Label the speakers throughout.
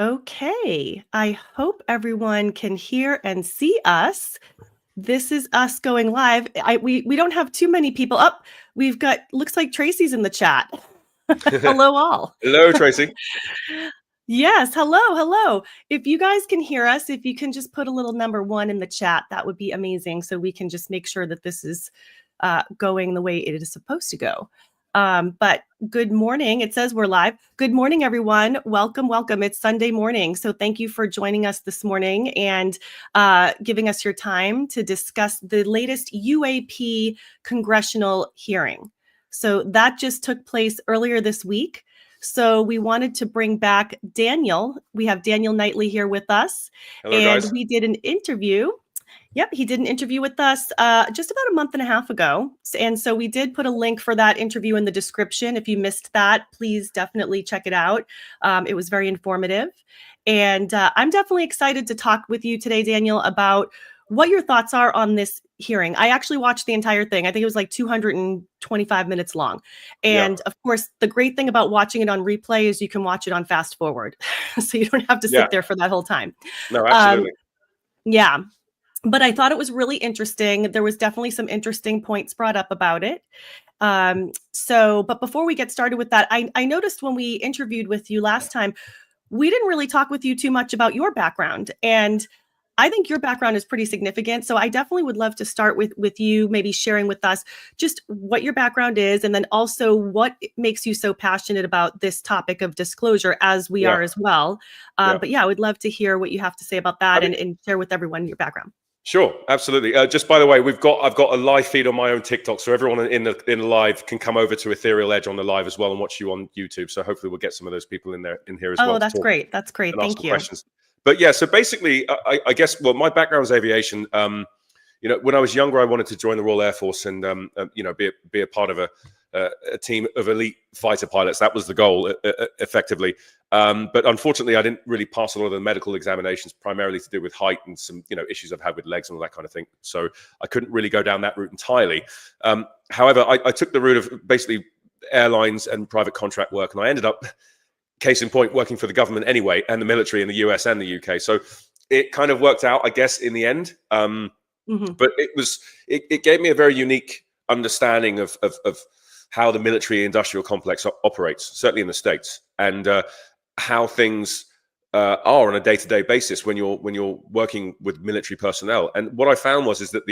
Speaker 1: Okay, I hope everyone can hear and see us. This is us going live. We don't have too many people up. We've got, looks like Tracy's in the chat. Hello all.
Speaker 2: Hello, Tracy.
Speaker 1: Yes, hello. If you guys can hear us, if you can just put a little number 1 in the chat, that would be amazing. So we can just make sure that this is going the way it is supposed to go. But good morning. It says we're live. Good morning, everyone. Welcome. It's Sunday morning. So thank you for joining us this morning and giving us your time to discuss the latest UAP Congressional Hearing. So that just took place earlier this week. So we wanted to bring back Daniel. We have Daniel Knightley here with us.
Speaker 2: Hello,
Speaker 1: and
Speaker 2: guys.
Speaker 1: We did an interview. Yep, he did an interview with us just about a month and a half ago. And so we did put a link for that interview in the description. If you missed that, please definitely check it out. It was very informative. And I'm definitely excited to talk with you today, Daniel, about what your thoughts are on this hearing. I actually watched the entire thing. I think it was like 225 minutes long. And of course, the great thing about watching it on replay is you can watch it on fast forward. So you don't have to sit there for that whole time.
Speaker 2: No, absolutely.
Speaker 1: Yeah. But I thought it was really interesting. There was definitely some interesting points brought up about it. But before we get started with that, I noticed when we interviewed with you last time, we didn't really talk with you too much about your background. And I think your background is pretty significant. So I definitely would love to start with you maybe sharing with us just what your background is, and then also what makes you so passionate about this topic of disclosure, as we are as well. But yeah, I would love to hear what you have to say about that and share with everyone your background.
Speaker 2: Sure, absolutely. Just by the way, I've got a live feed on my own TikTok, so everyone in the live can come over to Ethereal Edge on the live as well and watch you on YouTube. So hopefully we'll get some of those people in here as well.
Speaker 1: Oh, that's great. That's great. Thank you.
Speaker 2: Questions. But yeah, so basically, I guess my background is aviation. When I was younger, I wanted to join the Royal Air Force and be a part of a team of elite fighter pilots. That was the goal, effectively. But unfortunately, I didn't really pass a lot of the medical examinations, primarily to do with height and some issues I've had with legs and all that kind of thing. So I couldn't really go down that route entirely. However, I took the route of basically airlines and private contract work, and I ended up, case in point, working for the government anyway, and the military in the US and the UK. So it kind of worked out, I guess, in the end. But it gave me a very unique understanding of how the military industrial complex operates, certainly in the States, and how things are on a day-to-day basis when you're working with military personnel. And what I found is that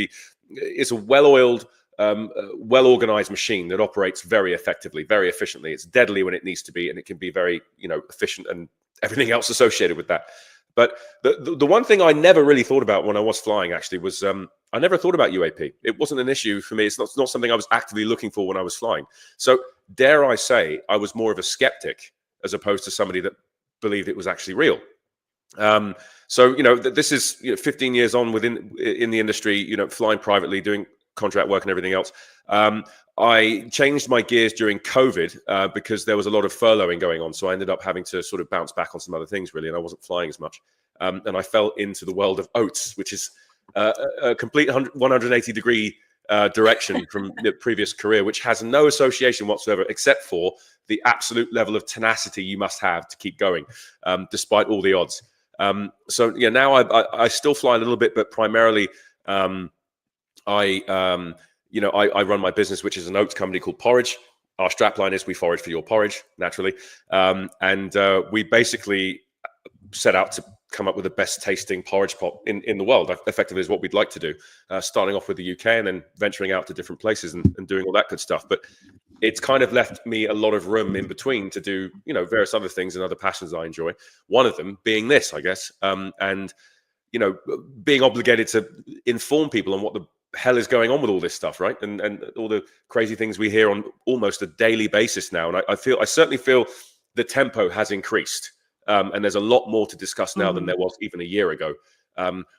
Speaker 2: it's a well-oiled, well-organized machine that operates very effectively, very efficiently. It's deadly when it needs to be, and it can be very efficient and everything else associated with that. But the one thing I never really thought about when I was flying actually was I never thought about UAP. It wasn't an issue for me. It's not something I was actively looking for when I was flying. So dare I say I was more of a skeptic as opposed to somebody that believed it was actually real. So this is 15 years on in the industry, flying privately, doing contract work and everything else. I changed my gears during COVID because there was a lot of furloughing going on. So I ended up having to sort of bounce back on some other things, really, and I wasn't flying as much. And I fell into the world of oats, which is a complete 180-degree direction from the previous career, which has no association whatsoever, except for the absolute level of tenacity you must have to keep going, despite all the odds. So yeah, now I still fly a little bit, but primarily I run my business, which is an oats company called Porridge. Our strapline is "We forage for your porridge," naturally, and we basically set out to come up with the best tasting porridge pot in the world. Effectively, is what we'd like to do. Starting off with the UK and then venturing out to different places and doing all that good stuff. But it's kind of left me a lot of room in between to do various other things and other passions I enjoy. One of them being this, I guess, and being obligated to inform people on what the hell is going on with all this stuff, right? And all the crazy things we hear on almost a daily basis now. And I certainly feel the tempo has increased. And there's a lot more to discuss now than there was even a year ago,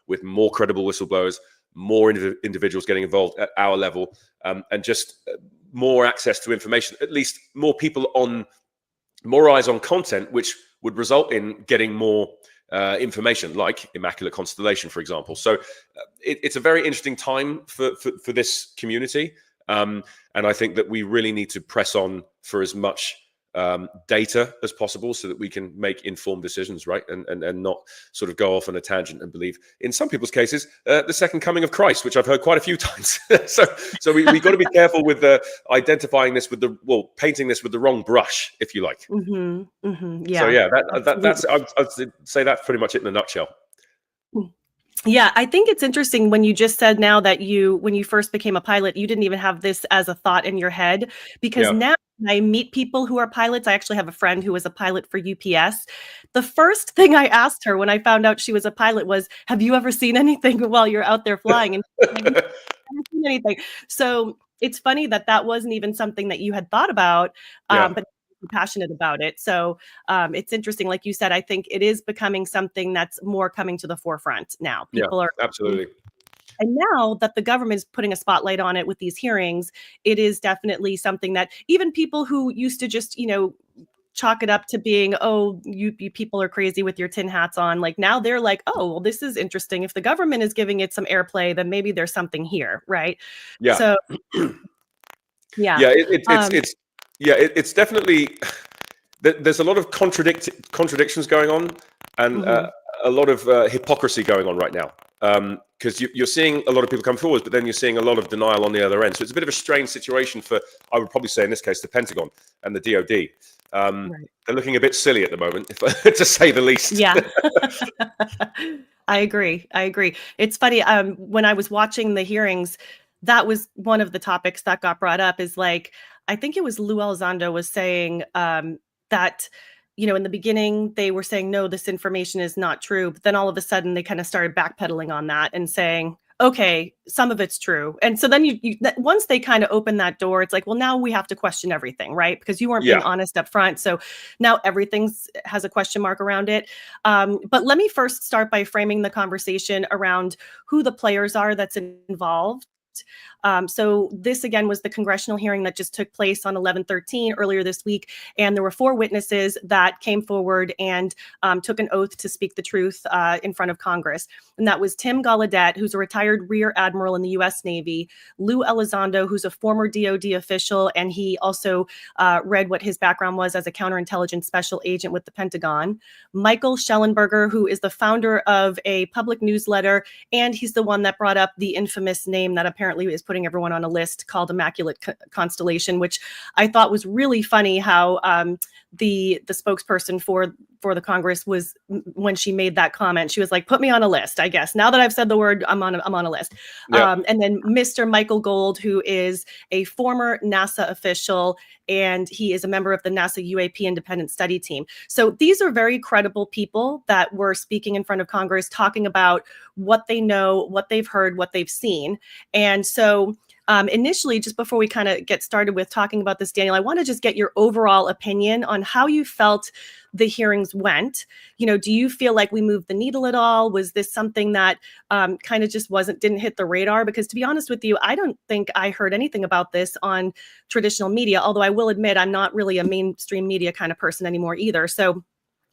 Speaker 2: with more credible whistleblowers, more individuals getting involved at our level, and just more access to information, at least more people more eyes on content, which would result in getting more information, like Immaculate Constellation, for example. So it's a very interesting time for this community. And I think that we really need to press on for as much data as possible so that we can make informed decisions, right? And not sort of go off on a tangent and believe, in some people's cases, the second coming of Christ, which I've heard quite a few times. so we got to be careful with identifying this with painting this with the wrong brush, if you like.
Speaker 1: Yeah.
Speaker 2: So yeah, that's I'd say that's pretty much it in a nutshell.
Speaker 1: Yeah, I think it's interesting when you just said now that when you first became a pilot, you didn't even have this as a thought in your head, because now when I meet people who are pilots, I actually have a friend who was a pilot for UPS. The first thing I asked her when I found out she was a pilot was, "Have you ever seen anything while you're out there flying?" And she's like, "No, I haven't seen anything." So it's funny that wasn't even something that you had thought about, but passionate about it. So it's interesting. Like you said, I think it is becoming something that's more coming to the forefront now. People are
Speaker 2: absolutely.
Speaker 1: And now that the government is putting a spotlight on it with these hearings, it is definitely something that even people who used to just, chalk it up to being, oh, you people are crazy with your tin hats on. Like now they're like, oh, well, this is interesting. If the government is giving it some airplay, then maybe there's something here, right?
Speaker 2: Yeah.
Speaker 1: So
Speaker 2: it's definitely there's a lot of contradictions going on, and a lot of hypocrisy going on right now, because you're seeing a lot of people come forward, but then you're seeing a lot of denial on the other end. So it's a bit of a strange situation for, I would probably say in this case, the Pentagon and the DoD. They're looking a bit silly at the moment, to say the least.
Speaker 1: Yeah. I agree. It's funny. When I was watching the hearings, that was one of the topics that got brought up, is like, I think it was Lou Elizondo was saying that, in the beginning they were saying, no, this information is not true. But then all of a sudden they kind of started backpedaling on that and saying, okay, some of it's true. And so then once they kind of open that door, it's like, well, now we have to question everything, right? Because you weren't being honest up front. So now everything has a question mark around it. But let me first start by framing the conversation around who the players are that's involved. So this again was the congressional hearing that just took place on 11/13 earlier this week, and there were 4 witnesses that came forward and took an oath to speak the truth in front of Congress. And that was Tim Gallaudet, who's a retired Rear Admiral in the U.S. Navy; Lou Elizondo, who's a former DoD official, and he also read what his background was as a counterintelligence special agent with the Pentagon; Michael Schellenberger, who is the founder of a public newsletter, and he's the one that brought up the infamous name that apparently is putting everyone on a list called Immaculate Constellation, which I thought was really funny how the spokesperson for the Congress was, when she made that comment, she was like, put me on a list, I guess. Now that I've said the word, I'm on a list. And then Mr. Michael Gold, who is a former NASA official, and he is a member of the NASA UAP independent study team. So these are very credible people that were speaking in front of Congress, talking about what they know, what they've heard, what they've seen. And so initially, just before we kind of get started with talking about this, Daniel, I want to just get your overall opinion on how you felt the hearings went. Do you feel like we moved the needle at all? Was this something that kind of just didn't hit the radar? Because to be honest with you, I don't think I heard anything about this on traditional media, although I will admit I'm not really a mainstream media kind of person anymore either. So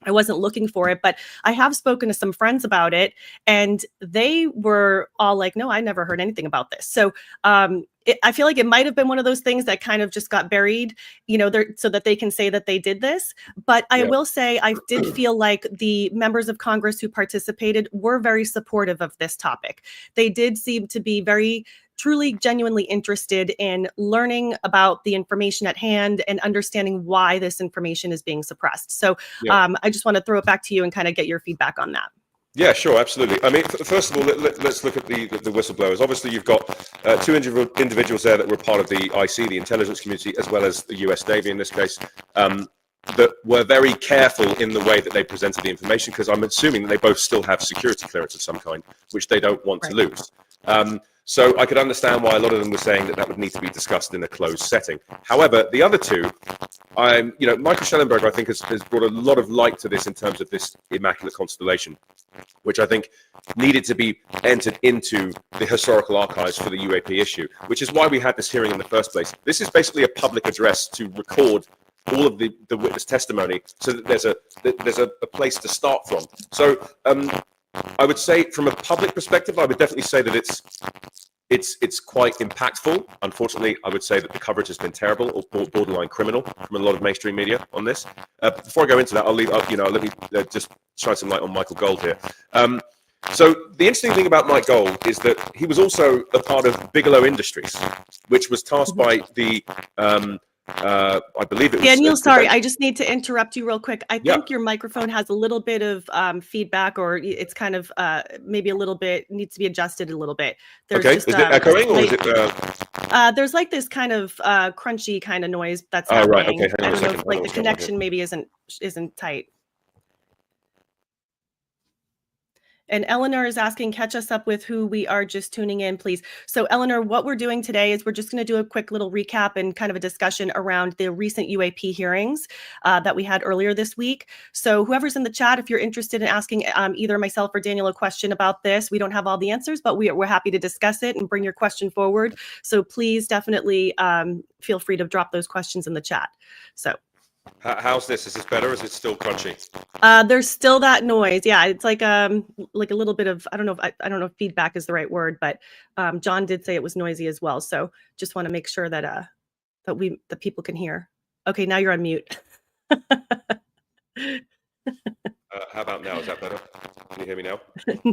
Speaker 1: I wasn't looking for it, but I have spoken to some friends about it, and they were all like, no, I never heard anything about this. So I feel like it might have been one of those things that kind of just got buried, so that they can say that they did this. But I will say I did feel like the members of Congress who participated were very supportive of this topic. They did seem to be very truly genuinely interested in learning about the information at hand and understanding why this information is being suppressed. So I just want to throw it back to you and kind of get your feedback on that.
Speaker 2: Yeah, sure, absolutely. I mean, first of all, let's look at the whistleblowers. Obviously, you've got 2 individuals there that were part of the IC, the intelligence community, as well as the US Navy in this case, that were very careful in the way that they presented the information, because I'm assuming that they both still have security clearance of some kind, which they don't want to lose. So I could understand why a lot of them were saying that would need to be discussed in a closed setting. However, the other 2, Michael Schellenberger, I think, has brought a lot of light to this in terms of this Immaculate Constellation, which I think needed to be entered into the historical archives for the UAP issue, which is why we had this hearing in the first place. This is basically a public address to record all of the witness testimony, so that there's a place to start from. So I would say, from a public perspective, I would definitely say that it's quite impactful. Unfortunately, I would say that the coverage has been terrible or borderline criminal from a lot of mainstream media on this. Before I go into that, let me just shine some light on Michael Gold here. So the interesting thing about Mike Gold is that he was also a part of Bigelow Industries, which was tasked by the I believe it was
Speaker 1: Daniel, sorry, I just need to interrupt you real quick. I think your microphone has a little bit of feedback, or it's kind of maybe a little bit needs to be adjusted a little bit. There's
Speaker 2: okay,
Speaker 1: just,
Speaker 2: is it echoing or is it?
Speaker 1: There's like this kind of crunchy kind of noise that's happening.
Speaker 2: Right, okay,
Speaker 1: I don't know if like the connection maybe isn't tight. And Eleanor is asking, catch us up with who we are just tuning in, please. So Eleanor, what we're doing today is we're just going to do a quick little recap and kind of a discussion around the recent UAP hearings that we had earlier this week. So whoever's in the chat, if you're interested in asking either myself or Daniel a question about this, we don't have all the answers, but we're happy to discuss it and bring your question forward. So please definitely feel free to drop those questions in the chat. So.
Speaker 2: How's this? Is this better or is it still crunchy?
Speaker 1: There's still that noise. Yeah, it's like a little bit of, I don't know if feedback is the right word, but John did say it was noisy as well. So just want to make sure that that people can hear. Okay, now you're on mute.
Speaker 2: How about now? Is that better? Can you hear me now?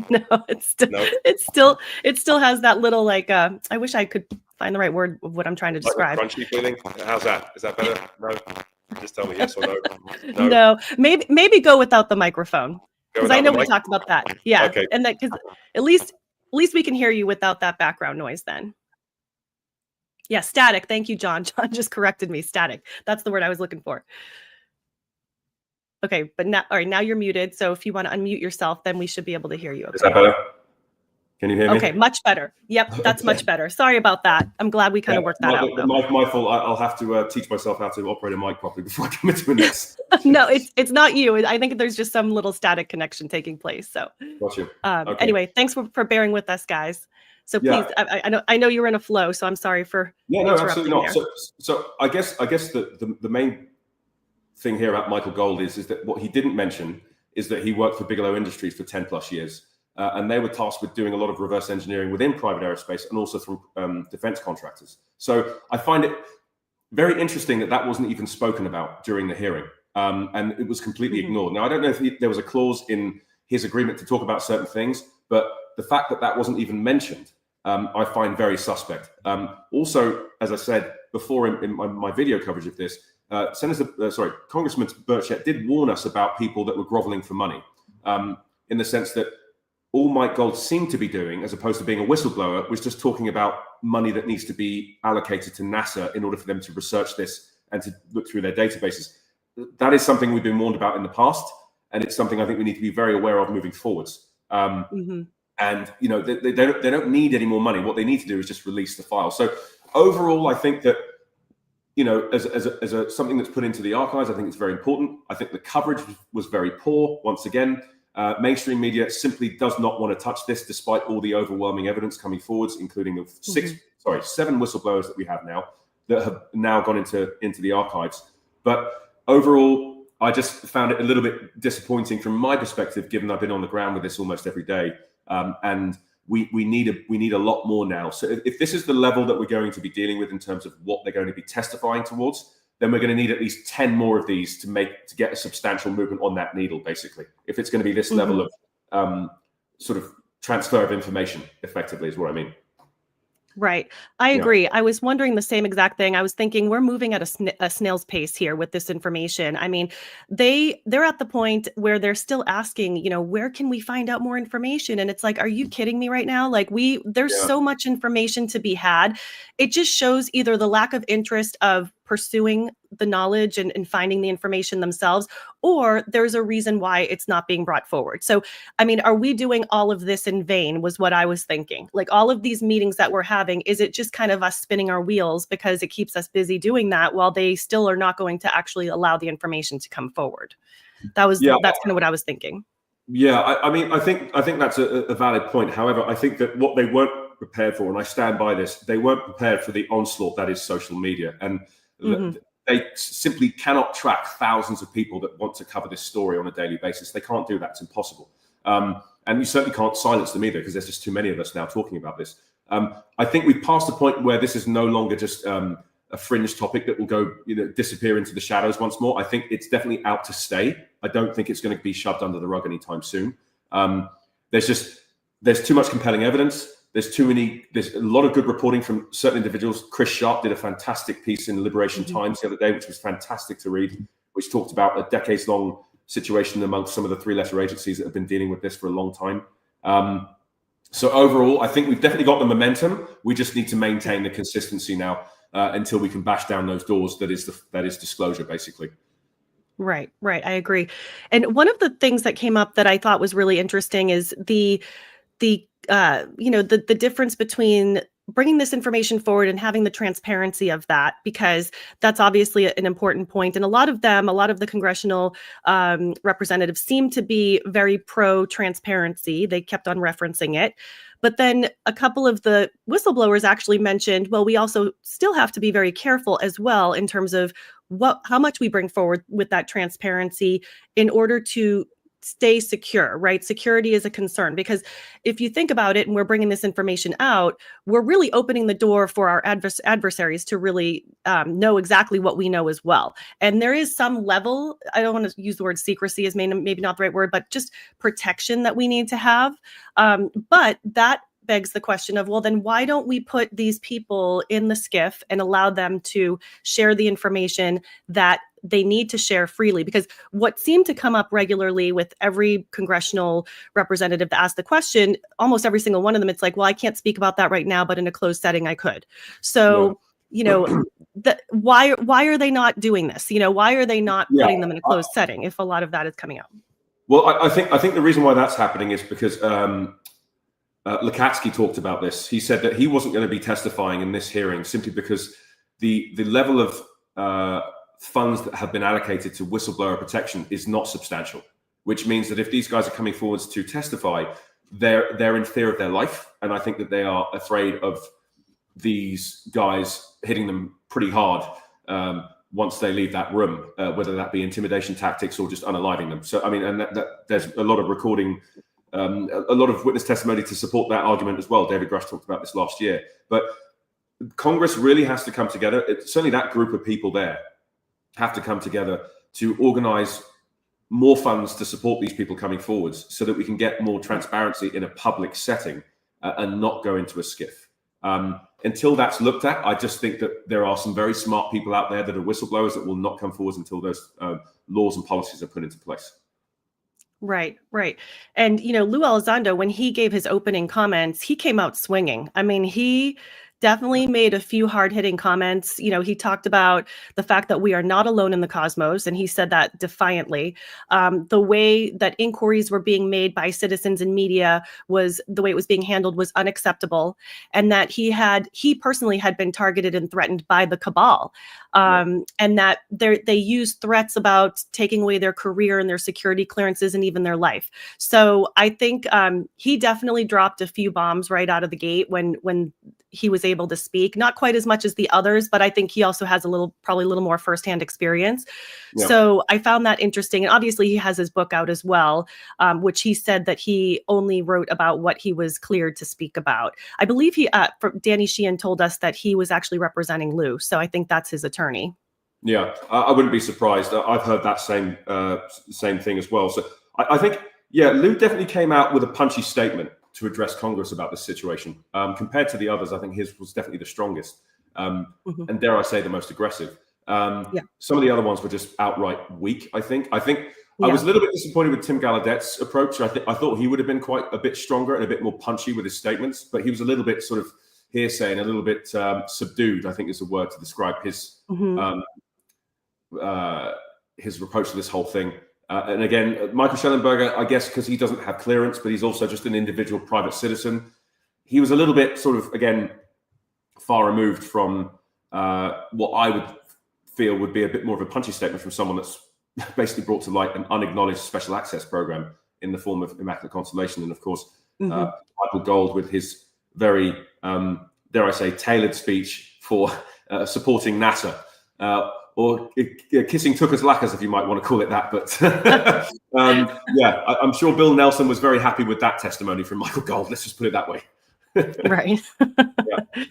Speaker 1: No, it still has that little like I wish I could find the right word of what I'm trying to describe.
Speaker 2: Like crunchy feeling. How's that? Is that better? No. Just tell me yes or no.
Speaker 1: No, maybe go without the microphone, because I know we talked about that. Yeah, okay. And that because at least we can hear you without that background noise. Then, yeah, static. Thank you, John. John just corrected me. Static. That's the word I was looking for. Okay, but now, all right, now you're muted. So if you want to unmute yourself, then we should be able to hear you. Okay.
Speaker 2: Is that better? Can you hear me?
Speaker 1: Okay, much better. Yep, that's much better. Sorry about that. I'm glad we kind of worked that out.
Speaker 2: My fault. I'll have to teach myself how to operate a mic properly before I come into this.
Speaker 1: No, it's not you. I think there's just some little static connection taking place. So,
Speaker 2: got you.
Speaker 1: Okay. Anyway, thanks for bearing with us, guys. So please, I know you're in a flow, so I'm sorry for
Speaker 2: absolutely not. So I guess the main thing here about Michael Gold is that what he didn't mention is that he worked for Bigelow Industries for 10 plus years. And they were tasked with doing a lot of reverse engineering within private aerospace and also through defense contractors. So I find it very interesting that wasn't even spoken about during the hearing, and it was completely ignored. Now, I don't know if there was a clause in his agreement to talk about certain things, but the fact that wasn't even mentioned, I find very suspect. Also, as I said before in my video coverage of this, Congressman Burchett did warn us about people that were groveling for money, in the sense that all Mike Gold seemed to be doing, as opposed to being a whistleblower, was just talking about money that needs to be allocated to NASA in order for them to research this and to look through their databases. That is something we've been warned about in the past, and it's something I think we need to be very aware of moving forwards. And they don't need any more money. What they need to do is just release the file. So overall, I think that as something that's put into the archives, I think it's very important. I think the coverage was very poor. Once again. Mainstream media simply does not want to touch this, despite all the overwhelming evidence coming forwards, including the 7 whistleblowers that we have now that have now gone into the archives. But overall, I just found it a little bit disappointing from my perspective, given I've been on the ground with this almost every day. And we need a lot more now. So if this is the level that we're going to be dealing with in terms of what they're going to be testifying towards, then we're going to need at least 10 more of these to get a substantial movement on that needle, basically. If it's going to be this level of sort of transfer of information, effectively, is what I mean.
Speaker 1: Right. I agree. I was wondering the same exact thing. I was thinking we're moving at a snail's pace here with this information. I mean, they're at the point where they're still asking, where can we find out more information? And it's like, are you kidding me right now? Like there's so much information to be had. It just shows either the lack of interest of pursuing the knowledge and finding the information themselves, or there's a reason why it's not being brought forward. So, I mean, are we doing all of this in vain was what I was thinking. Like all of these meetings that we're having, is it just kind of us spinning our wheels because it keeps us busy doing that while they still are not going to actually allow the information to come forward? That's kind of what I was thinking.
Speaker 2: Yeah, I mean, I think that's a valid point. However, I think that what they weren't prepared for, and I stand by this, they weren't prepared for the onslaught that is social media. And they simply cannot track thousands of people that want to cover this story on a daily basis. They can't do that. It's impossible. And you certainly can't silence them either, because there's just too many of us now talking about this. I think we've passed the point where this is no longer just a fringe topic that will go, disappear into the shadows once more. I think it's definitely out to stay. I don't think it's going to be shoved under the rug anytime soon. There's too much compelling evidence. There's a lot of good reporting from certain individuals. Chris Sharp did a fantastic piece in Liberation Times the other day, which was fantastic to read, which talked about a decades-long situation amongst some of the three-letter agencies that have been dealing with this for a long time. So overall, I think we've definitely got the momentum. We just need to maintain the consistency now until we can bash down those doors. That is disclosure, basically.
Speaker 1: Right. I agree. And one of the things that came up that I thought was really interesting is the difference between bringing this information forward and having the transparency of that, because that's obviously an important point. And a lot of the congressional representatives seem to be very pro-transparency. They kept on referencing it. But then a couple of the whistleblowers actually mentioned, well, we also still have to be very careful as well in terms of how much we bring forward with that transparency in order to stay secure, right? Security is a concern, because if you think about it and we're bringing this information out, we're really opening the door for our adversaries to really know exactly what we know as well. And there is some level, I don't want to use the word secrecy as maybe not the right word, but just protection that we need to have. But that begs the question of, well, then why don't we put these people in the SCIF and allow them to share the information that they need to share freely? Because what seemed to come up regularly with every congressional representative that asked the question, almost every single one of them, it's like, well, I can't speak about that right now, but in a closed setting, I could. So, why are they not doing this? Why are they not putting them in a closed setting if a lot of that is coming out?
Speaker 2: Well, I think the reason why that's happening is because Lukatsky talked about this. He said that he wasn't going to be testifying in this hearing simply because the level of funds that have been allocated to whistleblower protection is not substantial, which means that if these guys are coming forwards to testify, they're in fear of their life. And I think that they are afraid of these guys hitting them pretty hard once they leave that room, whether that be intimidation tactics or just unaliving them. So, I mean, and that there's a lot of recording, a lot of witness testimony to support that argument as well. David Grush talked about this last year. But Congress really has to come together. Certainly that group of people there have to come together to organize more funds to support these people coming forwards so that we can get more transparency in a public setting and not go into a SCIF. Until that's looked at, I just think that there are some very smart people out there that are whistleblowers that will not come forwards until those laws and policies are put into place.
Speaker 1: Right. And, Lou Elizondo, when he gave his opening comments, he came out swinging. I mean, he definitely made a few hard-hitting comments. He talked about the fact that we are not alone in the cosmos, and he said that defiantly. The way that inquiries were being made by citizens and media the way it was being handled was unacceptable, and that he personally had been targeted and threatened by the cabal, and that they used threats about taking away their career and their security clearances and even their life. So I think he definitely dropped a few bombs right out of the gate when he was able to speak, not quite as much as the others, but I think he also has probably a little more firsthand experience. Yeah. So I found that interesting. And obviously he has his book out as well, which he said that he only wrote about what he was cleared to speak about. I believe Danny Sheehan told us that he was actually representing Lou. So I think that's his attorney. Yeah,
Speaker 2: I wouldn't be surprised. I've heard that same thing as well. So I think, Lou definitely came out with a punchy statement to address Congress about this situation. Compared to the others, I think his was definitely the strongest, and dare I say, the most aggressive. Some of the other ones were just outright weak, I think. I was a little bit disappointed with Tim Gallaudet's approach. I thought he would have been quite a bit stronger and a bit more punchy with his statements, but he was a little bit sort of hearsay and a little bit subdued, I think is the word to describe his approach to this whole thing. And again, Michael Schellenberger, I guess, because he doesn't have clearance, but he's also just an individual private citizen. He was a little bit sort of, again, far removed from what I would feel would be a bit more of a punchy statement from someone that's basically brought to light an unacknowledged special access program in the form of Immaculate Constellation. And of course, Michael Gold with his very, dare I say, tailored speech for supporting NASA. Or kissing Tucker's lacquers, if you might want to call it that. But I'm sure Bill Nelson was very happy with that testimony from Michael Gold. Let's just put it that way.
Speaker 1: Right.
Speaker 2: Yeah.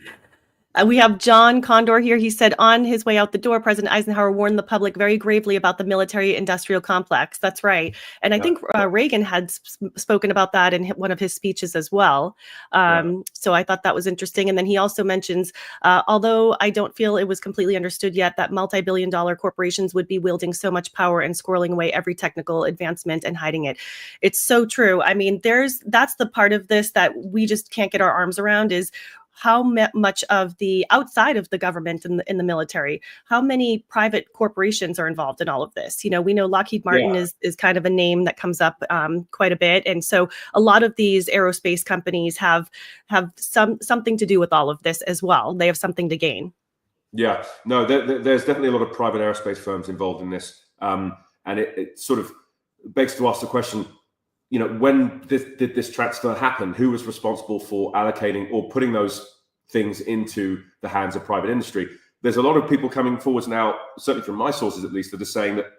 Speaker 1: We have John Condor here. He said, on his way out the door, President Eisenhower warned the public very gravely about the military-industrial complex. That's right. And I think Reagan had spoken about that in one of his speeches as well. So I thought that was interesting. And then he also mentions, although I don't feel it was completely understood yet, that multi-billion-dollar corporations would be wielding so much power and squirreling away every technical advancement and hiding it. It's so true. I mean, that's the part of this that we just can't get our arms around, is how much of the outside of the government in the military, how many private corporations are involved in all of this? You know, we know Lockheed Martin is kind of a name that comes up quite a bit. And so a lot of these aerospace companies have something to do with all of this as well. They have something to gain.
Speaker 2: Yeah, no, there's definitely a lot of private aerospace firms involved in this. And it sort of begs to ask the question, you know, when did this transfer happen? Who was responsible for allocating or putting those things into the hands of private industry? There's a lot of people coming forwards now, certainly from my sources at least, that are saying that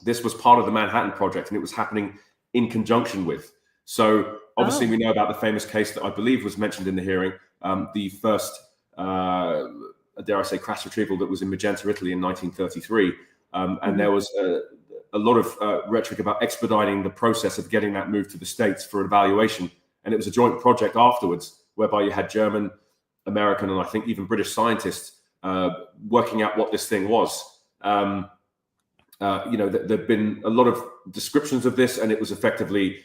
Speaker 2: this was part of the Manhattan Project and it was happening in conjunction with. So obviously we know about the famous case that I believe was mentioned in the hearing, the first, dare I say, crash retrieval that was in Magenta, Italy in 1933. And there was a lot of rhetoric about expediting the process of getting that moved to the States for evaluation. And it was a joint project afterwards, whereby you had German, American, and I think even British scientists working out what this thing was. You know, there've been a lot of descriptions of this, and it was effectively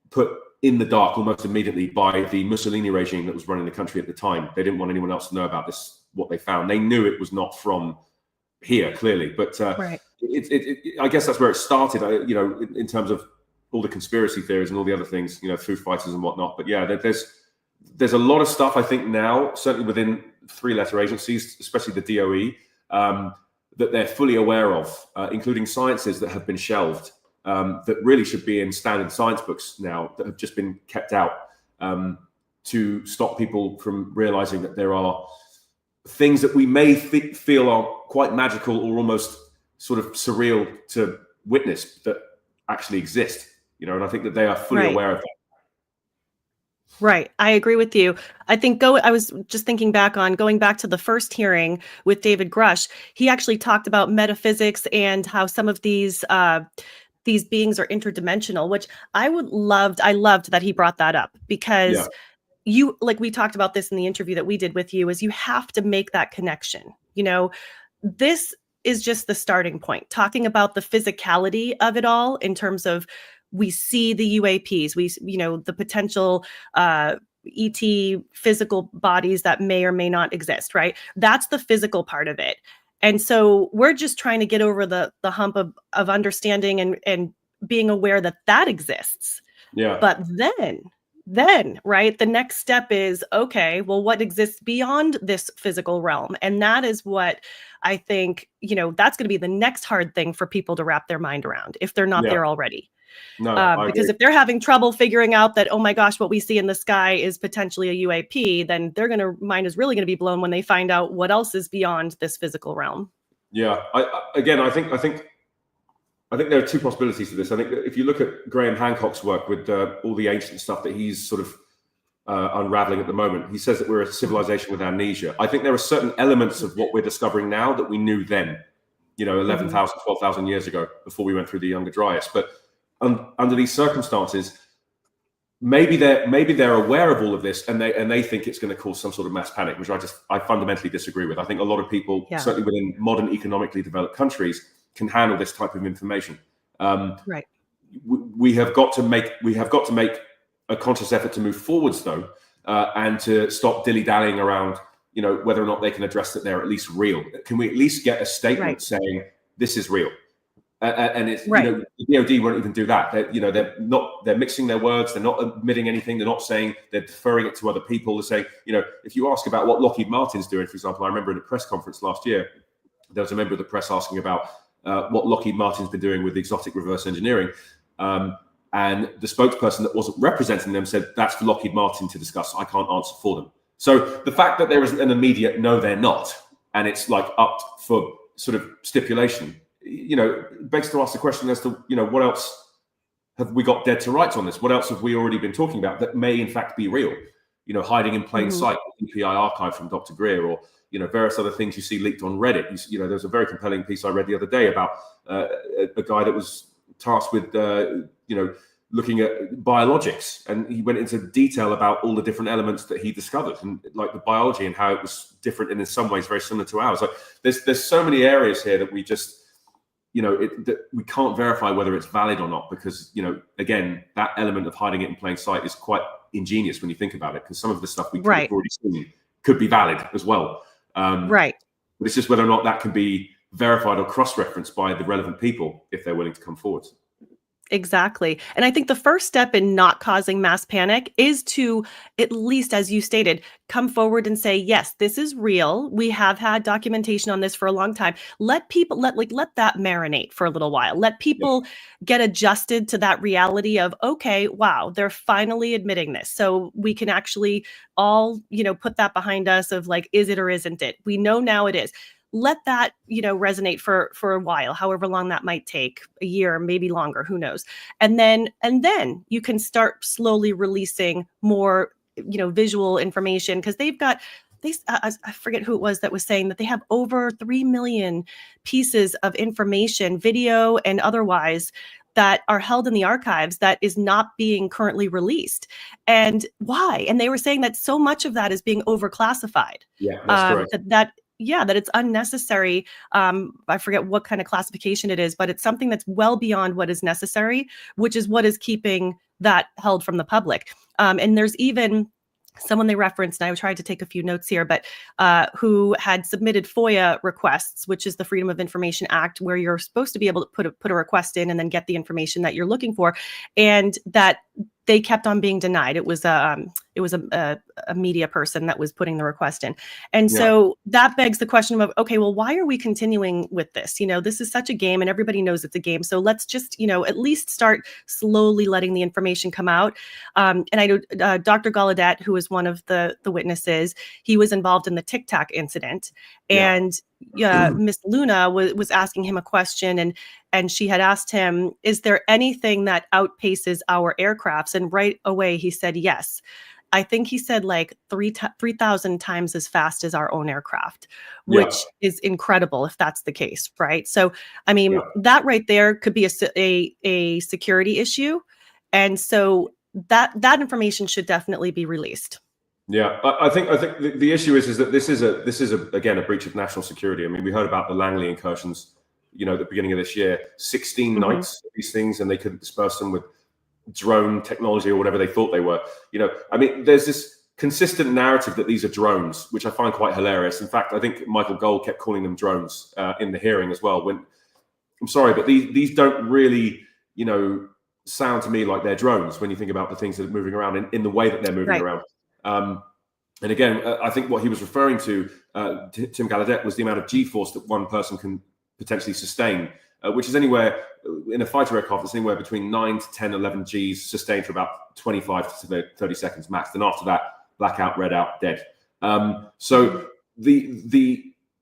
Speaker 2: put in the dark almost immediately by the Mussolini regime that was running the country at the time. They didn't want anyone else to know about this, what they found. They knew it was not from here, clearly, but I guess that's where it started, you know, in terms of all the conspiracy theories and all the other things, you know, Foo Fighters and whatnot. But yeah, there's a lot of stuff, I think now, certainly within three-letter agencies, especially the DOE, that they're fully aware of, including sciences that have been shelved, that really should be in standard science books now, that have just been kept out, to stop people from realizing that there are things that we may feel are quite magical or almost sort of surreal to witness that actually exist, you know, and I think that they are fully aware of that.
Speaker 1: Right. I agree with you. I think I was just thinking back on going back to the first hearing with David Grush. He actually talked about metaphysics and how some of these beings are interdimensional, which I loved that he brought that up, because you, like we talked about this in the interview that we did with you, is you have to make that connection. You know, this is just the starting point, talking about the physicality of it all in terms of, we see the UAPs, you know, the potential ET physical bodies that may or may not exist, right? That's the physical part of it. And so we're just trying to get over the hump of understanding and being aware that exists. Yeah. But then, right, the next step is, okay, well, what exists beyond this physical realm? And that is what I think, you know, that's going to be the next hard thing for people to wrap their mind around if they're not there already. No, because if they're having trouble figuring out that, oh my gosh, what we see in the sky is potentially a UAP, then mind is really going to be blown when they find out what else is beyond this physical realm. Yeah. I think there are two possibilities to this. I think that if you look at Graham Hancock's work with all the ancient stuff that he's sort of unraveling at the moment, he says that we're a civilization with amnesia. I think there are certain elements of what we're discovering now that we knew then, you know, 11,000, 12,000 years ago, before we went through the Younger Dryas. But under these circumstances, maybe they're aware of all of this, and they think it's going to cause some sort of mass panic, which I fundamentally disagree with. I think a lot of people, certainly within modern economically developed countries, can handle this type of information. Right. We have got to make a conscious effort to move forwards, though, and to stop dilly-dallying around, you know, whether or not they can address that they're at least real. Can we at least get a statement saying this is real? And it's, you know, the DoD won't even do that. They're mixing their words. They're not admitting anything. They're not saying, they're deferring it to other people. They're saying, you know, if you ask about what Lockheed Martin's doing, for example, I remember in a press conference last year, there was a member of the press asking about what Lockheed Martin's been doing with exotic reverse engineering. And the spokesperson that wasn't representing them said, that's for Lockheed Martin to discuss. I can't answer for them. So the fact that there isn't an immediate, no, they're not, and it's like up for sort of stipulation, you know, begs to ask the question as to, you know, what else have we got dead to rights on this? What else have we already been talking about that may in fact be real?
Speaker 2: hiding in plain
Speaker 1: Mhm.
Speaker 2: sight, EPI archive from Dr. Greer, or various other things you see leaked on Reddit. There's a very compelling piece I read the other day about a guy that was tasked with looking at biologics, and he went into detail about all the different elements that he discovered, and like the biology and how it was different and in some ways very similar to ours. Like there's so many areas here that we just that we can't verify whether it's valid or not, because again, that element of hiding it in plain sight is quite ingenious when you think about it, because some of the stuff we could have already seen could be valid as well.
Speaker 1: Right.
Speaker 2: But it's just whether or not that can be verified or cross-referenced by the relevant people if they're willing to come forward.
Speaker 1: Exactly. And I think the first step in not causing mass panic is to, at least as you stated, come forward and say, yes, this is real. We have had documentation on this for a long time. Let people let that marinate for a little while. Let people get adjusted to that reality of, okay, wow, they're finally admitting this. So we can actually all, put that behind us of like, is it or isn't it? We know now it is. Let that, resonate for a while, however long that might take, a year, maybe longer, who knows. And then you can start slowly releasing more, visual information, because they've got I forget who it was that was saying that they have over 3 million pieces of information, video and otherwise, that are held in the archives that is not being currently released. And why? And they were saying that so much of that is being overclassified.
Speaker 2: Yeah, that's correct.
Speaker 1: That it's unnecessary. I forget what kind of classification it is, but it's something that's well beyond what is necessary, which is what is keeping that held from the public. And there's even someone they referenced, and I tried to take a few notes here, but who had submitted FOIA requests, which is the Freedom of Information Act, where you're supposed to be able to put a request in and then get the information that you're looking for, and that they kept on being denied. It was a media person that was putting the request in. And so that begs the question of, okay, well, why are we continuing with this? This is such a game and everybody knows it's a game. So let's just, at least start slowly letting the information come out. And I know Dr. Gallaudet, who is one of the witnesses, he was involved in the Tic Tac incident. And Miss Luna was asking him a question, and she had asked him, is there anything that outpaces our aircrafts? And right away he said yes. I think he said like 3,000 times as fast as our own aircraft, which is incredible if that's the case, right? So, I mean, that right there could be a security issue. And so that information should definitely be released.
Speaker 2: Yeah, I think the issue is that this is again a breach of national security. I mean, we heard about the Langley incursions, at the beginning of this year, 16 nights of these things, and they couldn't disperse them with drone technology or whatever they thought they were. I mean, there's this consistent narrative that these are drones, which I find quite hilarious. In fact, I think Michael Gold kept calling them drones in the hearing as well. When I'm sorry, but these don't really, sound to me like they're drones when you think about the things that are moving around in the way that they're moving around. And again, I think what he was referring to, Tim Gallaudet, was the amount of G-force that one person can potentially sustain, which is anywhere in a fighter aircraft, it's anywhere between 9 to 10, 11 Gs sustained for about 25 to 30 seconds max. Then after that, blackout, red out, dead. So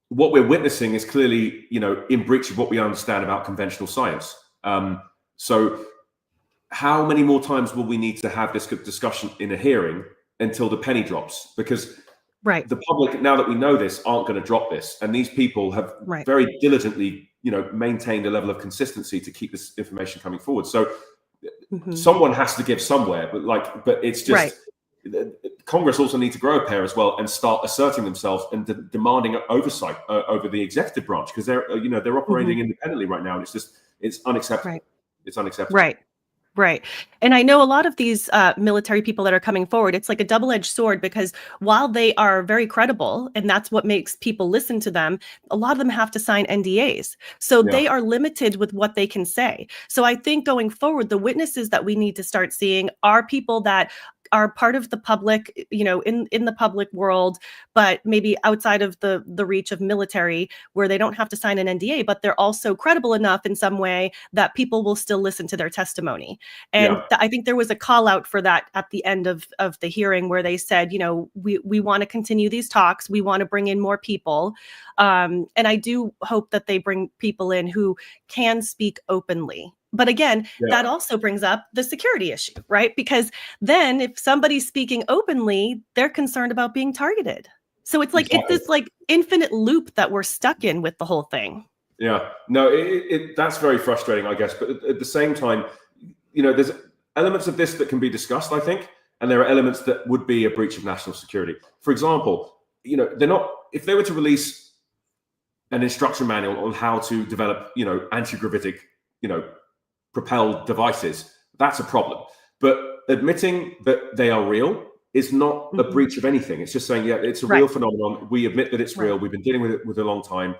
Speaker 2: what we're witnessing is clearly, in breach of what we understand about conventional science. So how many more times will we need to have this discussion in a hearing until the penny drops? Because the public, now that we know this, aren't going to drop this. And these people have very diligently, maintained a level of consistency to keep this information coming forward. So someone has to give somewhere, but it's just Congress also need to grow a pair as well and start asserting themselves and demanding oversight over the executive branch, because they're operating independently right now, and it's unacceptable. It's unacceptable.
Speaker 1: Right. And I know a lot of these military people that are coming forward, it's like a double-edged sword, because while they are very credible and that's what makes people listen to them, a lot of them have to sign NDAs. So they are limited with what they can say. So I think going forward, the witnesses that we need to start seeing are people that are part of the public, in the public world, but maybe outside of the reach of military, where they don't have to sign an NDA, but they're also credible enough in some way that people will still listen to their testimony. And I think there was a call out for that at the end of the hearing, where they said, we want to continue these talks. We want to bring in more people. And I do hope that they bring people in who can speak openly But again,
Speaker 2: Yeah.
Speaker 1: that also brings up the security issue, right? Because then if somebody's speaking openly, they're concerned about being targeted. So it's like,
Speaker 2: Exactly.
Speaker 1: it's this like infinite loop that we're stuck in with the whole thing.
Speaker 2: Yeah, no, that's very frustrating, I guess. But at the same time, there's elements of this that can be discussed, I think, and there are elements that would be a breach of national security. For example, they're not, if they were to release an instruction manual on how to develop, anti-gravitic, propelled devices, that's a problem. But admitting that they are real is not a breach of anything. It's just saying, yeah, it's a real phenomenon. We admit that it's real. We've been dealing with it for a long time.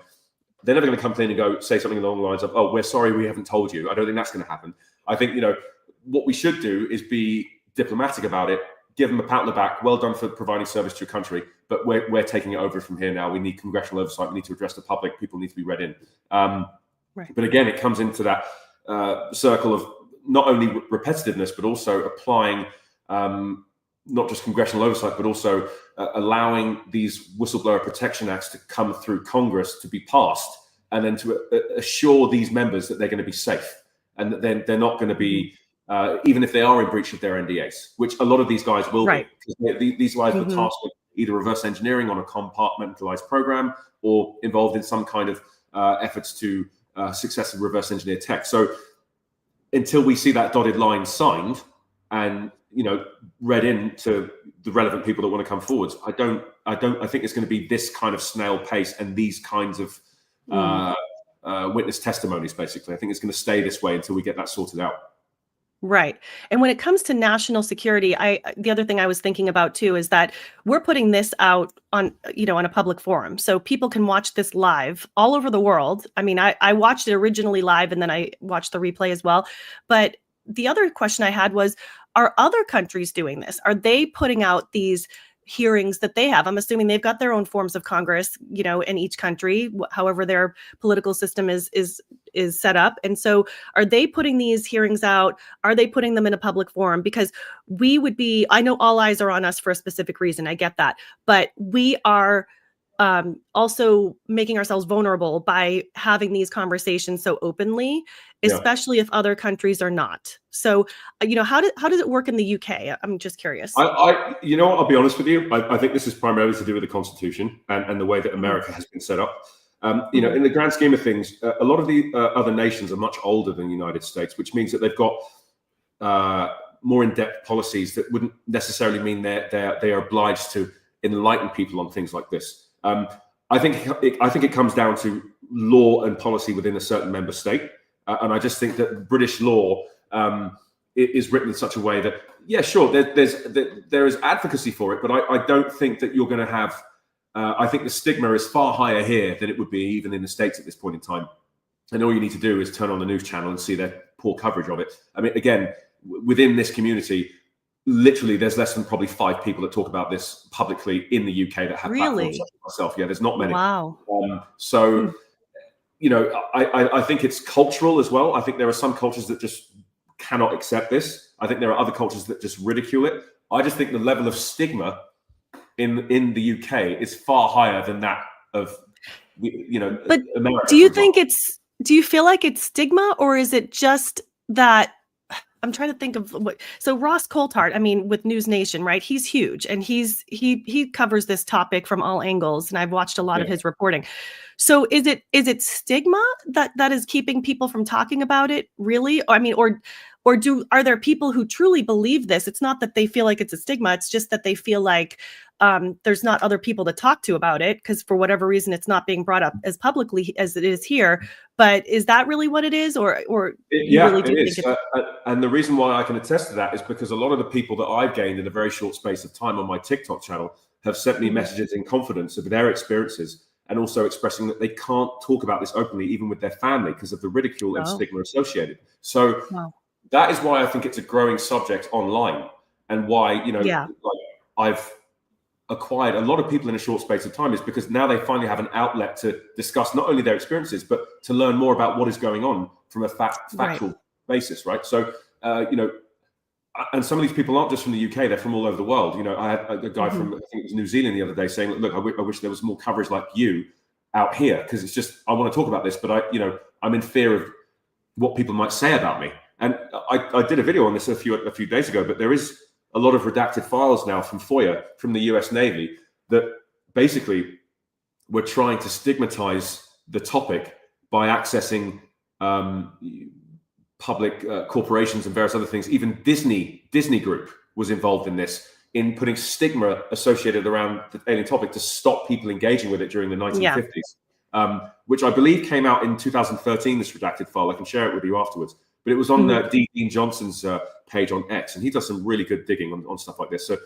Speaker 2: They're never going to come clean and go say something along the lines of, "Oh, we're sorry, we haven't told you." I don't think that's going to happen. I think, what we should do is be diplomatic about it, give them a pat on the back. Well done for providing service to your country, but we're taking it over from here now. We need congressional oversight. We need to address the public. People need to be read in. But again, it comes into that circle of not only repetitiveness, but also applying not just congressional oversight, but also allowing these whistleblower protection acts to come through Congress to be passed, and then to assure these members that they're going to be safe and that they're not going to be, even if they are in breach of their NDAs, which a lot of these guys will be. Because these guys were tasked with either reverse engineering on a compartmentalized program or involved in some kind of efforts to successfully reverse engineer tech. So until we see that dotted line signed and read in to the relevant people that want to come forwards, I think it's going to be this kind of snail pace and these kinds of witness testimonies. Basically, I think it's going to stay this way until we get that sorted out.
Speaker 1: Right. And when it comes to national security, the other thing I was thinking about too is that we're putting this out on, on a public forum. So people can watch this live all over the world. I mean, I watched it originally live and then I watched the replay as well. But the other question I had was, are other countries doing this? Are they putting out these hearings that they have? I'm assuming they've got their own forms of Congress, in each country, however their political system is set up. And so are they putting these hearings out? Are they putting them in a public forum? Because I know all eyes are on us for a specific reason. I get that. But we are also making ourselves vulnerable by having these conversations so openly, especially if other countries are not. So, how does it work in the UK? I'm just curious.
Speaker 2: I'll be honest with you. I think this is primarily to do with the Constitution and the way that America has been set up. In the grand scheme of things, a lot of the other nations are much older than the United States, which means that they've got more in-depth policies that wouldn't necessarily mean they are obliged to enlighten people on things like this. I think it comes down to law and policy within a certain member state, and I just think that British law is written in such a way that, yeah, sure, there is advocacy for it, but I don't think that you're going to have. I think the stigma is far higher here than it would be even in the States at this point in time. And all you need to do is turn on the news channel and see their poor coverage of it. I mean, again, within this community, literally, there's less than probably 5 people that talk about this publicly in the UK that have platforms such as myself. Yeah, there's not many.
Speaker 1: Wow.
Speaker 2: I think it's cultural as well. I think there are some cultures that just cannot accept this. I think there are other cultures that just ridicule it. I just think the level of stigma in the UK is far higher than that of
Speaker 1: But
Speaker 2: America.
Speaker 1: Do you feel like it's stigma, or is it just that? I'm trying to think of so Ross Coulthart, I mean, with News Nation, right? He's huge and he covers this topic from all angles, and I've watched a lot of his reporting. So is it stigma that is keeping people from talking about it, really? I mean, or are there people who truly believe this? It's not that they feel like it's a stigma, it's just that they feel like there's not other people to talk to about it because for whatever reason it's not being brought up as publicly as it is here. But is that really what it is, or
Speaker 2: yeah, really it is? And the reason why I can attest to that is because a lot of the people that I've gained in a very short space of time on my TikTok channel have sent me messages in confidence of their experiences, and also expressing that they can't talk about this openly, even with their family, because of the ridicule and stigma associated. So that is why I think it's a growing subject online, and why I've acquired a lot of people in a short space of time is because now they finally have an outlet to discuss not only their experiences, but to learn more about what is going on from a factual basis, right? So, and some of these people aren't just from the UK, they're from all over the world. I had a guy from, I think it was New Zealand the other day saying, look, I wish there was more coverage like you out here, because it's just, I want to talk about this, but I'm in fear of what people might say about me. And I did a video on this a few days ago, but there is a lot of redacted files now from FOIA, from the US Navy, that basically were trying to stigmatize the topic by accessing public corporations and various other things. Even Disney Group was involved in this, in putting stigma associated around the alien topic to stop people engaging with it during the 1950s, which I believe came out in 2013, this redacted file. I can share it with you afterwards. But it was on Dean Johnson's page on X, and he does some really good digging on stuff like this. So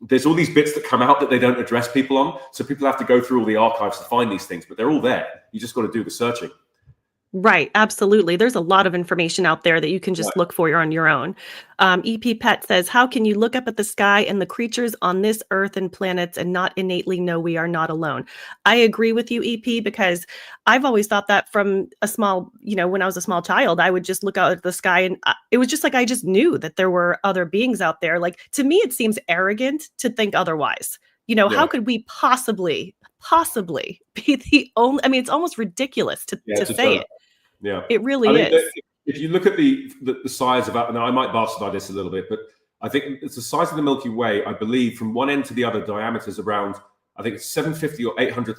Speaker 2: there's all these bits that come out that they don't address people on. So people have to go through all the archives to find these things, but they're all there. You just got to do the searching.
Speaker 1: Right, absolutely. There's a lot of information out there that you can just look for on your own. EP Pet says, how can you look up at the sky and the creatures on this earth and planets and not innately know we are not alone? I agree with you, EP, because I've always thought that from a small, when I was a small child, I would just look out at the sky and it was just like I just knew that there were other beings out there. Like, to me, it seems arrogant to think otherwise. How could we possibly be the only, I mean, it's almost ridiculous to say it.
Speaker 2: Yeah,
Speaker 1: it really is.
Speaker 2: If you look at the size of that, now I might bastardize this a little bit, but I think it's the size of the Milky Way. I believe from one end to the other, diameters around, I think it's 750 or 800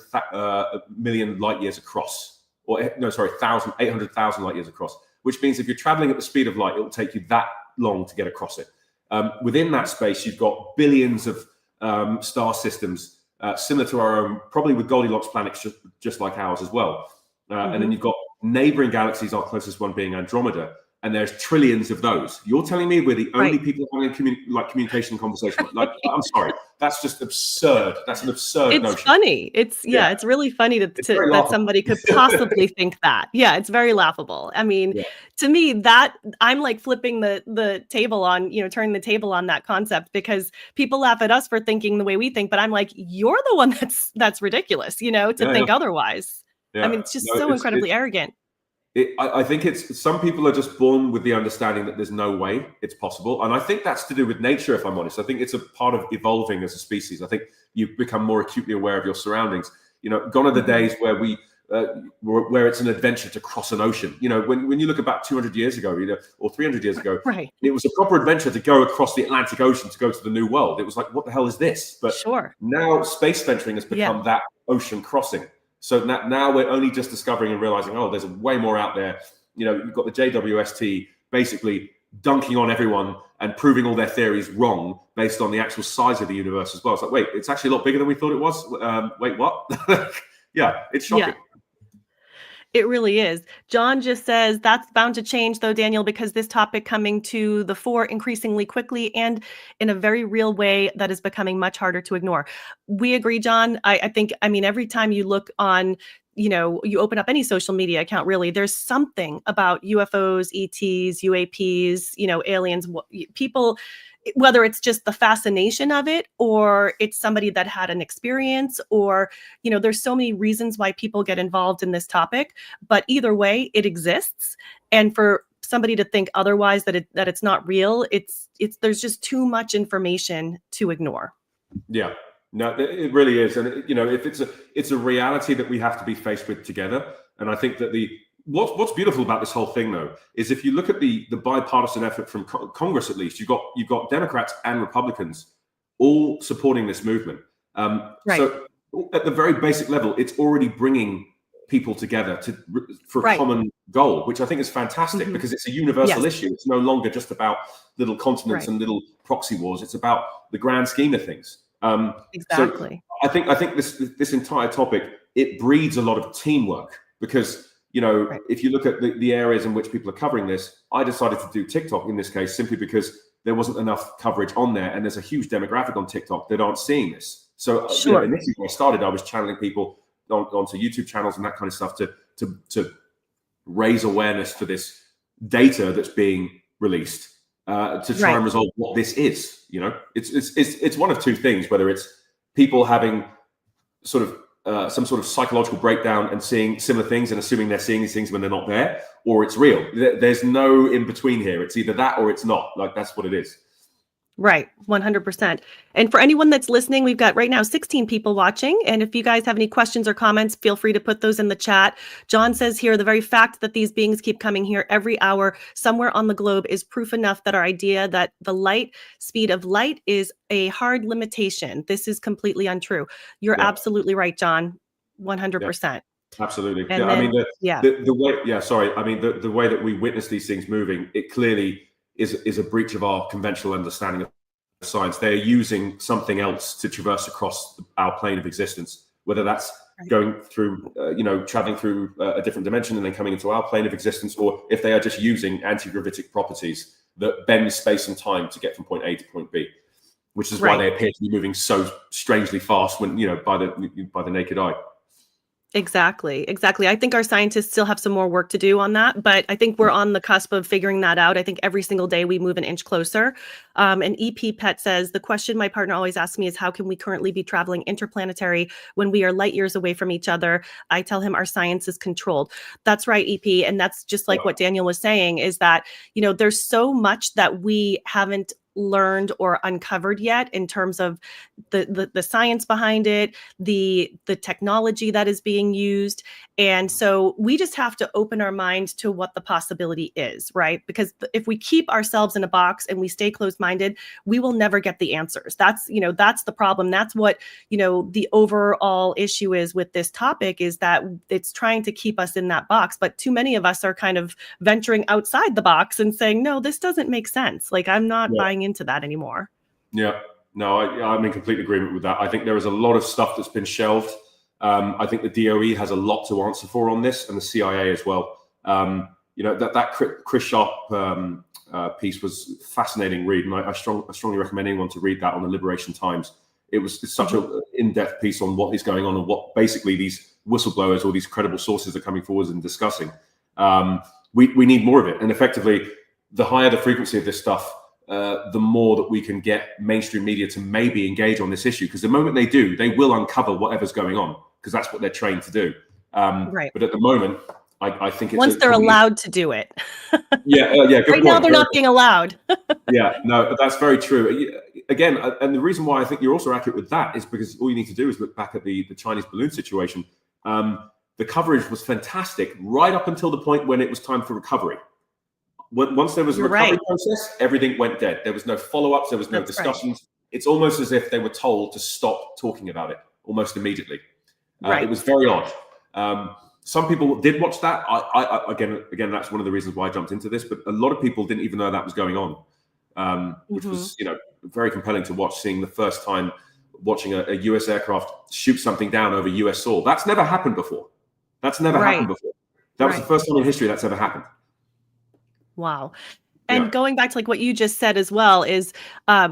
Speaker 2: million light years across, or no, sorry, 800,000 light years across. Which means if you're traveling at the speed of light, it will take you that long to get across it. Within that space, you've got billions of star systems similar to our own, probably with Goldilocks planets just like ours as well. And then you've got neighboring galaxies, our closest one being Andromeda, and there's trillions of those. You're telling me we're the only people having communication and conversation? Like, I'm sorry, that's just absurd. That's an absurd notion.
Speaker 1: It's funny. It's really funny that somebody could possibly think that. Yeah, it's very laughable. I mean, to me, that I'm like flipping the table on, turning the table on that concept, because people laugh at us for thinking the way we think, but I'm like, you're the one that's ridiculous, to think otherwise. Yeah. I mean, it's just so incredibly arrogant.
Speaker 2: I think some people are just born with the understanding that there's no way it's possible. And I think that's to do with nature, if I'm honest. I think it's a part of evolving as a species. I think you become more acutely aware of your surroundings. Gone are the days where where it's an adventure to cross an ocean. When you look about 200 years ago, or 300 years ago, it was a proper adventure to go across the Atlantic Ocean to go to the New World. It was like, what the hell is this? But now space venturing has become that ocean crossing. So now we're only just discovering and realizing, there's way more out there. You've got the JWST basically dunking on everyone and proving all their theories wrong based on the actual size of the universe as well. It's like, wait, it's actually a lot bigger than we thought it was. Wait, what? Yeah, it's shocking. Yeah.
Speaker 1: It really is. John just says that's bound to change, though, Daniel, because this topic coming to the fore increasingly quickly and in a very real way that is becoming much harder to ignore. We agree, John. I think, every time you look on, you open up any social media account, really, there's something about UFOs, ETs, UAPs, aliens, people, whether it's just the fascination of it, or it's somebody that had an experience, or, there's so many reasons why people get involved in this topic, but either way, it exists. And for somebody to think otherwise, that it's not real, there's just too much information to ignore.
Speaker 2: Yeah, no, it really is. And, if it's a reality that we have to be faced with together. And I think that what's beautiful about this whole thing, though, is if you look at the bipartisan effort from Congress, at least, you've got Democrats and Republicans all supporting this movement. So at the very basic level, it's already bringing people together for a common goal, which I think is fantastic because it's a universal issue. It's no longer just about little continents and little proxy wars. It's about the grand scheme of things.
Speaker 1: Exactly.
Speaker 2: So I think this entire topic, it breeds a lot of teamwork because, if you look at the areas in which people are covering this, I decided to do TikTok in this case simply because there wasn't enough coverage on there. And there's a huge demographic on TikTok that aren't seeing this. So initially when I started, I was channeling people onto YouTube channels and that kind of stuff to raise awareness for this data that's being released to try and resolve what this is. It's one of two things, whether it's people having sort of some sort of psychological breakdown and seeing similar things and assuming they're seeing these things when they're not there, or it's real. There's no in between here. It's either that or it's not. Like, that's what it is.
Speaker 1: Right, 100%. And for anyone that's listening, we've got right now 16 people watching. And if you guys have any questions or comments, feel free to put those in the chat. John says here, the very fact that these beings keep coming here every hour somewhere on the globe is proof enough that our idea that the light speed of light is a hard limitation. This is completely untrue. You're
Speaker 2: Yeah.
Speaker 1: absolutely right, John. 100%.
Speaker 2: Absolutely.
Speaker 1: And
Speaker 2: Yeah, I
Speaker 1: then,
Speaker 2: mean,
Speaker 1: yeah,
Speaker 2: the way, yeah, sorry. I mean, the way that we witness these things moving, it clearly is a breach of our conventional understanding of science. They're using something else to traverse across our plane of existence, whether that's
Speaker 1: Right.
Speaker 2: going through, traveling through a different dimension and then coming into our plane of existence, or if they are just using anti-gravitic properties that bend space and time to get from point A to point B, which is why
Speaker 1: Right.
Speaker 2: they appear to be moving so strangely fast when, by the naked eye.
Speaker 1: Exactly. I think our scientists still have some more work to do on that, but I think we're on the cusp of figuring that out. I think every single day we move an inch closer. And EP Pet says, the question my partner always asks me is, how can we currently be traveling interplanetary when we are light years away from each other? I tell him our science is controlled. That's right, EP. And that's just like what Daniel was saying, is that, there's so much that we haven't learned or uncovered yet in terms of the science behind it, the technology that is being used. And so we just have to open our mind to what the possibility is, right? Because if we keep ourselves in a box and we stay closed-minded, we will never get the answers. That's the problem. That's what, the overall issue is with this topic, is that it's trying to keep us in that box. But too many of us are kind of venturing outside the box and saying, no, this doesn't make sense. Like, I'm not buying into that anymore.
Speaker 2: Yeah. No, I'm in complete agreement with that. I think there is a lot of stuff that's been shelved. I think the DOE has a lot to answer for on this, and the CIA as well. That Chris Sharp piece was fascinating read, and I strongly recommend anyone to read that on the Liberation Times. It's such an in-depth piece on what is going on and what basically these whistleblowers or these credible sources are coming forward and discussing. We need more of it, and effectively, the higher the frequency of this stuff, the more that we can get mainstream media to maybe engage on this issue. Because the moment they do, they will uncover whatever's going on, because that's what they're trained to do.
Speaker 1: Right.
Speaker 2: But at the moment, I think it's
Speaker 1: once they're allowed to do it.
Speaker 2: Yeah, good
Speaker 1: right
Speaker 2: point.
Speaker 1: now, they're not being allowed.
Speaker 2: Yeah, no, that's very true. Again, and the reason why I think you're also accurate with that is because all you need to do is look back at the Chinese balloon situation. The coverage was fantastic right up until the point when it was time for recovery. Once there was a recovery process, everything went dead. There was no follow-ups. There was no discussions. Right. It's almost as if they were told to stop talking about it almost immediately. It was very odd. Some people did watch that. I again, that's one of the reasons why I jumped into this. But a lot of people didn't even know that was going on, which was, very compelling to watch. Seeing the first time watching a U.S. aircraft shoot something down over U.S. soil. That's never happened before. That was the first time in history that's ever happened.
Speaker 1: Wow. And going back to like what you just said as well is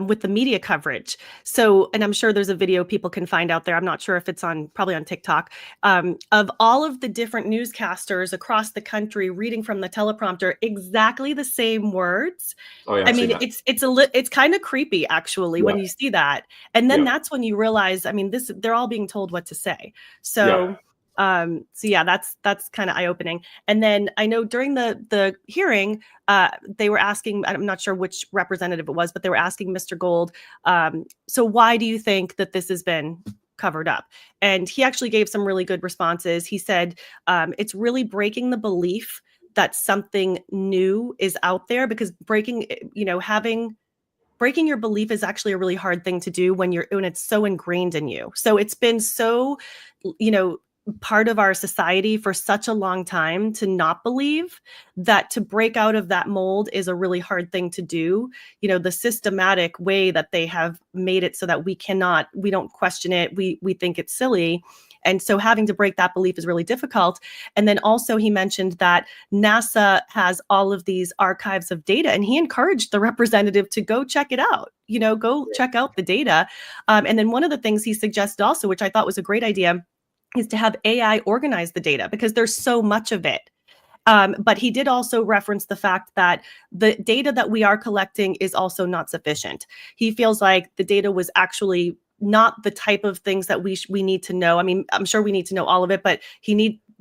Speaker 1: with the media coverage. So, and I'm sure there's a video people can find out there. I'm not sure if it's probably on TikTok, of all of the different newscasters across the country reading from the teleprompter exactly the same words.
Speaker 2: Oh, yeah,
Speaker 1: I mean, it's kind of creepy actually when you see that. And then that's when you realize, I mean, they're all being told what to say. So that's kind of eye-opening. And then I know during the hearing, they were asking, I'm not sure which representative it was, but they were asking Mr. Gold, so why do you think that this has been covered up? And he actually gave some really good responses. He said, it's really breaking the belief that something new is out there, because breaking your belief is actually a really hard thing to do when it's so ingrained in you. So it's been so, part of our society for such a long time to not believe, that to break out of that mold is a really hard thing to do. The systematic way that they have made it so that we don't question it. We think it's silly. And so having to break that belief is really difficult. And then also he mentioned that NASA has all of these archives of data, and he encouraged the representative to go check it out, go check out the data. And then one of the things he suggested also, which I thought was a great idea, is to have AI organize the data, because there's so much of it. But he did also reference the fact that the data that we are collecting is also not sufficient. He feels like the data was actually not the type of things that we need to know. I mean, I'm sure we need to know all of it, but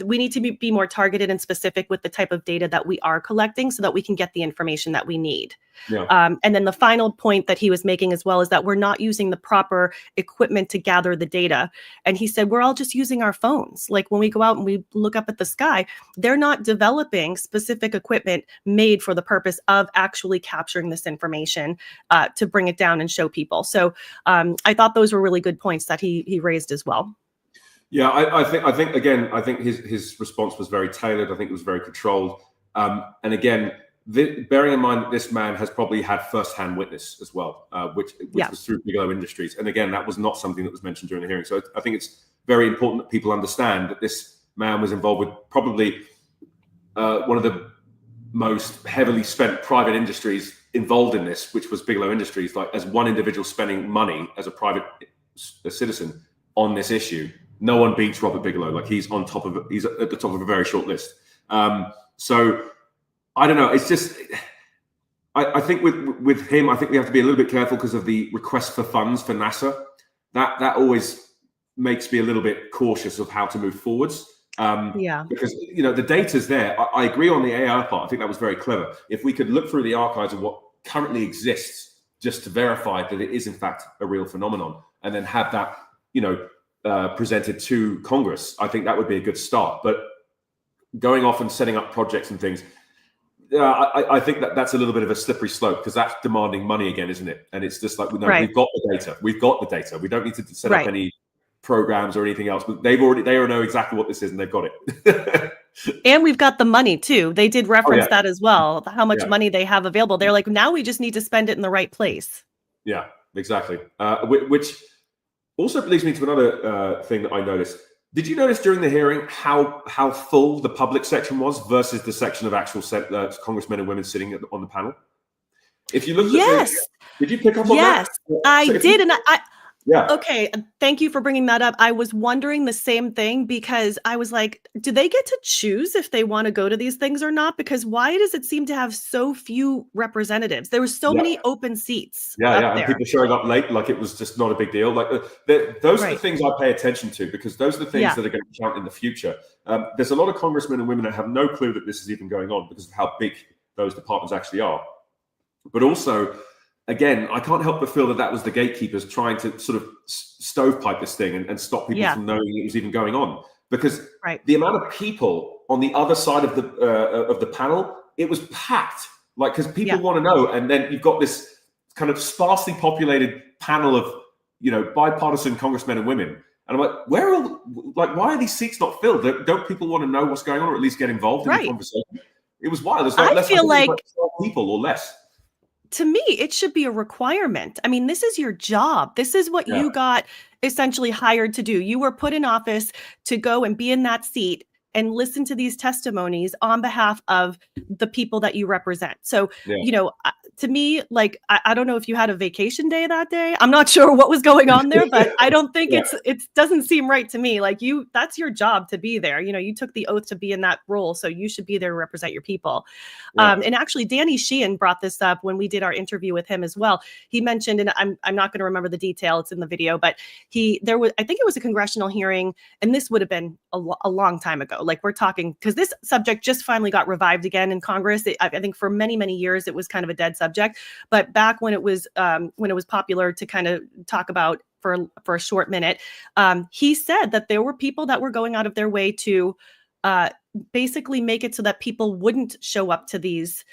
Speaker 1: we need to be more targeted and specific with the type of data that we are collecting so that we can get the information that we need.
Speaker 2: Yeah.
Speaker 1: And then the final point that he was making as well is that we're not using the proper equipment to gather the data. And he said, we're all just using our phones. Like when we go out and we look up at the sky, they're not developing specific equipment made for the purpose of actually capturing this information to bring it down and show people. So I thought those were really good points that he raised as well.
Speaker 2: Yeah, I think his response was very tailored. I think it was very controlled. And again, bearing in mind that this man has probably had first-hand witness as well, which was through Bigelow Industries. And again, that was not something that was mentioned during the hearing. So I think it's very important that people understand that this man was involved with probably one of the most heavily spent private industries involved in this, which was Bigelow Industries. Like, as one individual spending money as a private citizen on this issue, no one beats Robert Bigelow. Like, he's at the top of a very short list. So I don't know. It's just, I think with him, I think we have to be a little bit careful because of the request for funds for NASA. That always makes me a little bit cautious of how to move forwards. Because, you know, the data's there. I agree on the AI part. I think that was very clever. If we could look through the archives of what currently exists just to verify that it is in fact a real phenomenon, and then have that, you know, presented to Congress, I think that would be a good start. But going off and setting up projects and things, I think that's a little bit of a slippery slope, because that's demanding money again, isn't it? And it's just like, no, we've got the data. We've got the data. We don't need to set up any programs or anything else. But they know exactly what this is, and they've got it.
Speaker 1: And we've got the money too. They did reference that as well, how much money they have available. They're like, now we just need to spend it in the right place. Yeah,
Speaker 2: exactly. Which also leads me to another thing that I noticed. Did you notice during the hearing how full the public section was versus the section of actual congressmen and women sitting on the panel? If you look at did you pick up on that?
Speaker 1: Yes, I did. And okay, thank you for bringing that up. I was wondering the same thing, because I was like, do they get to choose if they want to go to these things or not? Because why does it seem to have so few representatives? There were so many open seats.
Speaker 2: And people showing up late, like it was just not a big deal. Like those are the things I pay attention to, because those are the things that are going to count in the future. There's a lot of congressmen and women that have no clue that this is even going on because of how big those departments actually are. But also, again, I can't help but feel that was the gatekeepers trying to sort of stovepipe this thing and stop people from knowing it was even going on. Because the amount of people on the other side of the panel, it was packed. Like, because people want to know, and then you've got this kind of sparsely populated panel of, you know, bipartisan congressmen and women, and I'm like, why are these seats not filled? Don't people want to know what's going on, or at least get involved in the conversation? It was wild. It's like, I feel like 12 people or less.
Speaker 1: To me, it should be a requirement. I mean, this is your job. This is what you got essentially hired to do. You were put in office to go and be in that seat and listen to these testimonies on behalf of the people that you represent. So, you know, to me, like, I don't know if you had a vacation day that day. I'm not sure what was going on there, but I don't think it doesn't seem right to me. Like, that's your job to be there. You know, you took the oath to be in that role, so you should be there to represent your people. And actually, Danny Sheehan brought this up when we did our interview with him as well. He mentioned, and I'm not going to remember the detail, it's in the video, but I think it was a congressional hearing, and this would have been a long time ago. Like, we're talking, because this subject just finally got revived again in Congress. I think for many, many years, it was kind of a dead subject. But back when it was popular to kind of talk about for a short minute, he said that there were people that were going out of their way to basically make it so that people wouldn't show up to these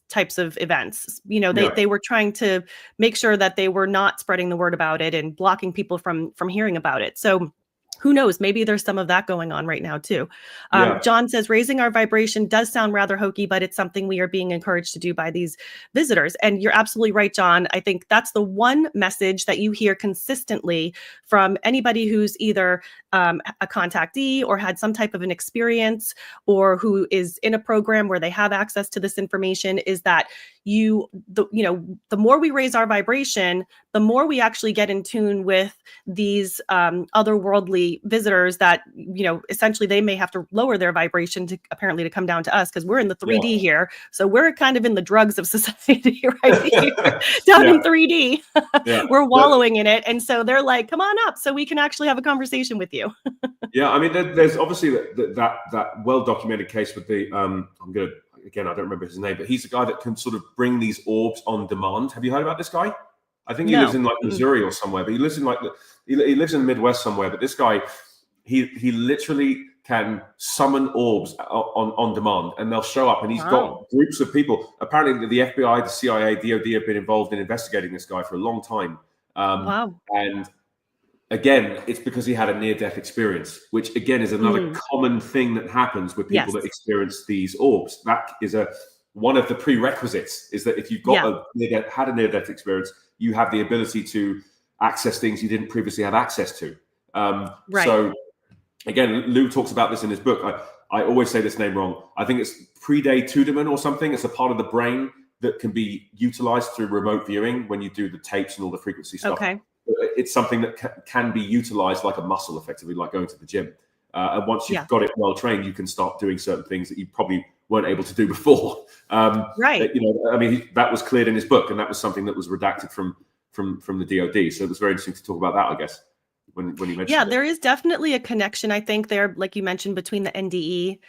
Speaker 1: types of events. You know, they were trying to make sure that they were not spreading the word about it and blocking people from hearing about it. So who knows? Maybe there's some of that going on right now too. John says, raising our vibration does sound rather hokey, but it's something we are being encouraged to do by these visitors. And you're absolutely right, John. I think that's the one message that you hear consistently from anybody who's either a contactee or had some type of an experience, or who is in a program where they have access to this information, is that the more we raise our vibration, the more we actually get in tune with these otherworldly visitors that, essentially they may have to lower their vibration to come down to us, because we're in the 3D here. So we're kind of in the drugs of society right here, down in 3D. We're wallowing in it. And so they're like, come on up so we can actually have a conversation with you.
Speaker 2: Yeah, I mean, there's obviously that well-documented case with the, again, I don't remember his name, but he's the guy that can sort of bring these orbs on demand. Have you heard about this guy? I think he lives in like Missouri or somewhere, but he lives in he lives in the Midwest somewhere. But this guy, he literally can summon orbs on demand, and they'll show up, and he's got groups of people. Apparently the FBI, the CIA, DOD have been involved in investigating this guy for a long time. And again, it's because he had a near-death experience, which again is another common thing that happens with people that experience these orbs. That is one of the prerequisites, is that if you've got had a near-death experience, you have the ability to access things you didn't previously have access to. So again, Lou talks about this in his book. I always say this name wrong. I think it's predae or something. It's a part of the brain that can be utilized through remote viewing when you do the tapes and all the frequency stuff. It's something that can be utilized like a muscle, effectively, like going to the gym. And once you've got it well trained, you can start doing certain things that you probably weren't able to do before. I mean, that was cleared in his book, and that was something that was redacted from the DOD. So it was very interesting to talk about that, I guess, when you mentioned it.
Speaker 1: There is definitely a connection, I think, there, like you mentioned, between the NDE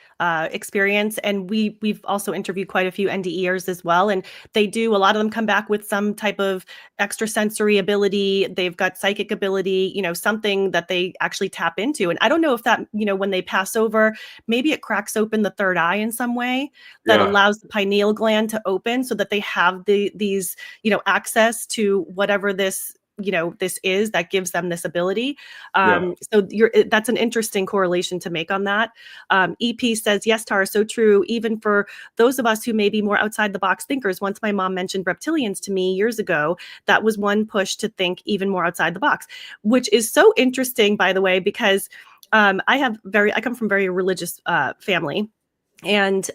Speaker 1: experience, and we've also interviewed quite a few NDEers as well, and a lot of them come back with some type of extrasensory ability. They've got psychic ability, something that they actually tap into. And I don't know if that, when they pass over, maybe it cracks open the third eye in some way that allows the pineal gland to open, so that they have these access to whatever this is that gives them this ability. So that's an interesting correlation to make on that. EP says, yes, Tara, so true. Even for those of us who may be more outside the box thinkers, once my mom mentioned reptilians to me years ago, that was one push to think even more outside the box, which is so interesting, by the way, because I come from a very religious family. And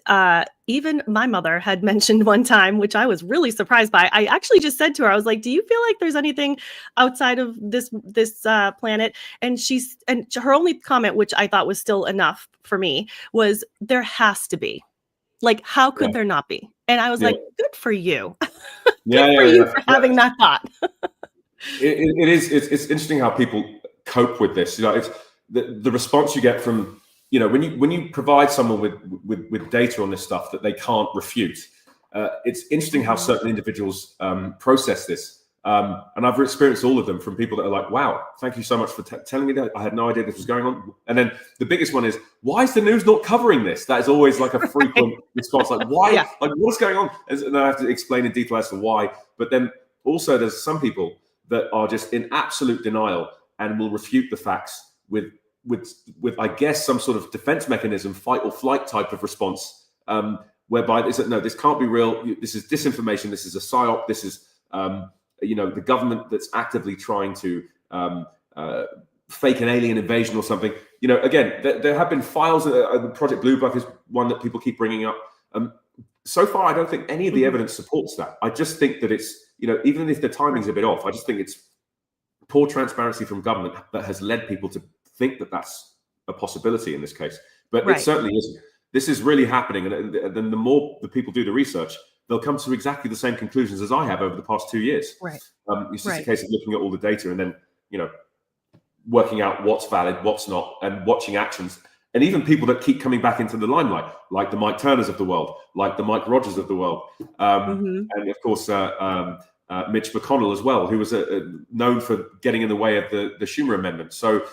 Speaker 1: even my mother had mentioned one time, which I was really surprised by. I actually just said to her, I was like, do you feel like there's anything outside of this planet? And her only comment, which I thought was still enough for me, was, there has to be. Like, how could there not be? And I was like, good for you. Good for you for having that thought.
Speaker 2: It's interesting how people cope with this. It's the response you get from, when you provide someone with data on this stuff that they can't refute, it's interesting how certain individuals process this. And I've experienced all of them, from people that are like, wow, thank you so much for telling me that. I had no idea this was going on. And then the biggest one is, why is the news not covering this? That is always like a frequent response. Like, why? Like, what's going on? And I have to explain in detail as to why. But then also there's some people that are just in absolute denial and will refute the facts with I guess some sort of defense mechanism, fight or flight type of response, whereby they said, no, this can't be real. This is disinformation. This is a psyop. This is the government that's actively trying to fake an alien invasion or something. Again, there have been files. Project Blue Book is one that people keep bringing up. So far, I don't think any of the evidence supports that. I just think that it's, even if the timing's a bit off, I just think it's poor transparency from government that has led people to think that that's a possibility in this case. But it certainly isn't. This is really happening. And then the more the people do the research, they'll come to exactly the same conclusions as I have over the past 2 years. It's just a case of looking at all the data and then, working out what's valid, what's not, and watching actions. And even people that keep coming back into the limelight, like the Mike Turners of the world, like the Mike Rogers of the world. And of course, Mitch McConnell as well, who was known for getting in the way of the Schumer Amendment. So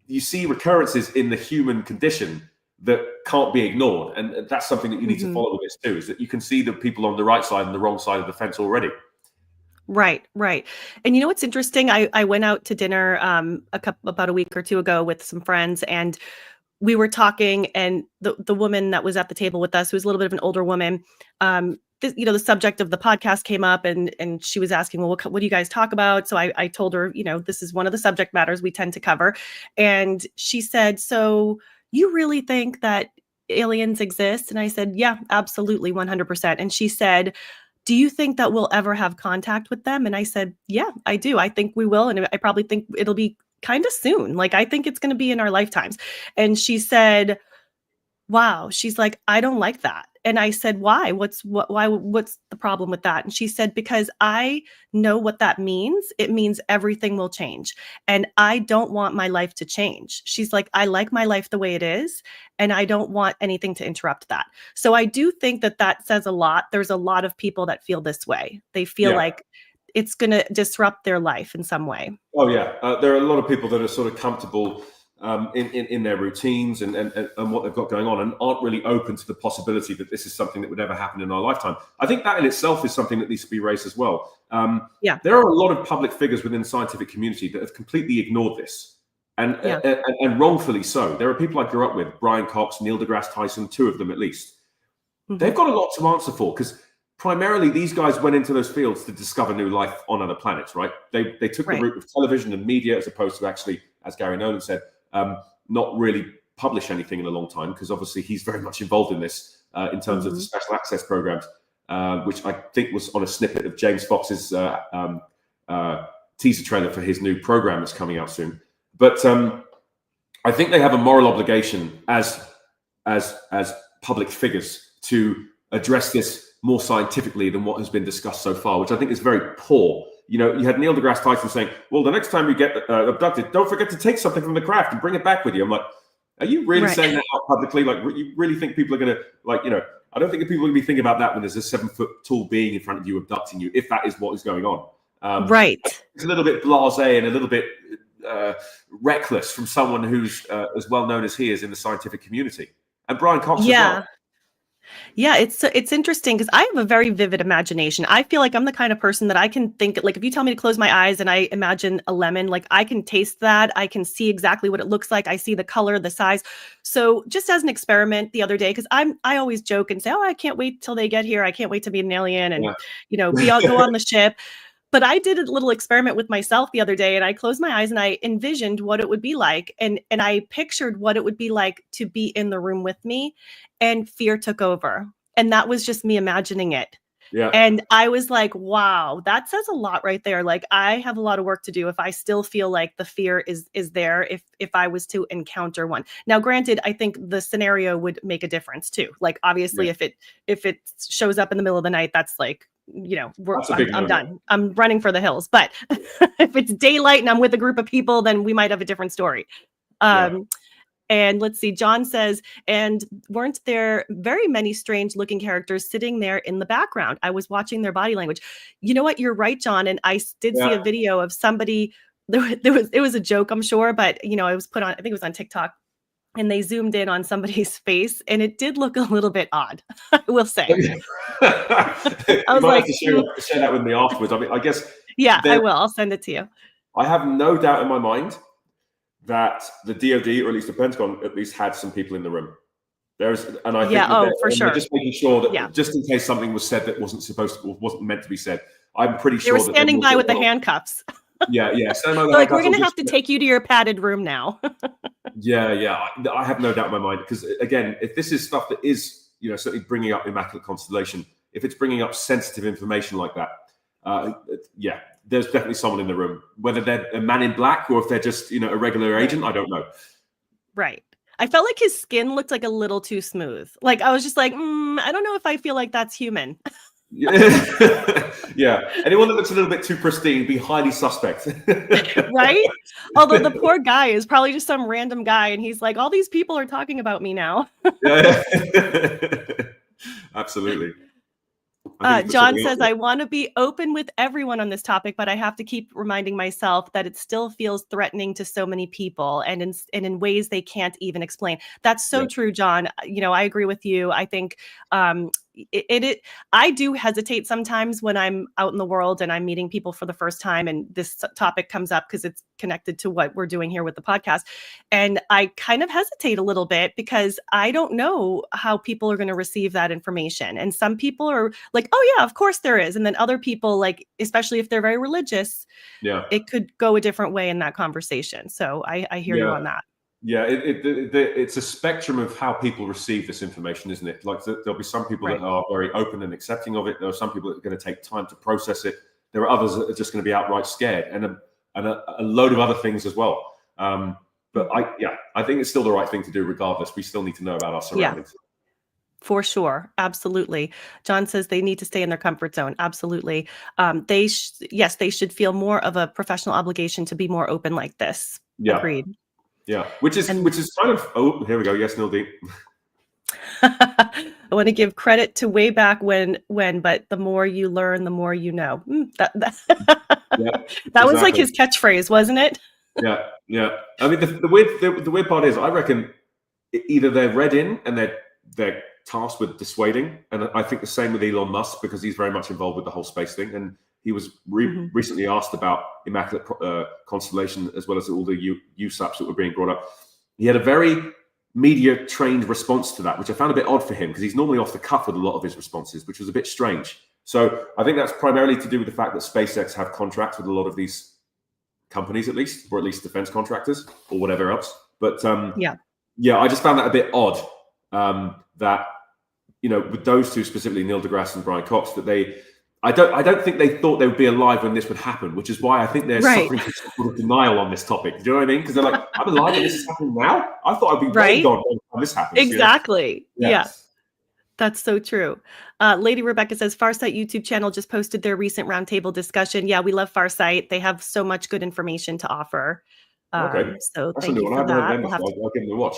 Speaker 2: you see recurrences in the human condition that can't be ignored. And that's something that you need to follow with this too, is that you can see the people on the right side and the wrong side of the fence already.
Speaker 1: Right. And what's interesting? I went out to dinner about a week or two ago with some friends, and we were talking, and the woman that was at the table with us, who was a little bit of an older woman, the subject of the podcast came up, and she was asking, well, what do you guys talk about? So I told her, this is one of the subject matters we tend to cover. And she said, so you really think that aliens exist? And I said, yeah, absolutely, 100%. And she said, do you think that we'll ever have contact with them? And I said, yeah, I do. I think we will. And I probably think it'll be kind of soon. Like, I think it's going to be in our lifetimes. And she said, wow. She's like, I don't like that. And I said, why? What's the problem with that? And she said, because I know what that means. It means everything will change. And I don't want my life to change. She's like, I like my life the way it is. And I don't want anything to interrupt that. So I do think that that says a lot. There's a lot of people that feel this way. They feel like it's going to disrupt their life in some way.
Speaker 2: Oh, yeah. There are a lot of people that are sort of comfortable in their routines and what they've got going on, and aren't really open to the possibility that this is something that would ever happen in our lifetime. I think that in itself is something that needs to be raised as well. There are a lot of public figures within the scientific community that have completely ignored this, and wrongfully so. There are people I grew up with, Brian Cox, Neil deGrasse Tyson, two of them at least. Mm-hmm. They've got a lot to answer for, because primarily these guys went into those fields to discover new life on other planets, right? They took the route of television and media, as opposed to actually, as Gary Nolan said, not really publish anything in a long time, because obviously he's very much involved in this in terms of the special access programs, which I think was on a snippet of James Fox's teaser trailer for his new program that's coming out soon. But I think they have a moral obligation as public figures to address this more scientifically than what has been discussed so far, which I think is very poor. You know, you had Neil deGrasse Tyson saying, well, the next time you get abducted, don't forget to take something from the craft and bring it back with you. I'm like, are you really saying that out publicly? Like, you really think people are going to, like, you know, I don't think people are going to be thinking about that when there's a 7-foot tall being in front of you abducting you, if that is what is going on. It's a little bit blasé and a little bit reckless from someone who's as well known as he is in the scientific community. And Brian Cox as well.
Speaker 1: Yeah, it's interesting, because I have a very vivid imagination. I feel like I'm the kind of person that I can think, like, if you tell me to close my eyes and I imagine a lemon, like, I can taste that. I can see exactly what it looks like. I see the color, the size. So just as an experiment the other day, because I always joke and say, oh, I can't wait till they get here. I can't wait to meet an alien and, you know, go on the ship. But I did a little experiment with myself the other day, and I closed my eyes and I envisioned what it would be like. And I pictured what it would be like to be in the room with me, and fear took over. And that was just me imagining it. Yeah. And I was like, wow, that says a lot right there. Like, I have a lot of work to do if I still feel like the fear is there, if I was to encounter one. Now, granted, I think the scenario would make a difference too. Like, obviously, if it shows up in the middle of the night, that's like, you know, I'm done. I'm running for the hills. But if it's daylight and I'm with a group of people, then we might have a different story. And let's see, John says, and weren't there very many strange looking characters sitting there in the background? I was watching their body language. You know what? You're right, John. And I did see a video of somebody, it was a joke, I'm sure, but, you know, it was put on, I think it was on TikTok, and they zoomed in on somebody's face, and it did look a little bit odd, I will say.
Speaker 2: I was like, share that with me afterwards. I mean, I guess.
Speaker 1: Yeah, I will. I'll send it to you.
Speaker 2: I have no doubt in my mind that the DoD, or at least the Pentagon, at least had some people in the room. And I think
Speaker 1: for sure.
Speaker 2: Just making sure that just in case something was said that wasn't meant to be said, I'm pretty sure
Speaker 1: they were standing by with the handcuffs.
Speaker 2: Yeah.
Speaker 1: Like, we're going to have to take you to your padded room now.
Speaker 2: I have no doubt in my mind, because again, if this is stuff that is, you know, certainly bringing up Immaculate Constellation, if it's bringing up sensitive information like that, there's definitely someone in the room. Whether they're a man in black or if they're just, you know, a regular agent, I don't know. Right.
Speaker 1: I felt like his skin looked like a little too smooth. Like, I was just like, I don't know if I feel like that's human.
Speaker 2: Yeah. Anyone that looks a little bit too pristine, be highly suspect.
Speaker 1: Right? Although the poor guy is probably just some random guy, and he's like, all these people are talking about me now.
Speaker 2: Absolutely.
Speaker 1: John says, I want to be open with everyone on this topic, but I have to keep reminding myself that it still feels threatening to so many people, and in ways they can't even explain. That's so true, John. You know, I agree with you. I think I do hesitate sometimes when I'm out in the world and I'm meeting people for the first time, and this topic comes up because it's connected to what we're doing here with the podcast. And I kind of hesitate a little bit because I don't know how people are going to receive that information. And some people are like, oh yeah, of course there is. And then other people, like, especially if they're very religious, it could go a different way in that conversation. So I hear you on that.
Speaker 2: Yeah, it's a spectrum of how people receive this information, isn't it? Like there'll be some people that are very open and accepting of it. There are some people that are going to take time to process it. There are others that are just going to be outright scared, and a load of other things as well. But I think it's still the right thing to do regardless. We still need to know about our surroundings.
Speaker 1: Yeah. For sure. Absolutely. John says they need to stay in their comfort zone. Absolutely. They should feel more of a professional obligation to be more open like this.
Speaker 2: Yeah.
Speaker 1: Agreed.
Speaker 2: Yeah. Which is kind of, oh, here we go. Yes, Nildeep.
Speaker 1: I want to give credit to way back when, but the more you learn, the more you know. That was like his catchphrase, wasn't it?
Speaker 2: Yeah. Yeah. I mean, the weird part is, I reckon either they're read in and they're tasked with dissuading, and I think the same with Elon Musk, because he's very much involved with the whole space thing, and he was recently asked about Immaculate Constellation as well as all the USAPs that were being brought up. He had a very media trained response to that, which I found a bit odd for him, because he's normally off the cuff with a lot of his responses, which was a bit strange. So I think that's primarily to do with the fact that SpaceX have contracts with a lot of these companies, at least, or at least defense contractors or whatever else. But I just found that a bit odd. That, with those two specifically, Neil deGrasse and Brian Cox, that I don't think they thought they would be alive when this would happen, which is why I think they're suffering from some sort of denial on this topic. Do you know what I mean? Because they're like, I'm alive and this is happening now? I thought I'd be way gone when this happens.
Speaker 1: Exactly.
Speaker 2: Yeah.
Speaker 1: That's so true. Lady Rebecca says, Farsight YouTube channel just posted their recent roundtable discussion. Yeah, we love Farsight. They have so much good information to offer.
Speaker 2: Okay.
Speaker 1: So thank you for that.
Speaker 2: I'll give them a watch.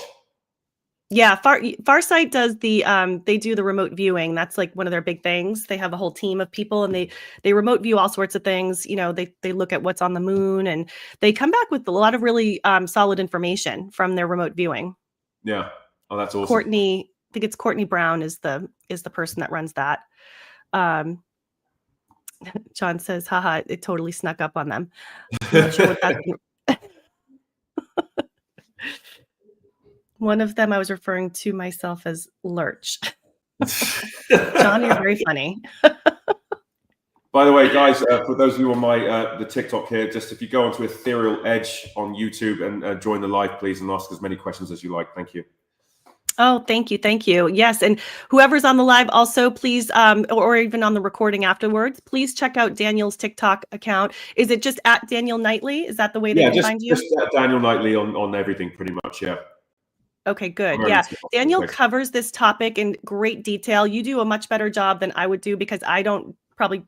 Speaker 1: Yeah, Farsight does they do the remote viewing. That's like one of their big things. They have a whole team of people, and they remote view all sorts of things. They look at what's on the moon, and they come back with a lot of really solid information from their remote viewing.
Speaker 2: Yeah. Oh, that's awesome.
Speaker 1: Courtney, I think it's Courtney Brown is the person that runs that. John says, haha, it totally snuck up on them. I'm not sure what that's One of them I was referring to myself as Lurch. John, you're very funny.
Speaker 2: By the way, guys, for those of you on the TikTok here, just if you go onto Ethereal Edge on YouTube and join the live, please, and ask as many questions as you like. Thank you.
Speaker 1: Oh, thank you. Thank you. Yes. And whoever's on the live also, please, or even on the recording afterwards, please check out Daniel's TikTok account. Is it just at Daniel Knightley? Is that the way they can find you?
Speaker 2: Just at Daniel Knightley on everything, pretty much. Yeah.
Speaker 1: Okay, good. Yeah. Daniel covers this topic in great detail. You do a much better job than I would do, because I don't probably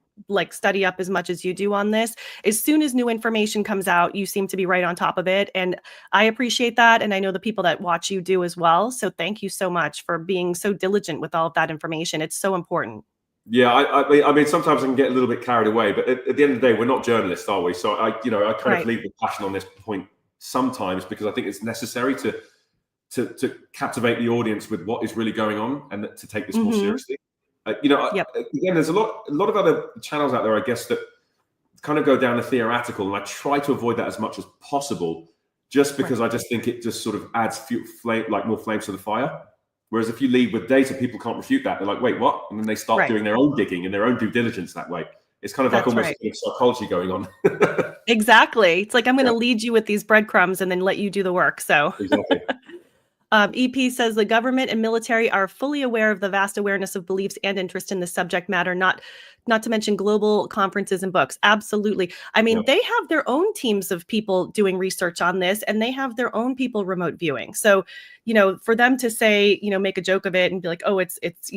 Speaker 1: study up as much as you do on this. As soon as new information comes out, you seem to be right on top of it. And I appreciate that. And I know the people that watch you do as well. So thank you so much for being so diligent with all of that information. It's so important.
Speaker 2: Yeah, I mean, sometimes I can get a little bit carried away, but at the end of the day, we're not journalists, are we? So I kind of leave the passion on this point sometimes, because I think it's necessary to captivate the audience with what is really going on, and to take this more seriously. Again, there's a lot of other channels out there, I guess, that kind of go down the theoretical, and I try to avoid that as much as possible, just because I just think it just sort of adds more flames to the fire. Whereas if you lead with data, people can't refute that. They're like, wait, what? And then they start doing their own digging and their own due diligence that way. It's kind of like almost a bit of psychology going on.
Speaker 1: Exactly. It's like, I'm going to lead you with these breadcrumbs and then let you do the work. So
Speaker 2: exactly.
Speaker 1: EP says the government and military are fully aware of the vast awareness of beliefs and interest in the subject matter, not to mention global conferences and books. Absolutely. I mean, they have their own teams of people doing research on this, and they have their own people remote viewing. So, for them to say, make a joke of it and be like, oh, it's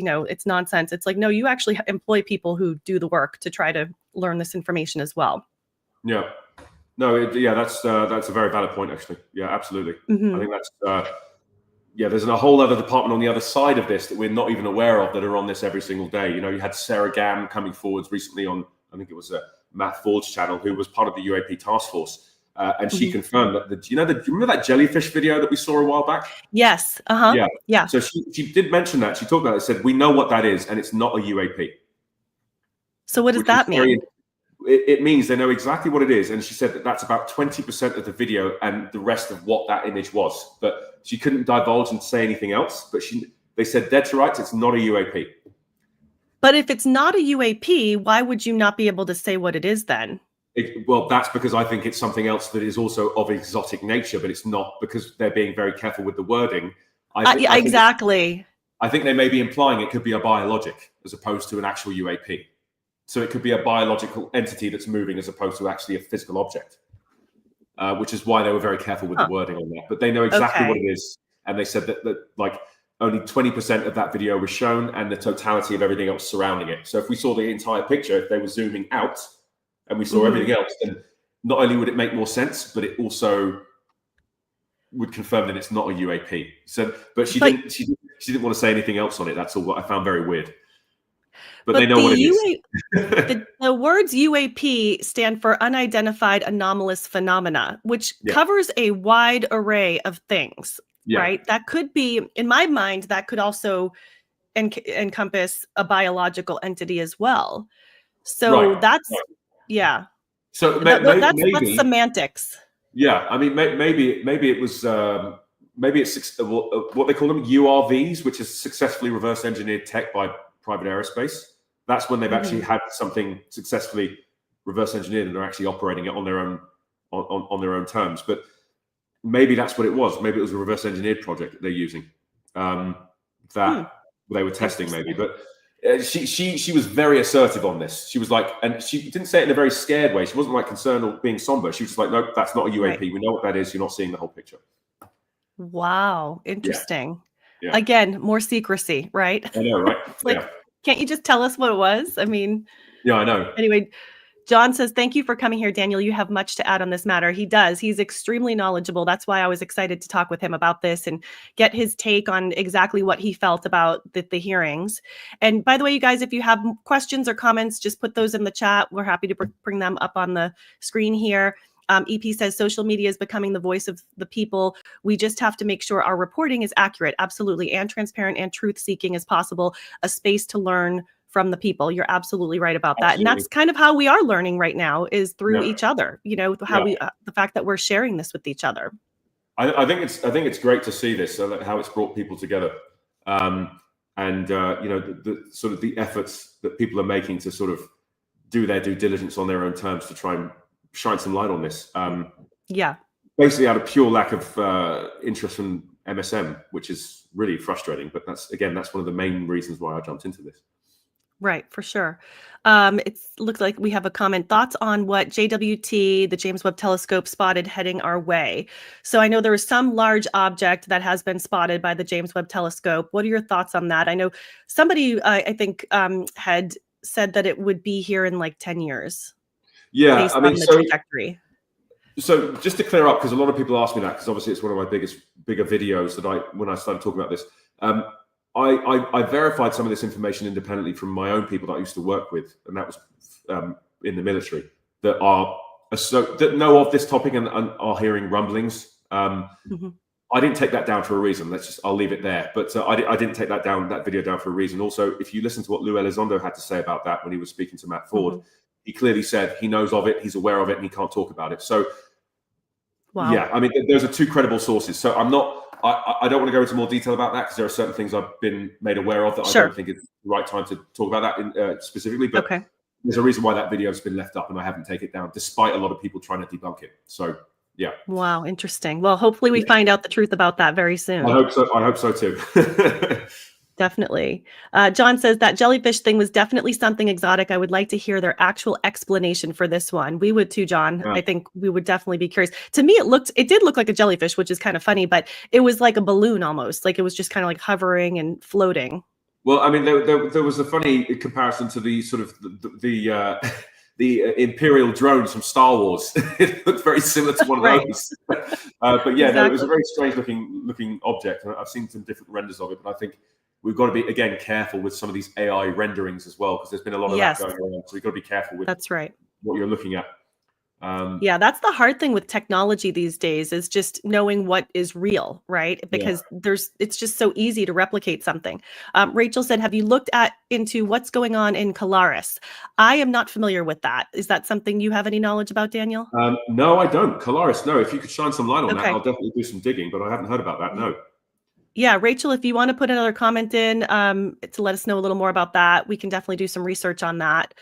Speaker 1: nonsense. It's like, no, you actually employ people who do the work to try to learn this information as well.
Speaker 2: Yeah. No, that's a very valid point, actually. Yeah, absolutely. I think that's, there's a whole other department on the other side of this that we're not even aware of, that are on this every single day. You had Sarah Gam coming forwards recently on, I think it was Matt Ford's channel, who was part of the UAP task force. And she confirmed that, do you remember that jellyfish video that we saw a while back?
Speaker 1: Yes. Yeah.
Speaker 2: So she did mention that. She talked about it, said, we know what that is, and it's not a UAP.
Speaker 1: So what does that mean?
Speaker 2: It means they know exactly what it is. And she said that that's about 20% of the video and the rest of what that image was. But she couldn't divulge and say anything else. But they said, dead to rights, it's not a UAP.
Speaker 1: But if it's not a UAP, why would you not be able to say what it is then?
Speaker 2: Well, that's because I think it's something else that is also of exotic nature, but it's not, because they're being very careful with the wording.
Speaker 1: Exactly.
Speaker 2: I think they may be implying it could be a biologic as opposed to an actual UAP. So it could be a biological entity that's moving as opposed to actually a physical object, which is why they were very careful with the wording on that. But they know exactly what it is. And they said that like only 20% of that video was shown and the totality of everything else surrounding it. So if we saw the entire picture, if they were zooming out and we saw everything else, then not only would it make more sense, but it also would confirm that it's not a UAP. So, but she didn't want to say anything else on it. That's all what I found very weird. But they know what it is.
Speaker 1: The words UAP stand for unidentified anomalous phenomena, which covers a wide array of things, right? That could be, in my mind, that could also encompass a biological entity as well. So that's,
Speaker 2: So
Speaker 1: that's semantics.
Speaker 2: Yeah, I mean, maybe it was maybe it's what they call them URVs, which is successfully reverse engineered tech by private aerospace. That's when they've actually had something successfully reverse engineered and they're actually operating it on their own on their own terms. But maybe that's what it was. Maybe it was a reverse engineered project that they're using that they were testing. Maybe, but she was very assertive on this. She was like, and she didn't say it in a very scared way. She wasn't like concerned or being somber. She was just like, nope, that's not a UAP. Right. We know what that is. You're not seeing the whole picture.
Speaker 1: Wow, interesting. Yeah. Again, more secrecy, right?
Speaker 2: I know, right?
Speaker 1: Like, can't you just tell us what it was? I mean,
Speaker 2: yeah, I know.
Speaker 1: Anyway, John says, thank you for coming here, Daniel. You have much to add on this matter. He does. He's extremely knowledgeable. That's why I was excited to talk with him about this and get his take on exactly what he felt about the hearings. And by the way, you guys, if you have questions or comments, just put those in the chat. We're happy to bring them up on the screen here. EP says social media is becoming the voice of the people. We just have to make sure our reporting is accurate, absolutely, and transparent and truth-seeking as possible, a space to learn from the people. You're absolutely right about that. And that's kind of how we are learning right now, is through each other, you know, how we, the fact that we're sharing this with each other.
Speaker 2: I think it's great to see this, so that how it's brought people together. You know, the sort of the efforts that people are making to sort of do their due diligence on their own terms to try and shine some light on this. Basically out of pure lack of interest from MSM, which is really frustrating. But that's one of the main reasons why I jumped into this.
Speaker 1: Right, for sure. It looks like we have a comment. Thoughts on what JWT, the James Webb Telescope, spotted heading our way? So I know there was some large object that has been spotted by the James Webb Telescope. What are your thoughts on that? I know somebody, I think, had said that it would be here in like 10 years.
Speaker 2: Yeah,
Speaker 1: based on the trajectory.
Speaker 2: So just to clear up, because a lot of people ask me that, because obviously it's one of my bigger videos that when I started talking about this. I verified some of this information independently from my own people that I used to work with, and that was in the military, that know of this topic and are hearing rumblings. I didn't take that down for a reason. I'll leave it there. But I didn't take that video down for a reason. Also, if you listen to what Lou Elizondo had to say about that when he was speaking to Matt Ford, he clearly said he knows of it, he's aware of it, and he can't talk about it. So, yeah, I mean, those are two credible sources. So I don't want to go into more detail about that, because there are certain things I've been made aware of that I don't think it's the right time to talk about that specifically. But there's a reason why that video has been left up and I haven't taken it down, despite a lot of people trying to debunk it. So, yeah. Wow,
Speaker 1: interesting. Well, hopefully we find out the truth about that very soon.
Speaker 2: I hope so. I hope so too.
Speaker 1: Definitely. John says that jellyfish thing was definitely something exotic. I would like to hear their actual explanation for this one. We would too, John. I think we would definitely be curious. To me, it did look like a jellyfish, which is kind of funny, but it was like a balloon almost. Like it was just kind of like hovering and floating.
Speaker 2: Well, I mean, there was a funny comparison to the sort of the Imperial drones from Star Wars. It looked very similar to one of those. But yeah, no, it was a very strange looking object. And I've seen some different renders of it, but I think we've got to be, again, careful with some of these AI renderings as well, because there's been a lot of that going on. So we've got to be careful with what you're looking at.
Speaker 1: Yeah, that's the hard thing with technology these days, is just knowing what is real, right? Because it's just so easy to replicate something. Rachel said, have you looked into what's going on in Colaris? I am not familiar with that. Is that something you have any knowledge about, Daniel?
Speaker 2: No, I don't. Colaris, no. If you could shine some light on that, I'll definitely do some digging, but I haven't heard about that, no.
Speaker 1: Yeah, Rachel, if you want to put another comment in to let us know a little more about that, we can definitely do some research on that.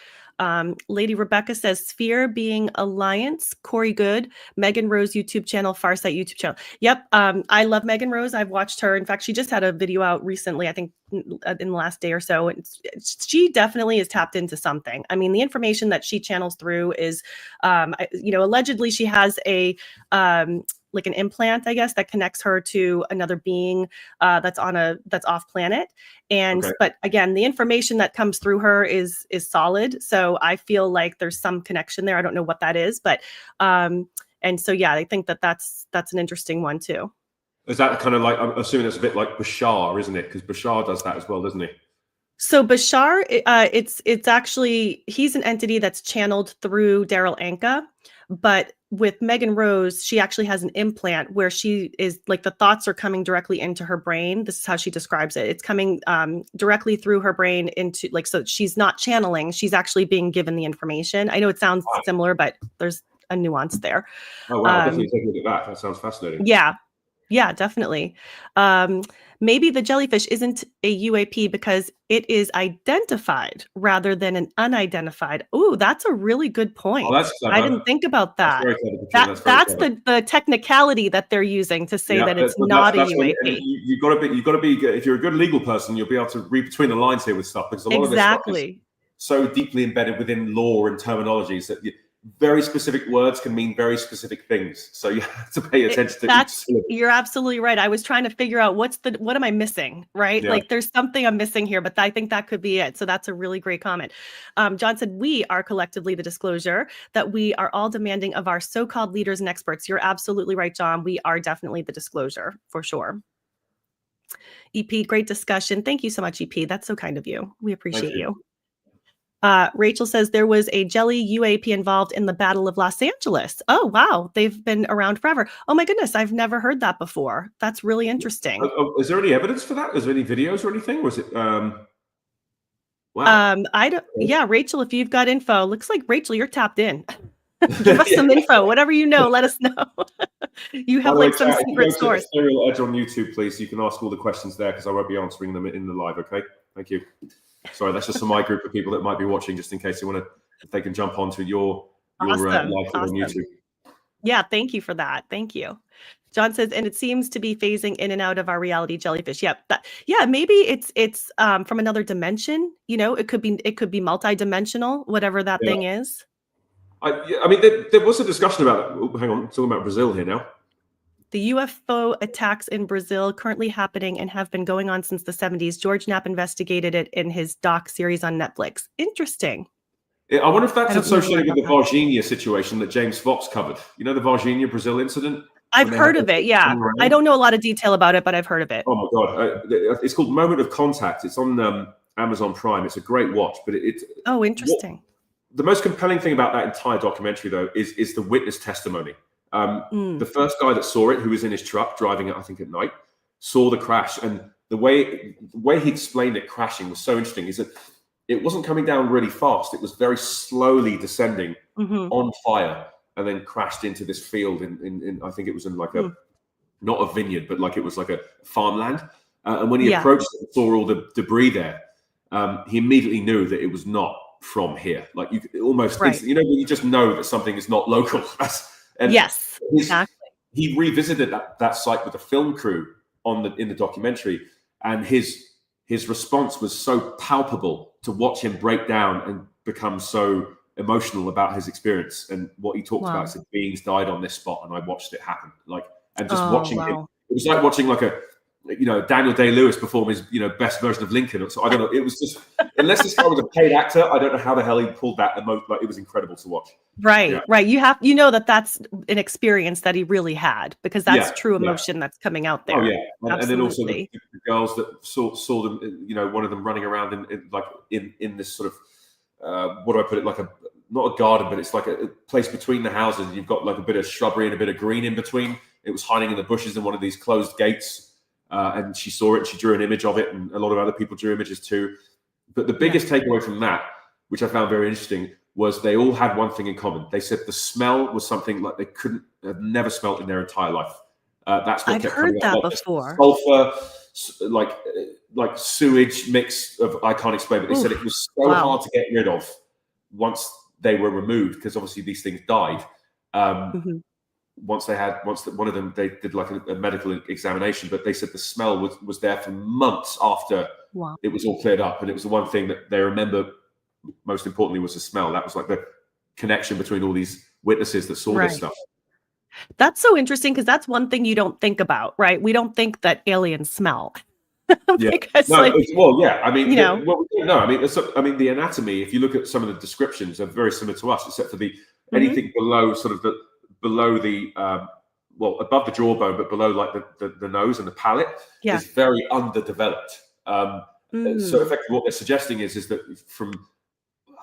Speaker 1: Lady Rebecca says Sphere Being Alliance, Corey Good, Megan Rose YouTube channel, Farsight YouTube channel. Yep. I love Megan Rose. I've watched her. In fact, she just had a video out recently, I think in the last day or so. She definitely is tapped into something. I mean, the information that she channels through is, allegedly she has a, like an implant, I guess, that connects her to another being that's off planet. And but again, the information that comes through her is solid. So I feel like there's some connection there. I don't know what that is, but and so yeah, I think that's an interesting one too.
Speaker 2: Is that kind of like, I'm assuming it's a bit like Bashar, isn't it? Because Bashar does that as well, doesn't he?
Speaker 1: So Bashar, it's actually, he's an entity that's channeled through Daryl Anka, but with Megan Rose, she actually has an implant where she is like the thoughts are coming directly into her brain. This is how she describes it. It's coming directly through her brain into like, so she's not channeling, she's actually being given the information. I know it sounds similar, but there's a nuance there.
Speaker 2: Oh, wow. Definitely take a look at that. That sounds fascinating.
Speaker 1: Yeah, definitely. Maybe the jellyfish isn't a UAP because it is identified rather than an unidentified. Oh, that's a really good point.
Speaker 2: Oh, that's clever.
Speaker 1: I didn't think about that. That's the technicality that they're using to say that it's not a UAP.
Speaker 2: You've got to be. If you're a good legal person, you'll be able to read between the lines here with stuff, because a lot of this stuff is so deeply embedded within law and terminologies that very specific words can mean very specific things. So you have to pay attention to each syllable.
Speaker 1: You're absolutely right. I was trying to figure out what am I missing, right? Yeah. Like there's something I'm missing here, but I think that could be it. So that's a really great comment. John said, we are collectively the disclosure that we are all demanding of our so-called leaders and experts. You're absolutely right, John. We are definitely the disclosure for sure. EP, great discussion. Thank you so much, EP. That's so kind of you. We appreciate you. Rachel says there was a jelly UAP involved in the Battle of Los Angeles. Oh, wow. They've been around forever. Oh, my goodness. I've never heard that before. That's really interesting.
Speaker 2: Is there any evidence for that? Is there any videos or anything? Or is it? Wow.
Speaker 1: I don't. Yeah, Rachel, if you've got info, looks like Rachel, you're tapped in. Give us some info. Whatever you know, let us know. You have like some secret source.
Speaker 2: Ethereal Edge on YouTube, please. You can ask all the questions there because I won't be answering them in the live. Okay. Thank you. Sorry, that's just for my group of people that might be watching, just in case they want to, if they can jump onto your live on YouTube.
Speaker 1: Yeah, thank you for that. Thank you. John says, and it seems to be phasing in and out of our reality jellyfish. Yep. Maybe it's from another dimension. You know, it could be multi-dimensional, whatever that thing is.
Speaker 2: I mean, there was a discussion about. Hang on, I'm talking about Brazil here now.
Speaker 1: The UFO attacks in Brazil currently happening and have been going on since the 70s. George Knapp investigated it in his doc series on Netflix. Interesting.
Speaker 2: I wonder if that's associated with the Varginha situation that James Fox covered. You know, the Varginha Brazil incident?
Speaker 1: I've heard of it, yeah. I don't know a lot of detail about it, but I've heard of it.
Speaker 2: Oh, my God. It's called Moment of Contact. It's on Amazon Prime. It's a great watch. But
Speaker 1: Oh, interesting.
Speaker 2: The most compelling thing about that entire documentary, though, is the witness testimony. The first guy that saw it, who was in his truck driving it, I think at night, saw the crash. And the way he explained it crashing was so interesting, is that it wasn't coming down really fast. It was very slowly descending on fire and then crashed into this field in I think it was in like not a vineyard, but like it was like a farmland. And when he approached it and saw all the debris there, he immediately knew that it was not from here. Like you almost, you know, when you just know that something is not local. And
Speaker 1: yes, exactly.
Speaker 2: He revisited that site with the film crew in the documentary, and his response was so palpable to watch him break down and become so emotional about his experience. And what he talked about is that beings died on this spot, and I watched it happen. And just watching him, it was like watching like a Daniel Day-Lewis perform his best version of Lincoln. So I don't know. It was just, unless this guy was a paid actor, I don't know how the hell he pulled that emotion. Like, it was incredible to watch.
Speaker 1: Right. You know that's an experience that he really had, because that's true emotion that's coming out there.
Speaker 2: Oh yeah, and then also the girls that saw them. One of them running around in this sort of what do I put it, like not a garden, but it's like a place between the houses. You've got like a bit of shrubbery and a bit of green in between. It was hiding in the bushes in one of these closed gates. And she saw it, she drew an image of it, and a lot of other people drew images too. But the biggest takeaway from that, which I found very interesting, was they all had one thing in common. They said the smell was something like they have never smelt in their entire life. That's what
Speaker 1: I've heard that before.
Speaker 2: Sulfur, like sewage mix of, I can't explain, but they said it was so hard to get rid of
Speaker 3: once they were removed, because obviously these things died. Once one of them, they did like a medical examination, but they said the smell was there for months after it was all cleared up. And it was the one thing that they remember most importantly was the smell. That was like the connection between all these witnesses that saw this stuff.
Speaker 1: That's so interesting, because that's one thing you don't think about, right? We don't think that aliens smell.
Speaker 3: Because, I mean, we don't know. I mean, the anatomy, if you look at some of the descriptions, are very similar to us, except for the anything below sort of below the above the jawbone, but below like the nose and the palate is very underdeveloped. So effectively what they're suggesting is that from,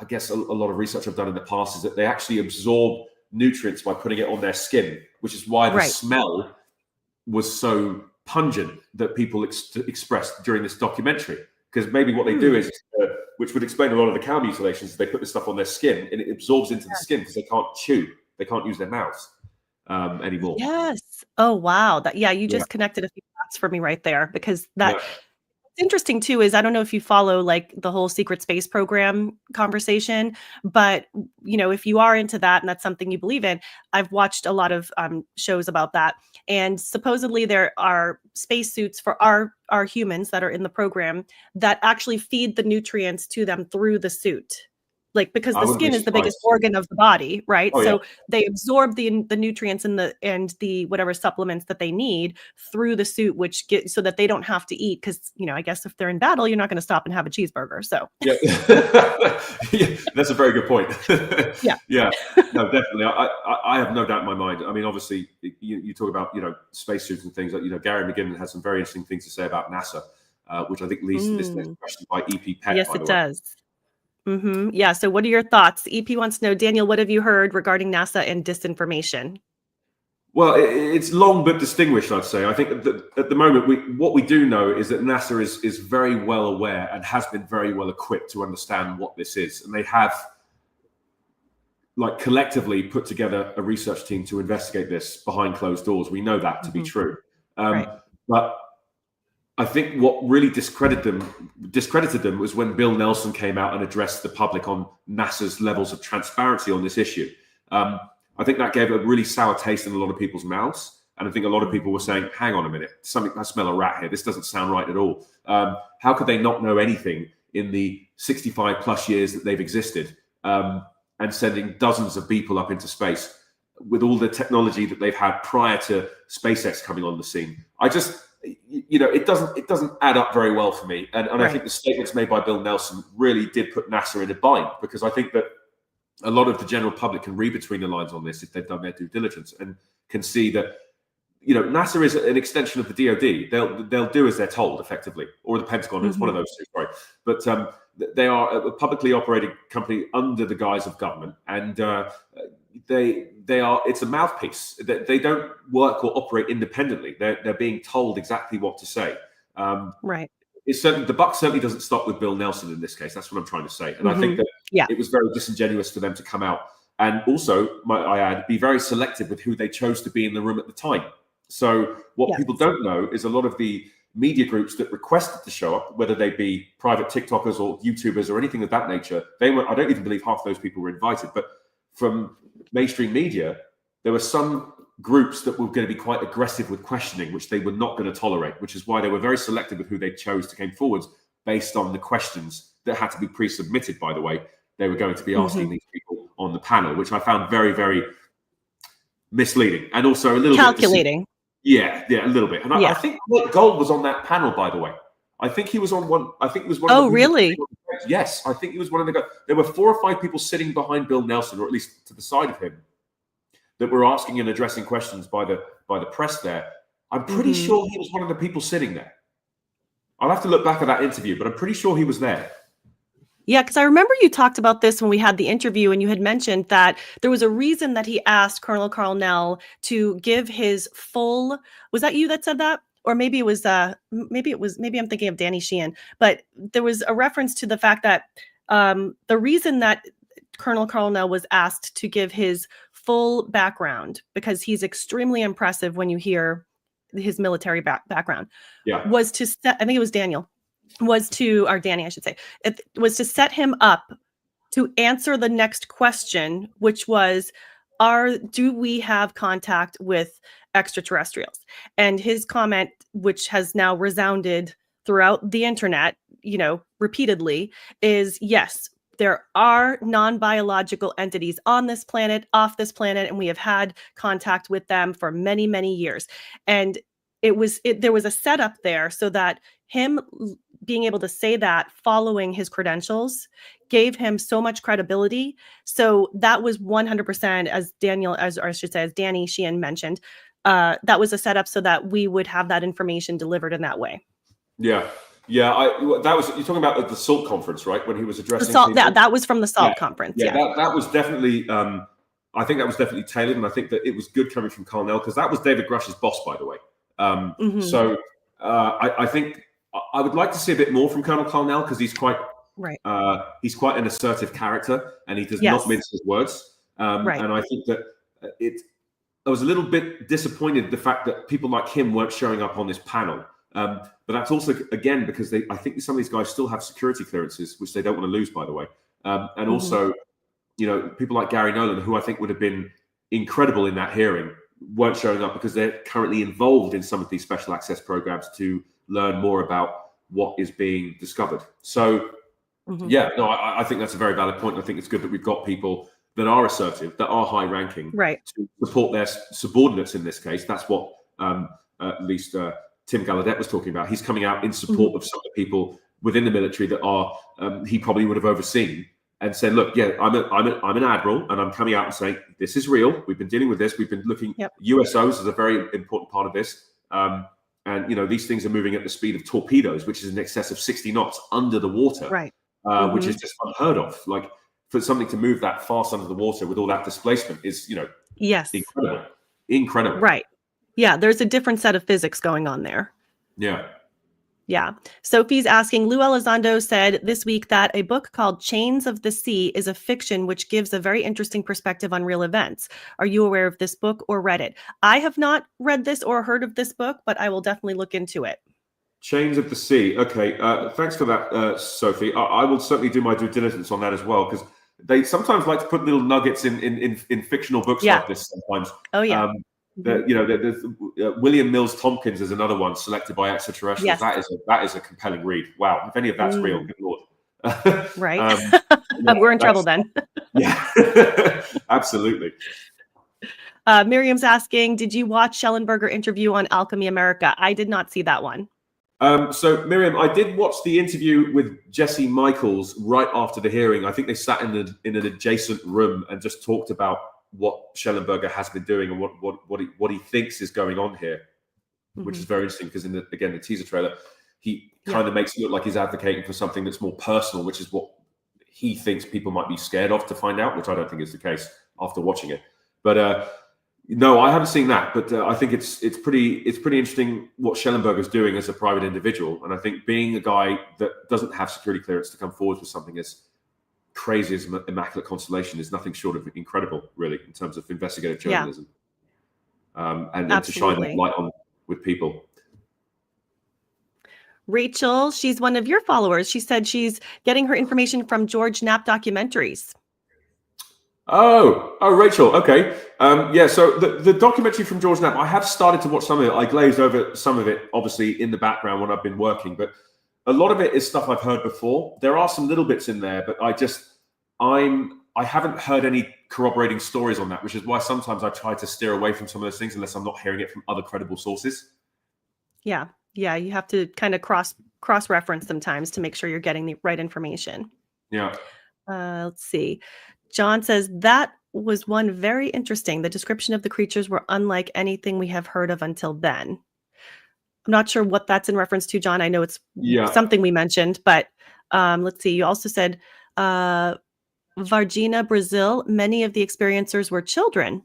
Speaker 3: I guess, a lot of research I've done in the past is that they actually absorb nutrients by putting it on their skin, which is why the smell was so pungent that people expressed during this documentary. Because maybe what they do is, which would explain a lot of the cow mutilations, is they put this stuff on their skin and it absorbs into the skin because they can't chew. They can't use their mouths anymore.
Speaker 1: Yes. Oh, wow. You just connected a few dots for me right there, because what's interesting too is, I don't know if you follow like the whole secret space program conversation, but if you are into that and that's something you believe in, I've watched a lot of shows about that. And supposedly there are spacesuits for our humans that are in the program that actually feed the nutrients to them through the suit. Like, because the skin is the biggest organ of the body, right? They absorb the nutrients and the whatever supplements that they need through the suit, which so that they don't have to eat. Because I guess if they're in battle, you're not going to stop and have a cheeseburger. So
Speaker 3: that's a very good point. No, definitely. I have no doubt in my mind. I mean, obviously, you talk about spacesuits and things. Like Gary McGinnon has some very interesting things to say about NASA, which I think leads to this next question by EP Pet.
Speaker 1: Yes, it does. Yeah. So what are your thoughts? EP wants to know, Daniel, what have you heard regarding NASA and disinformation?
Speaker 3: Well, it's long but distinguished, I'd say. I think at the moment, what we do know is that NASA is very well aware and has been very well equipped to understand what this is. And they have collectively put together a research team to investigate this behind closed doors. We know that to be true. But I think what really discredited them was when Bill Nelson came out and addressed the public on NASA's levels of transparency on this issue. I think that gave a really sour taste in a lot of people's mouths. And I think a lot of people were saying, hang on a minute, I smell a rat here. This doesn't sound right at all. How could they not know anything in the 65 plus years that they've existed and sending dozens of people up into space with all the technology that they've had prior to SpaceX coming on the scene? It doesn't add up very well for me. And I think the statements made by Bill Nelson really did put NASA in a bind, because I think that a lot of the general public can read between the lines on this if they've done their due diligence and can see that, NASA is an extension of the DoD. They'll do as they're told, effectively, or the Pentagon. It's one of those two, sorry. But they are a publicly operated company under the guise of government, and it's a mouthpiece. They don't work or operate independently. They're being told exactly what to say. The buck certainly doesn't stop with Bill Nelson in this case. That's what I'm trying to say. And I think that it was very disingenuous for them to come out and also, might I add, be very selective with who they chose to be in the room at the time. So what people don't know is a lot of the media groups that requested to show up, whether they be private TikTokers or YouTubers or anything of that nature, I don't even believe half those people were invited. But from mainstream media, there were some groups that were going to be quite aggressive with questioning, which they were not going to tolerate, which is why they were very selective with who they chose to come forwards based on the questions that had to be pre-submitted, by the way. They were going to be asking these people on the panel, which I found very, very misleading and also a little
Speaker 1: calculating.
Speaker 3: A little bit. And I think Nick Gold was on that panel, by the way. I think he was on one. I think it was one.
Speaker 1: Oh, really?
Speaker 3: Yes, I think he was one of the guys. There were 4 or 5 people sitting behind Bill Nelson, or at least to the side of him, that were asking and addressing questions by the press there. I'm pretty sure he was one of the people sitting there. I'll have to look back at that interview, but I'm pretty sure he was there.
Speaker 1: Yeah, because I remember you talked about this when we had the interview, and you had mentioned that there was a reason that he asked Colonel Carl Nell to give his full. Was that you that said that? Or maybe it was maybe I'm thinking of Danny Sheehan, but there was a reference to the fact that the reason that Colonel Carl Nell was asked to give his full background, because he's extremely impressive when you hear his military background, was to set, I think it was Danny, I should say, it was to set him up to answer the next question, which was, do we have contact with extraterrestrials? And his comment, which has now resounded throughout the internet, repeatedly, is yes, there are non-biological entities on this planet, off this planet, and we have had contact with them for many, many years. And there was a setup there so that him being able to say that following his credentials gave him so much credibility. So that was 100%, as Danny Sheehan mentioned, that was a setup so that we would have that information delivered in that way.
Speaker 3: Yeah. That was, you're talking about at the SALT conference, right? When he was addressing
Speaker 1: that was from the SALT conference.
Speaker 3: Yeah. That was definitely, I think that was definitely tailored, and I think that it was good coming from Colonel, because that was David Grush's boss, by the way. So I think I would like to see a bit more from Colonel, because he's quite he's quite an assertive character, and he does not mince his words. And I think that I was a little bit disappointed the fact that people like him weren't showing up on this panel. But that's also, again, because I think some of these guys still have security clearances, which they don't want to lose, by the way. And also, people like Gary Nolan, who I think would have been incredible in that hearing, weren't showing up because they're currently involved in some of these special access programs to learn more about what is being discovered. So, I think that's a very valid point. I think it's good that we've got people that are assertive, that are high ranking, to support their subordinates in this case. That's what at least Tim Gallaudet was talking about. He's coming out in support of some of the people within the military that are he probably would have overseen, and said, look, I'm an admiral, and I'm coming out and saying, this is real. We've been dealing with this. We've been looking, USOs is a very important part of this. And, these things are moving at the speed of torpedoes, which is in excess of 60 knots under the water, which is just unheard of. Like, for something to move that fast under the water with all that displacement is, incredible.
Speaker 1: Right. Yeah, there's a different set of physics going on there. Yeah. Sophie's asking, Lou Elizondo said this week that a book called Chains of the Sea is a fiction which gives a very interesting perspective on real events. Are you aware of this book or read it? I have not read this or heard of this book, but I will definitely look into it.
Speaker 3: Chains of the Sea. Okay. Thanks for that, Sophie. I will certainly do my due diligence on that as well, because they sometimes like to put little nuggets in fictional books like this sometimes.
Speaker 1: Oh, yeah.
Speaker 3: There's William Mills Tompkins is another one, Selected by Extraterrestrials. That is a compelling read. Wow, if any of that's real, good lord.
Speaker 1: We're in trouble then.
Speaker 3: Absolutely.
Speaker 1: Miriam's asking, did you watch Schellenberger interview on Alchemy America? I did not see that one.
Speaker 3: So Miriam, I did watch the interview with Jesse Michaels right after the hearing. I think they sat in an adjacent room and just talked about what Schellenberger has been doing and what he thinks is going on here, which is very interesting, because in the teaser trailer, he kind of makes it look like he's advocating for something that's more personal, which is what he thinks people might be scared of to find out, which I don't think is the case after watching it. But no, I haven't seen that, but I think it's pretty interesting what Schellenberger's doing as a private individual, and I think being a guy that doesn't have security clearance to come forward with something as crazy as Immaculate Constellation is nothing short of incredible, really, in terms of investigative journalism, and to shine that light on with people.
Speaker 1: Rachel, she's one of your followers. She said she's getting her information from George Knapp documentaries.
Speaker 3: Oh, Rachel. Okay. So the documentary from George Knapp, I have started to watch some of it. I glazed over some of it, obviously, in the background when I've been working, but a lot of it is stuff I've heard before. There are some little bits in there, but I haven't heard any corroborating stories on that, which is why sometimes I try to steer away from some of those things unless I'm not hearing it from other credible sources.
Speaker 1: Yeah. You have to kind of cross-reference sometimes to make sure you're getting the right information.
Speaker 3: Yeah.
Speaker 1: Let's see. John says that was one very interesting. The description of the creatures were unlike anything we have heard of until then. I'm not sure what that's in reference to, John. I know it's something we mentioned, but let's see. You also said Varginha, Brazil, many of the experiencers were children.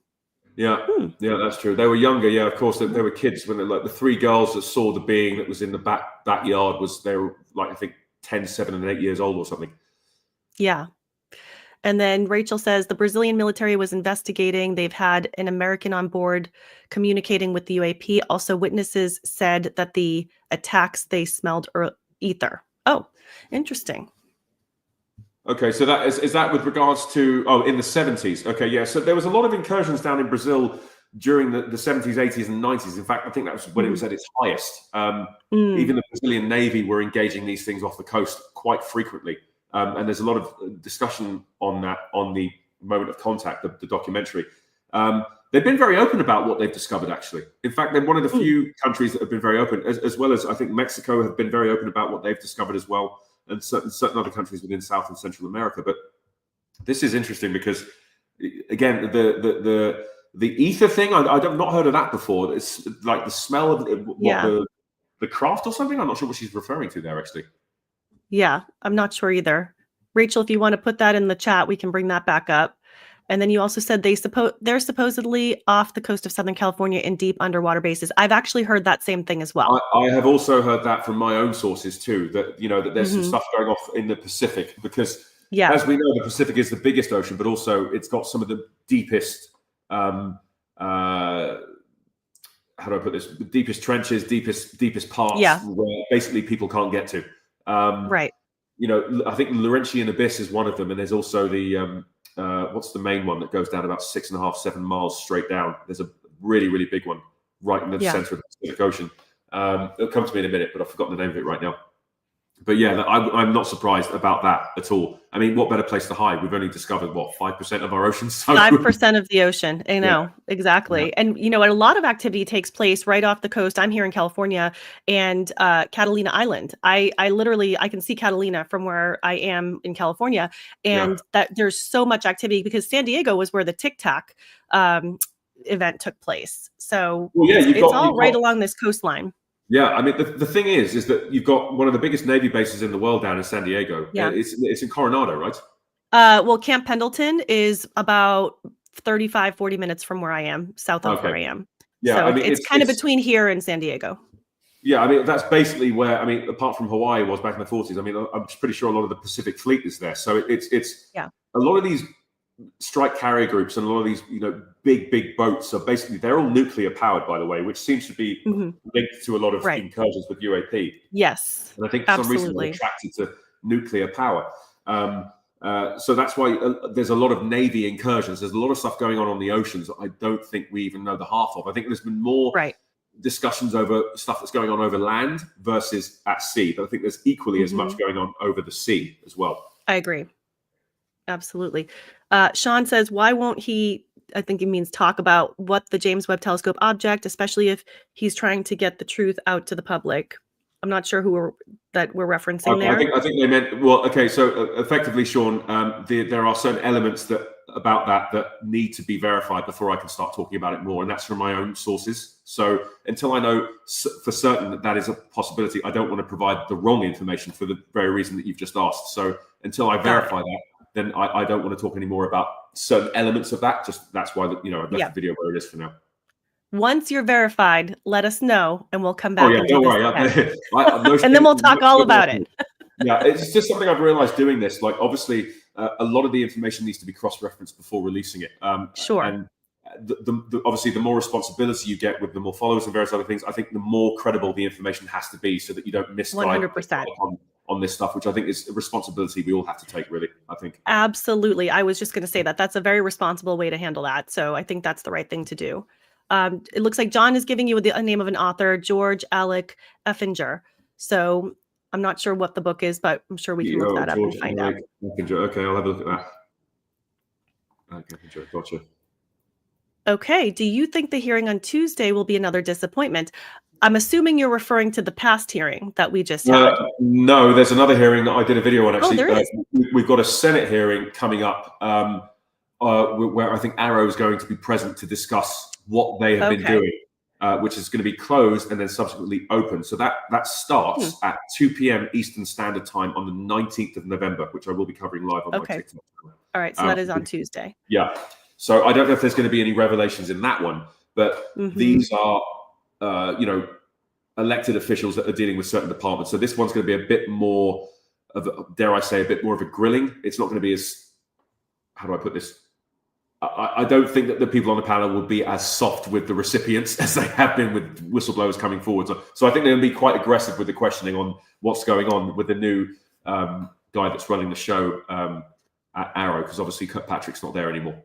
Speaker 3: Yeah, that's true. They were younger. Yeah, of course, they were kids. When the three girls that saw the being that was in the backyard they were like, I think 10, 7, and 8 years old or something.
Speaker 1: Yeah. And then Rachel says the Brazilian military was investigating. They've had an American on board communicating with the UAP. Also, witnesses said that the attacks, they smelled ether. Oh, interesting.
Speaker 3: Okay, so that is that with regards to in the 70s. Okay, yeah. So there was a lot of incursions down in Brazil during the 70s, 80s, and 90s. In fact, I think that was when it was at its highest. Even the Brazilian Navy were engaging these things off the coast quite frequently. And there's a lot of discussion on that on the Moment of Contact, the documentary. They've been very open about what they've discovered, actually. In fact, they're one of the few countries that have been very open, as well as I think Mexico have been very open about what they've discovered as well, and certain other countries within South and Central America. But this is interesting because, again, the ether thing, I've not heard of that before. It's like the smell of the craft or something. I'm not sure what she's referring to there, actually.
Speaker 1: Yeah, I'm not sure either. Rachel, if you want to put that in the chat, we can bring that back up. And then you also said they're supposedly off the coast of Southern California in deep underwater bases. I've actually heard that same thing as well.
Speaker 3: I have also heard that from my own sources too, that that there's some stuff going off in the Pacific, because as we know, the Pacific is the biggest ocean, but also it's got some of the deepest how do I put this? The deepest trenches, deepest parts where basically people can't get to.
Speaker 1: Right.
Speaker 3: I think Laurentian Abyss is one of them, and there's also the what's the main one that goes down about 6.5, 7 miles straight down? There's a really, really big one right in the center of the Pacific Ocean. It'll come to me in a minute, but I've forgotten the name of it right now. But yeah, I'm not surprised about that at all. I mean, what better place to hide? We've only discovered, 5% of our oceans? So
Speaker 1: 5% of the ocean. I know, exactly. Yeah. And, a lot of activity takes place right off the coast. I'm here in California, and Catalina Island. I literally, I can see Catalina from where I am in California, and that there's so much activity because San Diego was where the Tic Tac event took place. So it's all right along this coastline.
Speaker 3: Yeah, I mean, the thing is that you've got one of the biggest Navy bases in the world down in San Diego. Yeah. It's in Coronado, right?
Speaker 1: Well, Camp Pendleton is about 35, 40 minutes from where I am, south of where I am. Yeah, so I mean, it's kind of between here and San Diego.
Speaker 3: Yeah, I mean, that's basically where, apart from Hawaii was back in the 40s, I'm pretty sure a lot of the Pacific Fleet is there. So it's a lot of these strike carrier groups and a lot of these, big boats are basically, they're all nuclear powered, by the way, which seems to be linked to a lot of incursions with UAP.
Speaker 1: Yes.
Speaker 3: And I think for some reason they're attracted to nuclear power. So that's why there's a lot of Navy incursions. There's a lot of stuff going on the oceans that I don't think we even know the half of. I think there's been more discussions over stuff that's going on over land versus at sea. But I think there's equally as much going on over the sea as well.
Speaker 1: I agree. Absolutely. Sean says, why won't he, I think he means talk about what the James Webb Telescope object, especially if he's trying to get the truth out to the public. I'm not sure who we're referencing there.
Speaker 3: I think they meant, so effectively, Sean, there are certain elements about that need to be verified before I can start talking about it more. And that's from my own sources. So until I know for certain that is a possibility, I don't want to provide the wrong information for the very reason that you've just asked. So until I verify that, then I don't want to talk anymore about certain elements of that. Just that's why I've left the video where it is for now.
Speaker 1: Once you're verified, let us know, and we'll come back.
Speaker 3: Don't worry.
Speaker 1: And then we'll talk all about it.
Speaker 3: Yeah, it's just something I've realized doing this. Like, obviously, a lot of the information needs to be cross-referenced before releasing it.
Speaker 1: Sure.
Speaker 3: And obviously, the more responsibility you get with the more followers and various other things, I think the more credible the information has to be, so that you don't misguide
Speaker 1: 100%.
Speaker 3: On this stuff, which I think is a responsibility we all have to take, really, I think.
Speaker 1: Absolutely. I was just going to say that's a very responsible way to handle that. So I think that's the right thing to do. It looks like John is giving you the name of an author, George Alec Effinger. So I'm not sure what the book is, but I'm sure we can look that up and find out.
Speaker 3: Okay, I'll have a look at that. Okay, gotcha.
Speaker 1: Okay. Do you think the hearing on Tuesday will be another disappointment? I'm assuming you're referring to the past hearing that we just had.
Speaker 3: No, there's another hearing that I did a video on, actually.
Speaker 1: There is.
Speaker 3: We've got a Senate hearing coming up where I think Arrow is going to be present to discuss what they have been doing, which is going to be closed and then subsequently open. So that starts at 2 p.m. Eastern Standard Time on the 19th of November, which I will be covering live on my TikTok.
Speaker 1: All right, so that is on Tuesday.
Speaker 3: Yeah. So I don't know if there's going to be any revelations in that one, but these are elected officials that are dealing with certain departments. So this one's going to be a bit more of, dare I say, a bit more of a grilling. It's not going to be as, how do I put this? I don't think that the people on the panel will be as soft with the recipients as they have been with whistleblowers coming forward. So I think they're going to be quite aggressive with the questioning on what's going on with the new guy that's running the show at Arrow, because obviously Patrick's not there anymore.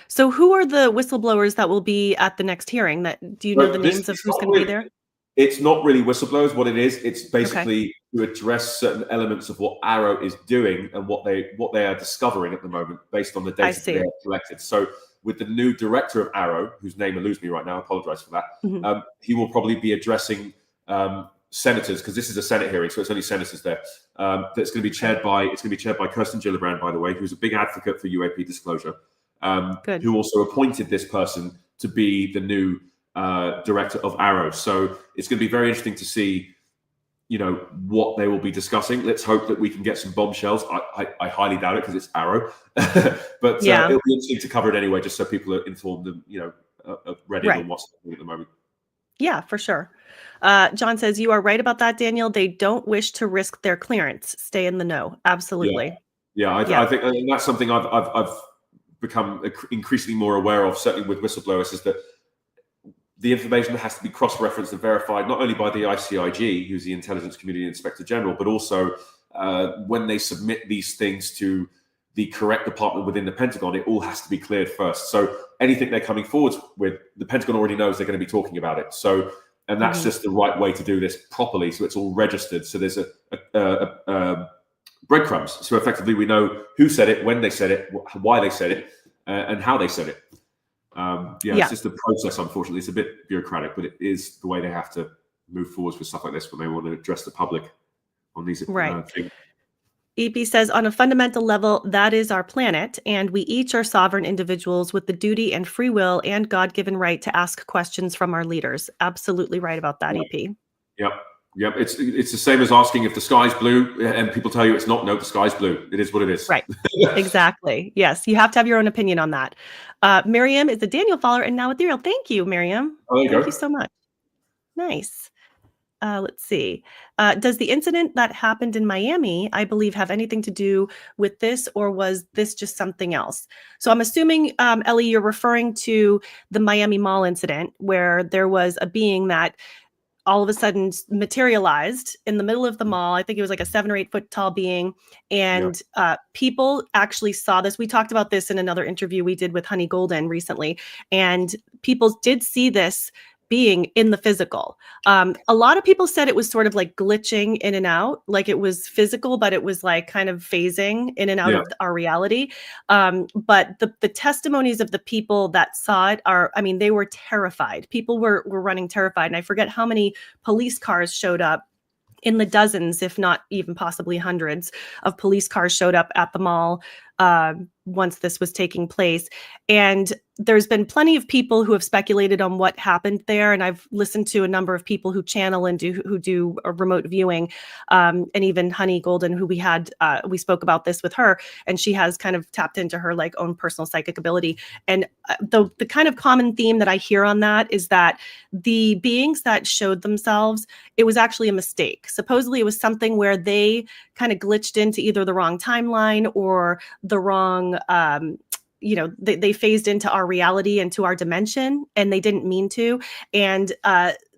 Speaker 1: So who are the whistleblowers that will be at the next hearing? Do you know the names of who's going to be there?
Speaker 3: It's not really whistleblowers. What it is, it's basically to address certain elements of what Arrow is doing and what they are discovering at the moment based on the data that they have collected. So with the new director of Arrow, whose name eludes me right now, I apologize for that. He will probably be addressing senators, because this is a Senate hearing, so it's only senators there. That's going to be chaired by Kirsten Gillibrand, by the way, who's a big advocate for UAP disclosure, who also appointed this person to be the new director of Arrow. So it's going to be very interesting to see, what they will be discussing. Let's hope that we can get some bombshells. I highly doubt it, because it's Arrow, but it'll be interesting to cover it anyway, just so people are informed and ready on what's happening at the moment. Yeah,
Speaker 1: for sure. John says, you are right about that, Daniel. They don't wish to risk their clearance. Stay in the know. Absolutely.
Speaker 3: I think and that's something I've become increasingly more aware of, certainly with whistleblowers, is that the information has to be cross-referenced and verified, not only by the ICIG, who's the Intelligence Community Inspector General, but also when they submit these things to the correct department within the Pentagon, it all has to be cleared first. So anything they're coming forward with, the Pentagon already knows they're going to be talking about it. So, and that's just the right way to do this properly. So it's all registered. So there's a breadcrumbs. So effectively, we know who said it, when they said it, why they said it, and how they said it. It's just the process, unfortunately. It's a bit bureaucratic, but it is the way they have to move forwards with stuff like this when they want to address the public on these things.
Speaker 1: EP says, on a fundamental level, that is our planet, and we each are sovereign individuals with the duty and free will and God-given right to ask questions from our leaders. Absolutely right about that, EP.
Speaker 3: Yep. It's the same as asking if the sky's blue and people tell you it's not. No, the sky's blue. It is what it is.
Speaker 1: Right. Exactly. Yes. You have to have your own opinion on that. Miriam is a Daniel follower and now Ethereal. Thank you, Miriam. Thank you so much. Nice. Let's see. Does the incident that happened in Miami, I believe, have anything to do with this, or was this just something else? So I'm assuming, Ellie, you're referring to the Miami Mall incident where there was a being that all of a sudden materialized in the middle of the mall. I think it was like a 7 or 8 foot tall being. And people actually saw this. We talked about this in another interview we did with Honey Golden recently. And people did see this being in the physical. A lot of people said it was sort of like glitching in and out, like it was physical, but it was like kind of phasing in and out of our reality. But the testimonies of the people that saw it they were terrified. People were running terrified. And I forget how many police cars showed up. In the dozens, if not even possibly hundreds of police cars showed up at the mall once this was taking place. And there's been plenty of people who have speculated on what happened there. And I've listened to a number of people who channel and who do a remote viewing, and even Honey Golden, who we spoke about this with her, and she has kind of tapped into her like own personal psychic ability. And the kind of common theme that I hear on that is that the beings that showed themselves, it was actually a mistake. Supposedly it was something where they kind of glitched into either the wrong timeline or the wrong they phased into our reality, into our dimension, and they didn't mean to. And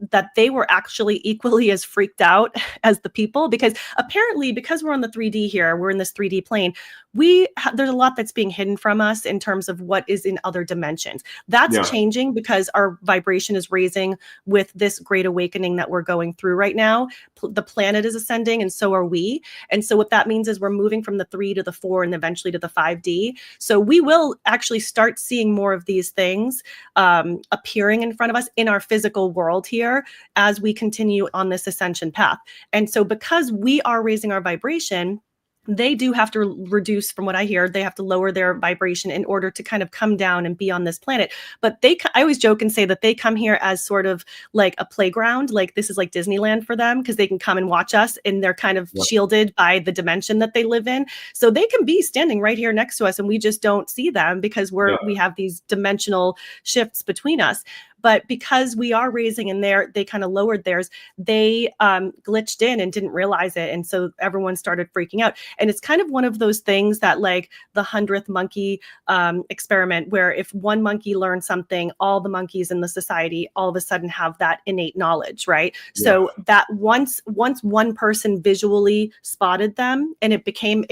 Speaker 1: that they were actually equally as freaked out as the people, because apparently, because we're on the 3D here, we're in this 3D plane, there's a lot that's being hidden from us in terms of what is in other dimensions. That's changing because our vibration is raising with this great awakening that we're going through right now. The planet is ascending, and so are we. And so what that means is we're moving from the 3 to the 4 and eventually to the 5D. So we will actually start seeing more of these things appearing in front of us in our physical world here as we continue on this ascension path. And so because we are raising our vibration, they do have to reduce, from what I hear, they have to lower their vibration in order to kind of come down and be on this planet. But I always joke and say that they come here as sort of like a playground, like this is like Disneyland for them, because they can come and watch us and they're kind of shielded by the dimension that they live in. So they can be standing right here next to us and we just don't see them because we have these dimensional shifts between us. But because we are raising and they kind of lowered theirs, they glitched in and didn't realize it. And so everyone started freaking out. And it's kind of one of those things that like the 100th monkey experiment, where if one monkey learns something, all the monkeys in the society all of a sudden have that innate knowledge, right?
Speaker 3: Yeah.
Speaker 1: So that once one person visually spotted them and it came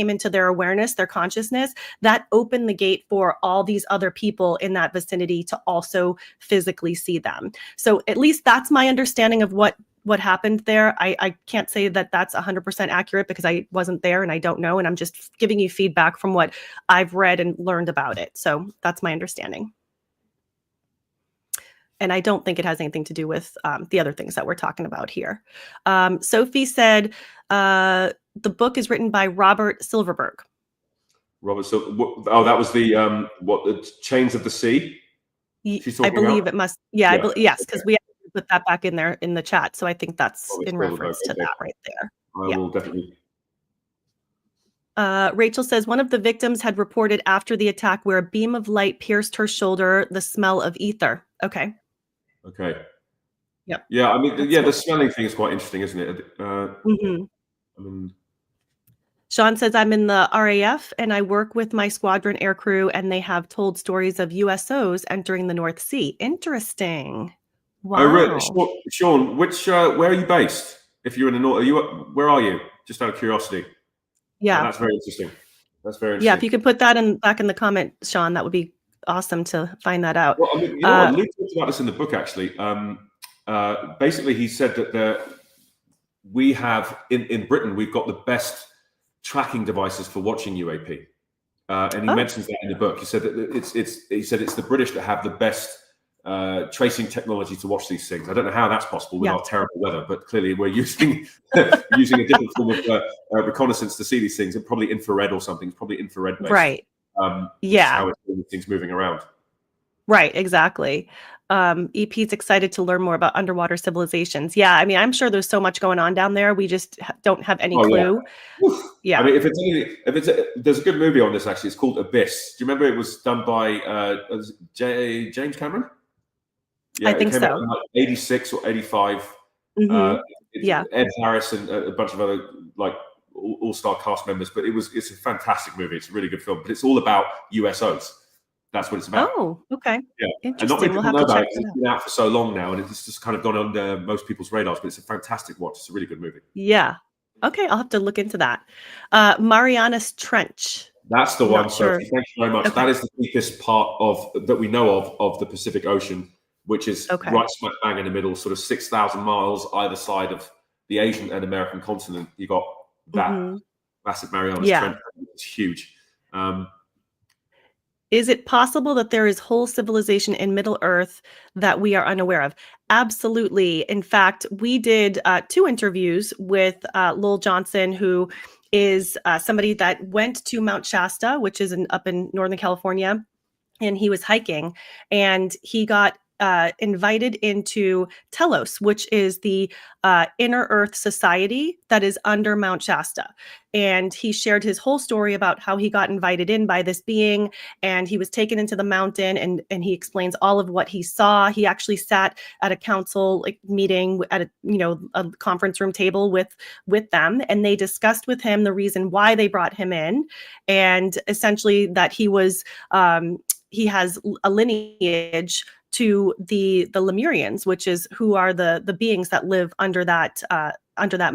Speaker 1: into their awareness, their consciousness, that opened the gate for all these other people in that vicinity to also physically see them. So at least that's my understanding of what happened there. I can't say that that's 100% accurate because I wasn't there and I don't know. And I'm just giving you feedback from what I've read and learned about it. So that's my understanding. And I don't think it has anything to do with the other things that we're talking about here. Sophie said, the book is written by Robert Silverberg.
Speaker 3: Robert, that was the Chains of the Sea?
Speaker 1: I believe it must. Yeah, yes, because we put that back in there in the chat. So I think that's in reference to that right there.
Speaker 3: I will definitely.
Speaker 1: Rachel says one of the victims had reported after the attack where a beam of light pierced her shoulder, the smell of ether. Okay. Yep.
Speaker 3: Yeah, I mean, the smelling thing is quite interesting, isn't it? I mean,
Speaker 1: Sean says, I'm in the RAF and I work with my squadron air crew and they have told stories of USOs entering the North Sea. Interesting. Wow.
Speaker 3: Oh, really? Sean, where are you based? If you're in the North, where are you? Just out of curiosity.
Speaker 1: Yeah.
Speaker 3: Oh, that's very interesting.
Speaker 1: Yeah, if you could put that back in the comment, Sean, that would be awesome to find that out.
Speaker 3: Well, I mean, you know what? Luke talks about this in the book, actually. Basically, he said that we have, in Britain, we've got the best tracking devices for watching UAP. And he mentions that in the book. He said that it's the British that have the best tracing technology to watch these things. I don't know how that's possible with our terrible weather, but clearly we're using a different form of reconnaissance to see these things, and probably infrared or something. It's probably infrared based.
Speaker 1: Right.
Speaker 3: How it's doing things moving around.
Speaker 1: Right, exactly. EP's excited to learn more about underwater civilizations. Yeah, I mean, I'm sure there's so much going on down there. We just don't have any clue. Yeah.
Speaker 3: I mean, there's a good movie on this, actually. It's called Abyss. Do you remember it was done by James Cameron? Yeah,
Speaker 1: I think so.
Speaker 3: Out in like 86 or 85. Ed Harris and a bunch of other like all-star cast members, but it's a fantastic movie. It's a really good film, but it's all about USOs. That's what it's about.
Speaker 1: Oh, okay.
Speaker 3: Yeah.
Speaker 1: Interesting.
Speaker 3: And not many
Speaker 1: we'll
Speaker 3: people
Speaker 1: have
Speaker 3: know
Speaker 1: to
Speaker 3: about
Speaker 1: check
Speaker 3: it. It's been out for so long now, and it's just kind of gone under most people's radars, but it's a fantastic watch. It's a really good movie.
Speaker 1: Yeah. Okay, I'll have to look into that. Marianas Trench.
Speaker 3: That's the one,
Speaker 1: sure.
Speaker 3: Sophie. Thank you very much. Okay. That is the deepest part that we know of the Pacific Ocean, which is right smack bang in the middle, sort of 6,000 miles either side of the Asian and American continent. You got that massive Marianas Trench. It's huge.
Speaker 1: Is it possible that there is whole civilization in Middle Earth that we are unaware of? Absolutely. In fact, we did 2 interviews with Lowell Johnson, who is somebody that went to Mount Shasta, which is up in Northern California, and he was hiking, and he got invited into Telos, which is the Inner Earth Society that is under Mount Shasta. And he shared his whole story about how he got invited in by this being, and he was taken into the mountain, and he explains all of what he saw. He actually sat at a council meeting at a conference room table with them, and they discussed with him the reason why they brought him in, and essentially that he has a lineage to the Lemurians, which is who are the beings that live under that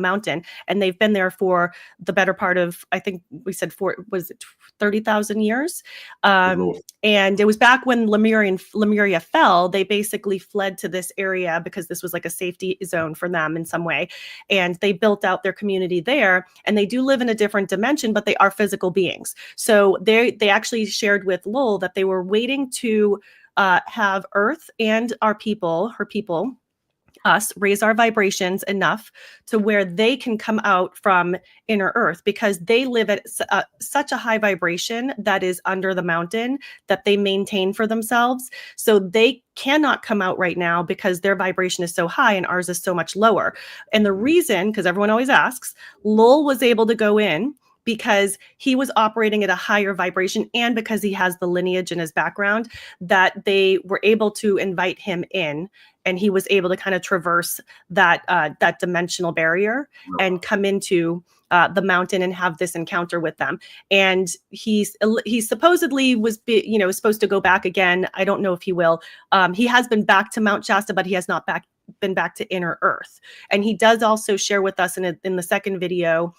Speaker 1: mountain, and they've been there for the better part of, I think we said 30,000 years, and it was back when Lemuria fell. They basically fled to this area because this was like a safety zone for them in some way, and they built out their community there. And they do live in a different dimension, but they are physical beings. So they actually shared with Lowell that they were waiting to have Earth and her people, us, raise our vibrations enough to where they can come out from inner Earth, because they live at such a high vibration that is under the mountain that they maintain for themselves. So they cannot come out right now because their vibration is so high and ours is so much lower. And the reason, because everyone always asks, Lowell was able to go in because he was operating at a higher vibration, and because he has the lineage in his background, that they were able to invite him in, and he was able to kind of traverse that that dimensional barrier and come into the mountain and have this encounter with them. And he supposedly was, supposed to go back again. I don't know if he will. He has been back to Mount Shasta, but he has not been back to inner earth. And he does also share with us in the second video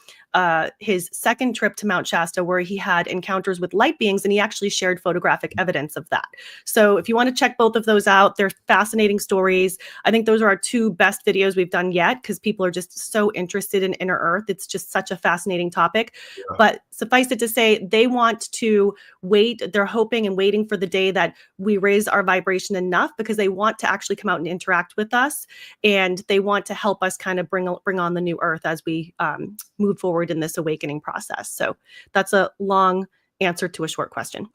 Speaker 1: his second trip to Mount Shasta, where he had encounters with light beings, and he actually shared photographic evidence of that. So if you want to check both of those out, they're fascinating stories. I think those are our two best videos we've done yet, because people are just so interested in inner earth. It's just such a fascinating topic. Yeah. But suffice it to say, they want to wait. They're hoping and waiting for the day that we raise our vibration enough, because they want to actually come out and interact with us, and they want to help us kind of bring on the new earth as we move forward in this awakening process. So that's a long answer to a short question.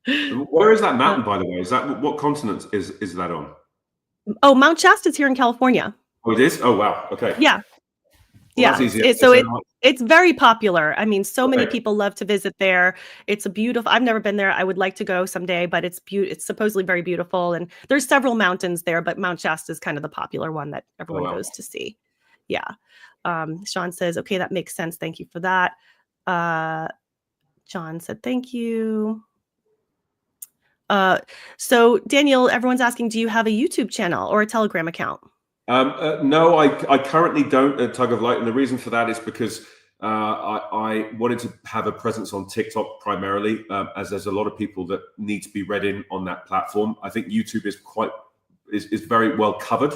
Speaker 3: Where is that mountain, by the way? Is that, what continent is that on?
Speaker 1: Oh, Mount Shasta's here in California.
Speaker 3: Oh, it is? Oh, wow. Okay.
Speaker 1: Yeah.
Speaker 3: Well,
Speaker 1: yeah. It's very popular. I mean, so many people love to visit there. It's a beautiful, I've never been there. I would like to go someday, but it's supposedly very beautiful. And there's several mountains there, but Mount Shasta is kind of the popular one that everyone goes to see. Yeah. Sean says, okay, that makes sense. Thank you for that. John said, thank you. So Daniel, everyone's asking, do you have a YouTube channel or a Telegram account?
Speaker 3: No, I currently don't at Tug of Light. And the reason for that is because I wanted to have a presence on TikTok primarily, as there's a lot of people that need to be read in on that platform. I think YouTube is very well covered.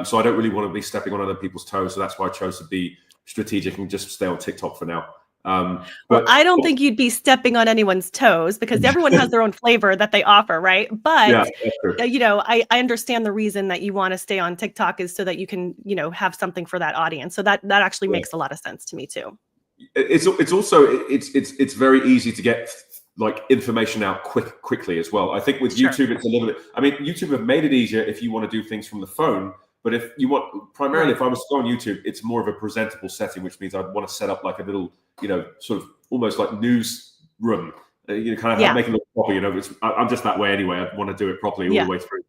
Speaker 3: So I don't really want to be stepping on other people's toes. So that's why I chose to be strategic and just stay on TikTok for now.
Speaker 1: But I don't think you'd be stepping on anyone's toes, because everyone has their own flavor that they offer, right? But, I understand the reason that you want to stay on TikTok is so that you can, have something for that audience. So that actually makes a lot of sense to me too.
Speaker 3: It's also, it's very easy to get like information out quickly as well. I think with YouTube, it's a little bit, I mean, YouTube have made it easier if you want to do things from the phone. But if you want, primarily, if I was to go on YouTube, it's more of a presentable setting, which means I'd want to set up like a little, sort of almost like news room, kind of make it look proper. I'm just that way anyway. I want to do it properly all the way through.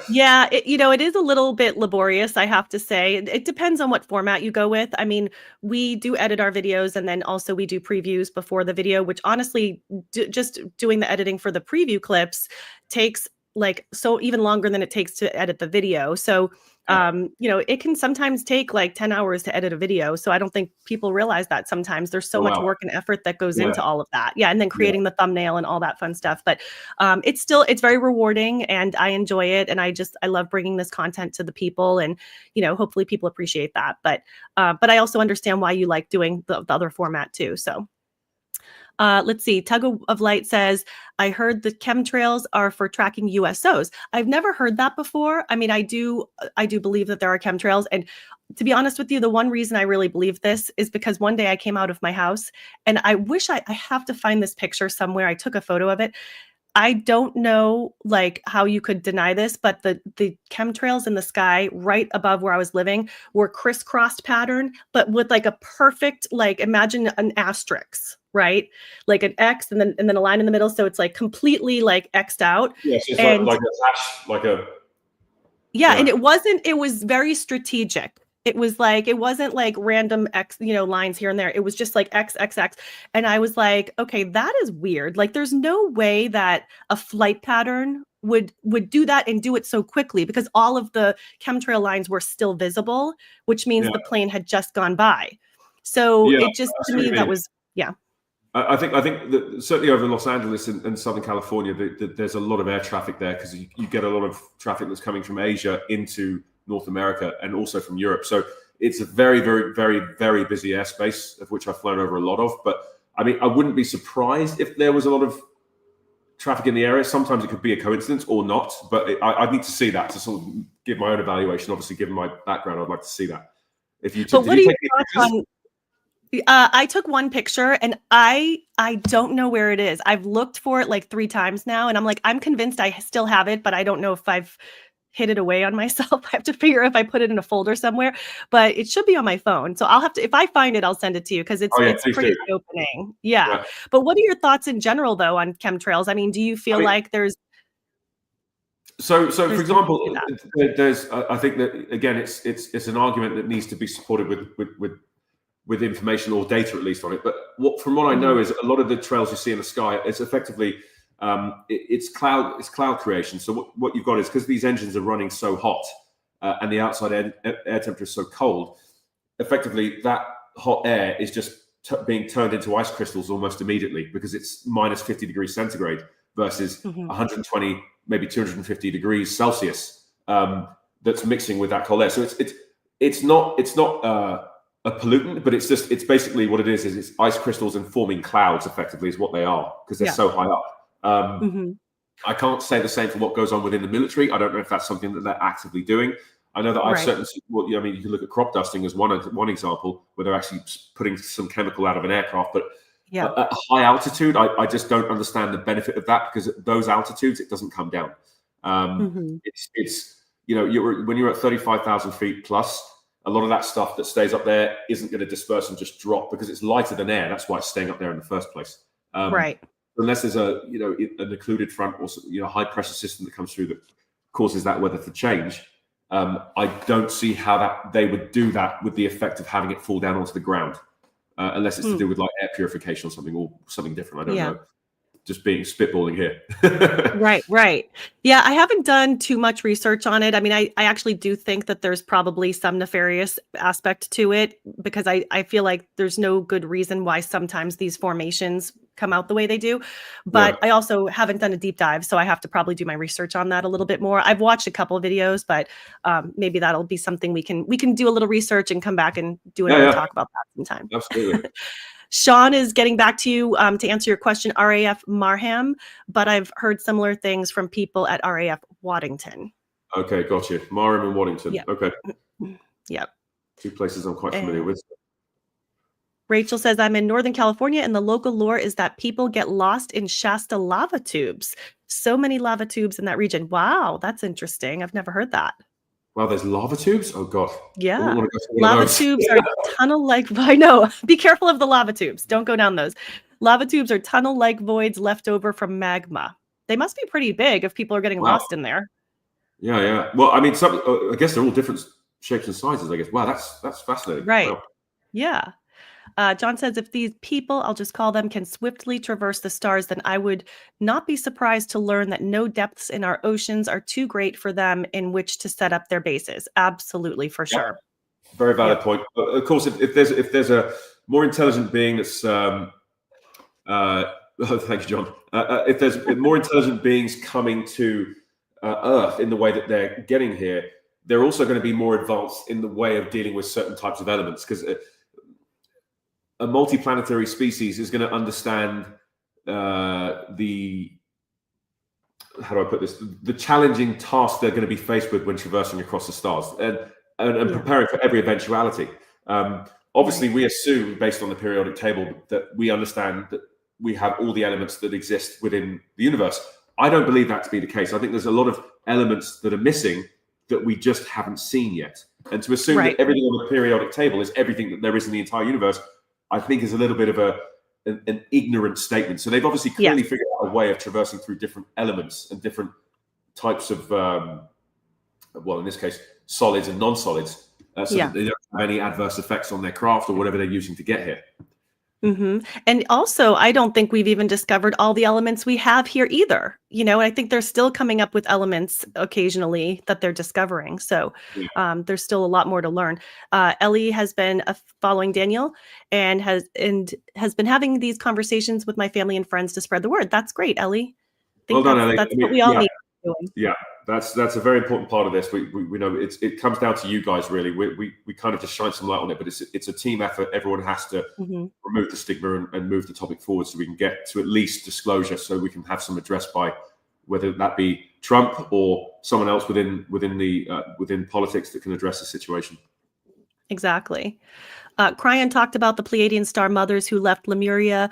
Speaker 1: Yeah, it is a little bit laborious, I have to say. It depends on what format you go with. I mean, we do edit our videos, and then also we do previews before the video, which honestly, just doing the editing for the preview clips takes even longer than it takes to edit the video. So, it can sometimes take like 10 hours to edit a video. So I don't think people realize that sometimes there's so much work and effort that goes into all of that. Yeah. And then creating the thumbnail and all that fun stuff. But it's very rewarding, and I enjoy it. And I love bringing this content to the people, and, hopefully people appreciate that. But I also understand why you like doing the other format too. So. Let's see. Tug of Light says, I heard the chemtrails are for tracking USOs. I've never heard that before. I mean, I do believe that there are chemtrails. And to be honest with you, the one reason I really believe this is because one day I came out of my house, and I wish I have to find this picture somewhere. I took a photo of it. I don't know how you could deny this, but the chemtrails in the sky right above where I was living were crisscrossed pattern, but with like a perfect, imagine an asterisk, right? Like an X and then a line in the middle. So it's like completely X'd out.
Speaker 3: Yes, it's like a hash,
Speaker 1: and it was very strategic. It wasn't like random X, lines here and there. It was just like X, X, X. And I was like, okay, that is weird. There's no way that a flight pattern would do that and do it so quickly, because all of the chemtrail lines were still visible, which means the plane had just gone by. So it just, to me, that was,
Speaker 3: I think that certainly over Los Angeles and Southern California, there's a lot of air traffic there, because you get a lot of traffic that's coming from Asia into North America and also from Europe. So it's a very, very, very, very busy airspace, of which I've flown over a lot of. But I mean, I wouldn't be surprised if there was a lot of traffic in the area. Sometimes it could be a coincidence or not, but I need to see that to sort of give my own evaluation. Obviously, given my background, I'd like to see that.
Speaker 1: But what are your thoughts on? I took one picture, and I don't know where it is. I've looked for it 3 times now, and I'm convinced I still have it, but I don't know if I've hid it away on myself. I have to figure if I put it in a folder somewhere, but it should be on my phone. So I'll have to, if I find it, I'll send it to you because it's pretty opening. Yeah.
Speaker 3: Yeah.
Speaker 1: But what are your thoughts in general though on chemtrails? I mean, do you feel like there's
Speaker 3: So for example, there's I think that again it's an argument that needs to be supported with information or data at least on it. But from what I know is a lot of the trails you see in the sky, it's effectively it's cloud creation. So what you've got is, because these engines are running so hot and the outside air temperature is so cold, effectively that hot air is just being turned into ice crystals almost immediately, because it's minus 50 degrees centigrade versus 120, maybe 250 degrees Celsius that's mixing with that cold air. So it's not a pollutant, but it's basically what it is it's ice crystals and forming clouds effectively is what they are, because they're so high up. I can't say the same for what goes on within the military. I don't know if that's something that they're actively doing. I know that I've certainly, I mean, you can look at crop dusting as one example where they're actually putting some chemical out of an aircraft, but at high altitude, I just don't understand the benefit of that, because at those altitudes, it doesn't come down. It's when you're at 35,000 feet plus, a lot of that stuff that stays up there isn't going to disperse and just drop, because it's lighter than air. That's why it's staying up there in the first place. Unless there's an occluded front or high pressure system that comes through that causes that weather to change. I don't see how that they would do that with the effect of having it fall down onto the ground, unless it's to do with like air purification or something different. I don't know. Just being spitballing here.
Speaker 1: Right. Yeah, I haven't done too much research on it. I mean, I actually do think that there's probably some nefarious aspect to it, because I feel like there's no good reason why sometimes these formations come out the way they do. But I also haven't done a deep dive, so I have to probably do my research on that a little bit more. I've watched a couple of videos, but maybe that'll be something we can do a little research and come back and do another talk about that sometime.
Speaker 3: Absolutely.
Speaker 1: Sean is getting back to you to answer your question, RAF Marham, but I've heard similar things from people at RAF Waddington.
Speaker 3: Okay, got you. Marham and Waddington.
Speaker 1: Yep.
Speaker 3: Okay.
Speaker 1: Yep.
Speaker 3: Two places I'm quite familiar with.
Speaker 1: Rachel says, I'm in Northern California, and the local lore is that people get lost in Shasta lava tubes. So many lava tubes in that region. Wow, that's interesting. I've never heard that.
Speaker 3: Wow, there's lava tubes? Oh, God.
Speaker 1: Yeah. Lava tubes are tunnel-like. I know. Be careful of the lava tubes. Don't go down those. Lava tubes are tunnel-like voids left over from magma. They must be pretty big if people are getting lost in there.
Speaker 3: Yeah. Well, I mean, I guess they're all different shapes and sizes, I guess. Wow, that's fascinating.
Speaker 1: Right.
Speaker 3: Wow.
Speaker 1: Yeah. John says, if these people, I'll just call them, can swiftly traverse the stars, then I would not be surprised to learn that no depths in our oceans are too great for them in which to set up their bases. Absolutely, for sure.
Speaker 3: Very valid point. Of course, if there's a more intelligent being that's, thank you, John. If there's more intelligent beings coming to Earth in the way that they're getting here, they're also going to be more advanced in the way of dealing with certain types of elements, because a multiplanetary species is going to understand how do I put this? The challenging task they're going to be faced with when traversing across the stars and preparing for every eventuality. Obviously, we assume, based on the periodic table, that we understand that we have all the elements that exist within the universe. I don't believe that to be the case. I think there's a lot of elements that are missing that we just haven't seen yet. And to assume that everything on the periodic table is everything that there is in the entire universe, I think is a little bit of an ignorant statement. So they've obviously clearly figured out a way of traversing through different elements and different types of, well, in this case, solids and non-solids, so that they don't have any adverse effects on their craft or whatever they're using to get here.
Speaker 1: And also, I don't think we've even discovered all the elements we have here either. And I think they're still coming up with elements occasionally that they're discovering. So there's still a lot more to learn. Ellie has been following Daniel and has been having these conversations with my family and friends to spread the word. That's great, Ellie.
Speaker 3: Well done, Ellie.
Speaker 1: That's what we all need.
Speaker 3: Yeah, that's a very important part of this. We know it comes down to you guys, really. We kind of just shine some light on it, but it's a team effort. Everyone has to remove the stigma and move the topic forward, so we can get to at least disclosure, so we can have some address by whether that be Trump or someone else within politics that can address the situation.
Speaker 1: Exactly. Cryan talked about the Pleiadian star mothers who left Lemuria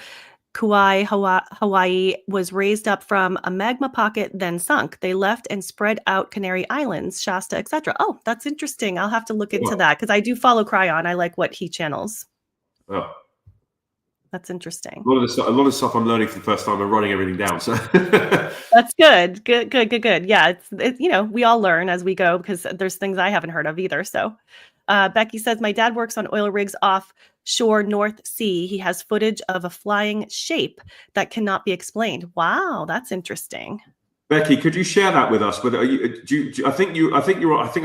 Speaker 1: Kauai, Hawaii was raised up from a magma pocket, then sunk. They left and spread out Canary Islands, Shasta, etc. Oh, that's interesting. I'll have to look into that because I do follow Cryon. I like what he channels.
Speaker 3: Oh.
Speaker 1: That's interesting.
Speaker 3: A lot of stuff I'm learning for the first time. I'm writing everything down. So
Speaker 1: that's good. Good. Yeah, it's you know, we all learn as we go because there's things I haven't heard of either. So Becky says, my dad works on oil rigs offshore North Sea. He has footage of a flying shape that cannot be explained. Wow, that's interesting.
Speaker 3: Becky, could you share that with us? But I think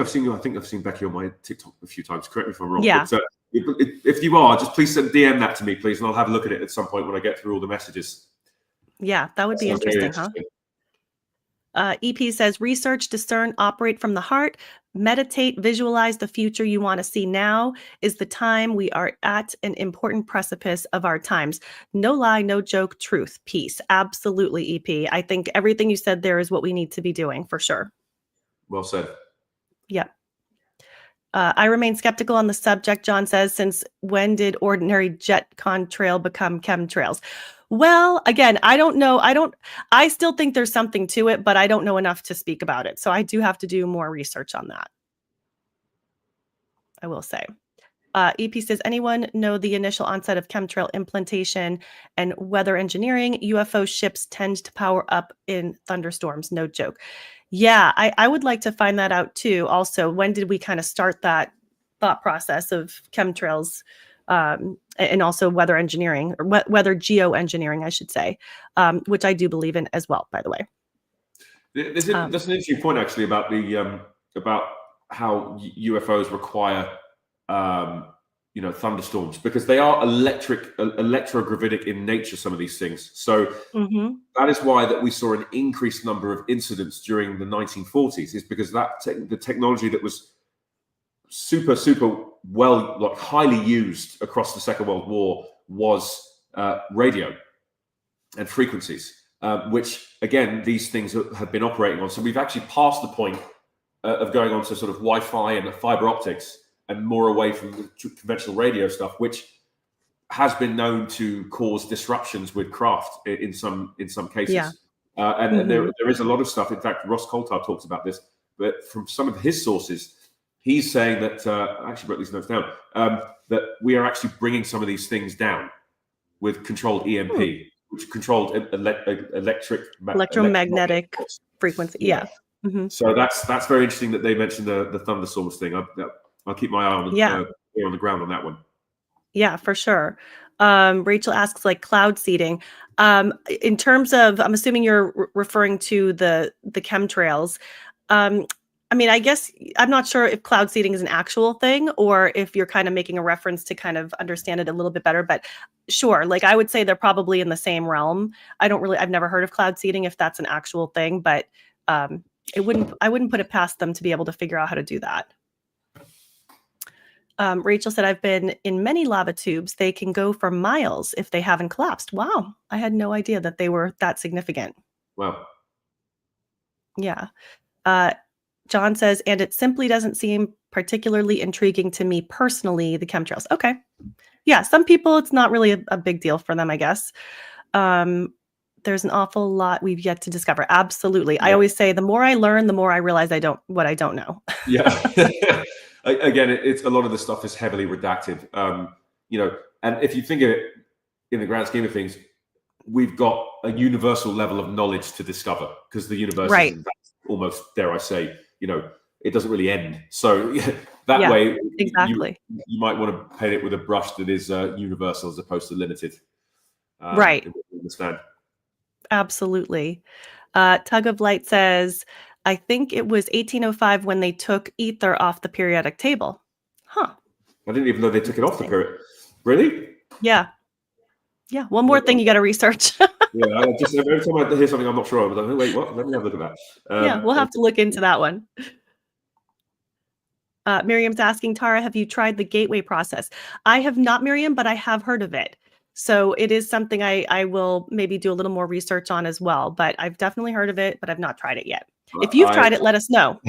Speaker 3: I've seen Becky on my TikTok a few times. Correct me if I'm wrong.
Speaker 1: Yeah.
Speaker 3: But, if you are, just please DM that to me, please, and I'll have a look at it at some point when I get through all the messages.
Speaker 1: Yeah, that would be interesting, huh? EP says, research, discern, operate from the heart, meditate, visualize the future you want to see. Now is the time. We are at an important precipice of our times. No lie, no joke, truth, peace. Absolutely, EP. I think everything you said there is what we need to be doing for sure.
Speaker 3: Well said.
Speaker 1: Yeah. I remain skeptical on the subject, John says, since when did ordinary jet contrail become chemtrails? Well, again, I don't know. I still think there's something to it, but I don't know enough to speak about it. So I do have to do more research on that. I will say. EP says, anyone know the initial onset of chemtrail implantation and weather engineering? UFO ships tend to power up in thunderstorms. No joke. Yeah, I would like to find that out too. Also, when did we kind of start that thought process of chemtrails and also weather engineering, or weather geoengineering, I should say, which I do believe in as well, by the way.
Speaker 3: That's an interesting point, actually, about the about how UFOs require thunderstorms, because they are electrogravitic in nature, some of these things. So that is why that we saw an increased number of incidents during the 1940s, is because the technology that was super well, like highly used across the Second World War was radio and frequencies, which again, these things have been operating on. So we've actually passed the point of going on to sort of Wi-Fi and fiber optics, and more away from the conventional radio stuff, which has been known to cause disruptions with craft in some cases. Yeah. And there is a lot of stuff. In fact, Ross Coulthard talks about this, but from some of his sources, he's saying that, I actually wrote these notes down, that we are actually bringing some of these things down with controlled EMP, which controlled electromagnetic
Speaker 1: frequency. Yeah.
Speaker 3: So that's very interesting that they mentioned the thunderstorms thing. I'll keep my eye on the ground on that one. Yeah,
Speaker 1: for sure. Rachel asks, like, cloud seeding. In terms of, I'm assuming you're referring to the chemtrails. I mean, I guess I'm not sure if cloud seeding is an actual thing or if you're kind of making a reference to kind of understand it a little bit better. But sure, like I would say they're probably in the same realm. I've never heard of cloud seeding if that's an actual thing, but I wouldn't put it past them to be able to figure out how to do that. Rachel said, I've been in many lava tubes. They can go for miles if they haven't collapsed. Wow. I had no idea that they were that significant.
Speaker 3: Wow.
Speaker 1: Yeah. John says, and it simply doesn't seem particularly intriguing to me personally, the chemtrails. Okay. Yeah. Some people, it's not really a big deal for them, I guess. There's an awful lot we've yet to discover. Absolutely. Yeah. I always say the more I learn, the more I realize what I don't know.
Speaker 3: Yeah. Again, it's a lot of the stuff is heavily redacted, and if you think of it in the grand scheme of things, we've got a universal level of knowledge to discover because the universe is almost, dare I say, it doesn't really end. So that way,
Speaker 1: exactly,
Speaker 3: you might want to paint it with a brush that is universal as opposed to limited.
Speaker 1: Right.
Speaker 3: Understand?
Speaker 1: Absolutely. Tug of Light says, I think it was 1805 when they took ether off the periodic table. Huh.
Speaker 3: I didn't even know they took it off the period. Really?
Speaker 1: Yeah. Yeah. One more thing you got to research.
Speaker 3: Yeah. Every time I hear something I'm not sure of, I'm like, wait, what? Let me have a look at that.
Speaker 1: Yeah. We'll have to look into that one. Miriam's asking, Tara, have you tried the gateway process? I have not, Miriam, but I have heard of it. So it is something I will maybe do a little more research on as well. But I've definitely heard of it, but I've not tried it yet. If you've tried it, let us know.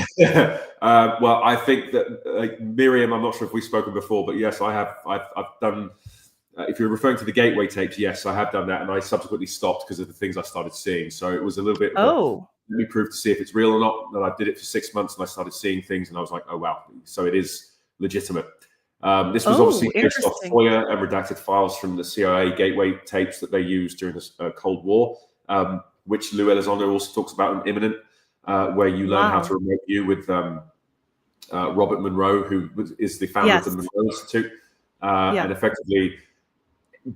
Speaker 3: Well, I think that Miriam, I'm not sure if we've spoken before, but yes, I have. I've done if you're referring to the gateway tapes, yes, I have done that, and I subsequently stopped because of the things I started seeing. So it was a little bit of let me prove to see if it's real or not. And I did it for 6 months, and I started seeing things, and I was like, oh wow, so it is legitimate. This was obviously based off FOIA and redacted files from the CIA gateway tapes that they used during the Cold War, which Lou Elizondo also talks about in Imminent, where you learn how to remote view with Robert Monroe, who is the founder of the Monroe Institute, and effectively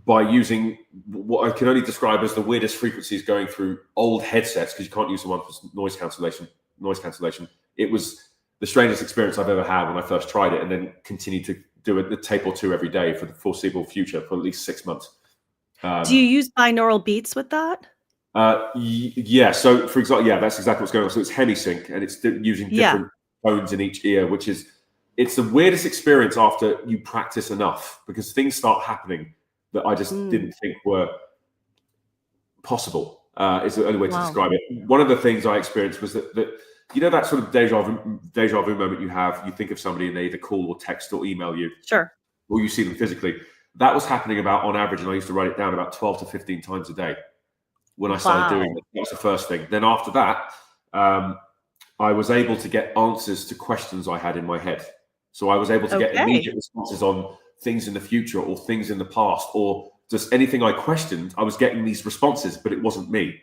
Speaker 3: by using what I can only describe as the weirdest frequencies going through old headsets, because you can't use the one for noise cancellation. It was the strangest experience I've ever had when I first tried it, and then continued to do a tape or two every day for the foreseeable future for at least 6 months.
Speaker 1: Do you use binaural beats with that?
Speaker 3: Yeah. So for example, that's exactly what's going on. So it's hemisync, and it's using different tones in each ear, it's the weirdest experience after you practice enough, because things start happening that I just didn't think were possible, is the only way to describe it. One of the things I experienced was that you know, that sort of deja vu moment you have, you think of somebody and they either call or text or email you.
Speaker 1: Sure.
Speaker 3: Or you see them physically. That was happening about, on average, and I used to write it down, about 12 to 15 times a day when I started doing it. That was the first thing. Then after that, I was able to get answers to questions I had in my head. So I was able to get immediate responses on things in the future or things in the past, or just anything I questioned. I was getting these responses, but it wasn't me.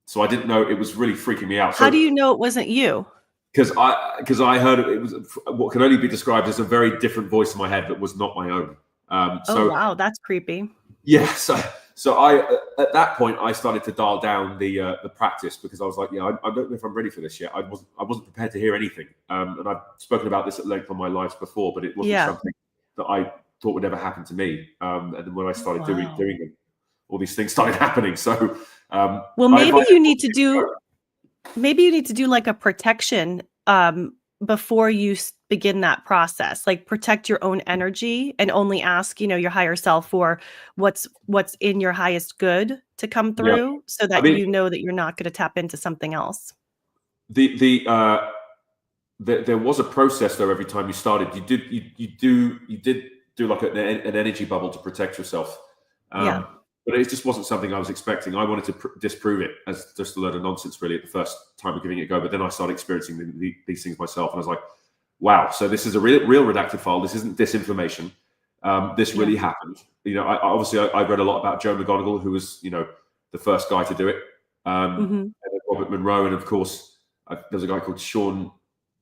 Speaker 3: So I didn't know. It was really freaking me out.
Speaker 1: How do you know it wasn't you?
Speaker 3: Because I heard it was what can only be described as a very different voice in my head that was not my own.
Speaker 1: Oh wow, that's creepy.
Speaker 3: Yeah. So I at that point I started to dial down the practice, because I was like, I don't know if I'm ready for this yet. I wasn't prepared to hear anything. And I've spoken about this at length on my lives before, but it wasn't something that I thought would ever happen to me. And then when I started doing them, all these things started happening. So
Speaker 1: well, maybe you need to do like a protection before you begin that process. Like, protect your own energy and only ask, your higher self for what's in your highest good to come through, so that you know that you're not going to tap into something else.
Speaker 3: There was a process though. Every time you started, you did do like an energy bubble to protect yourself. But it just wasn't something I was expecting. I wanted to disprove it as just a load of nonsense, really, at the first time of giving it a go. But then I started experiencing these things myself, and I was like, wow, so this is a real redacted file. This isn't disinformation. This really happened. I read a lot about Joe McGonigal, who was, the first guy to do it. And Robert Monroe, and of course, there's a guy called Sean.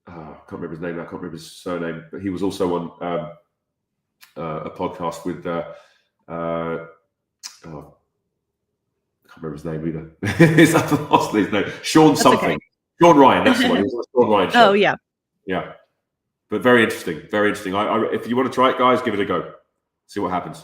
Speaker 3: I can't remember his name. I can't remember his surname, but he was also on a podcast with. I can't remember his name either. Is that his name? Sean that's something. Okay. Sean Ryan. That's the one. He was on the Sean Ryan show. Oh
Speaker 1: yeah.
Speaker 3: Yeah. But very interesting. Very interesting. If you want to try it, guys, give it a go. See what happens.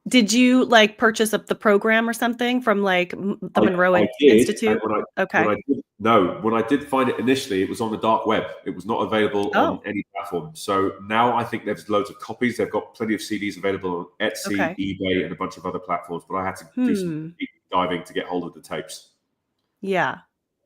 Speaker 1: Did you purchase up the program or something from the Monroe Institute?
Speaker 3: When I did find it initially, it was on the dark web. It was not available on any platform. So now I think there's loads of copies. They've got plenty of CDs available on Etsy, eBay, and a bunch of other platforms. But I had to do some deep diving to get hold of the tapes.
Speaker 1: Yeah.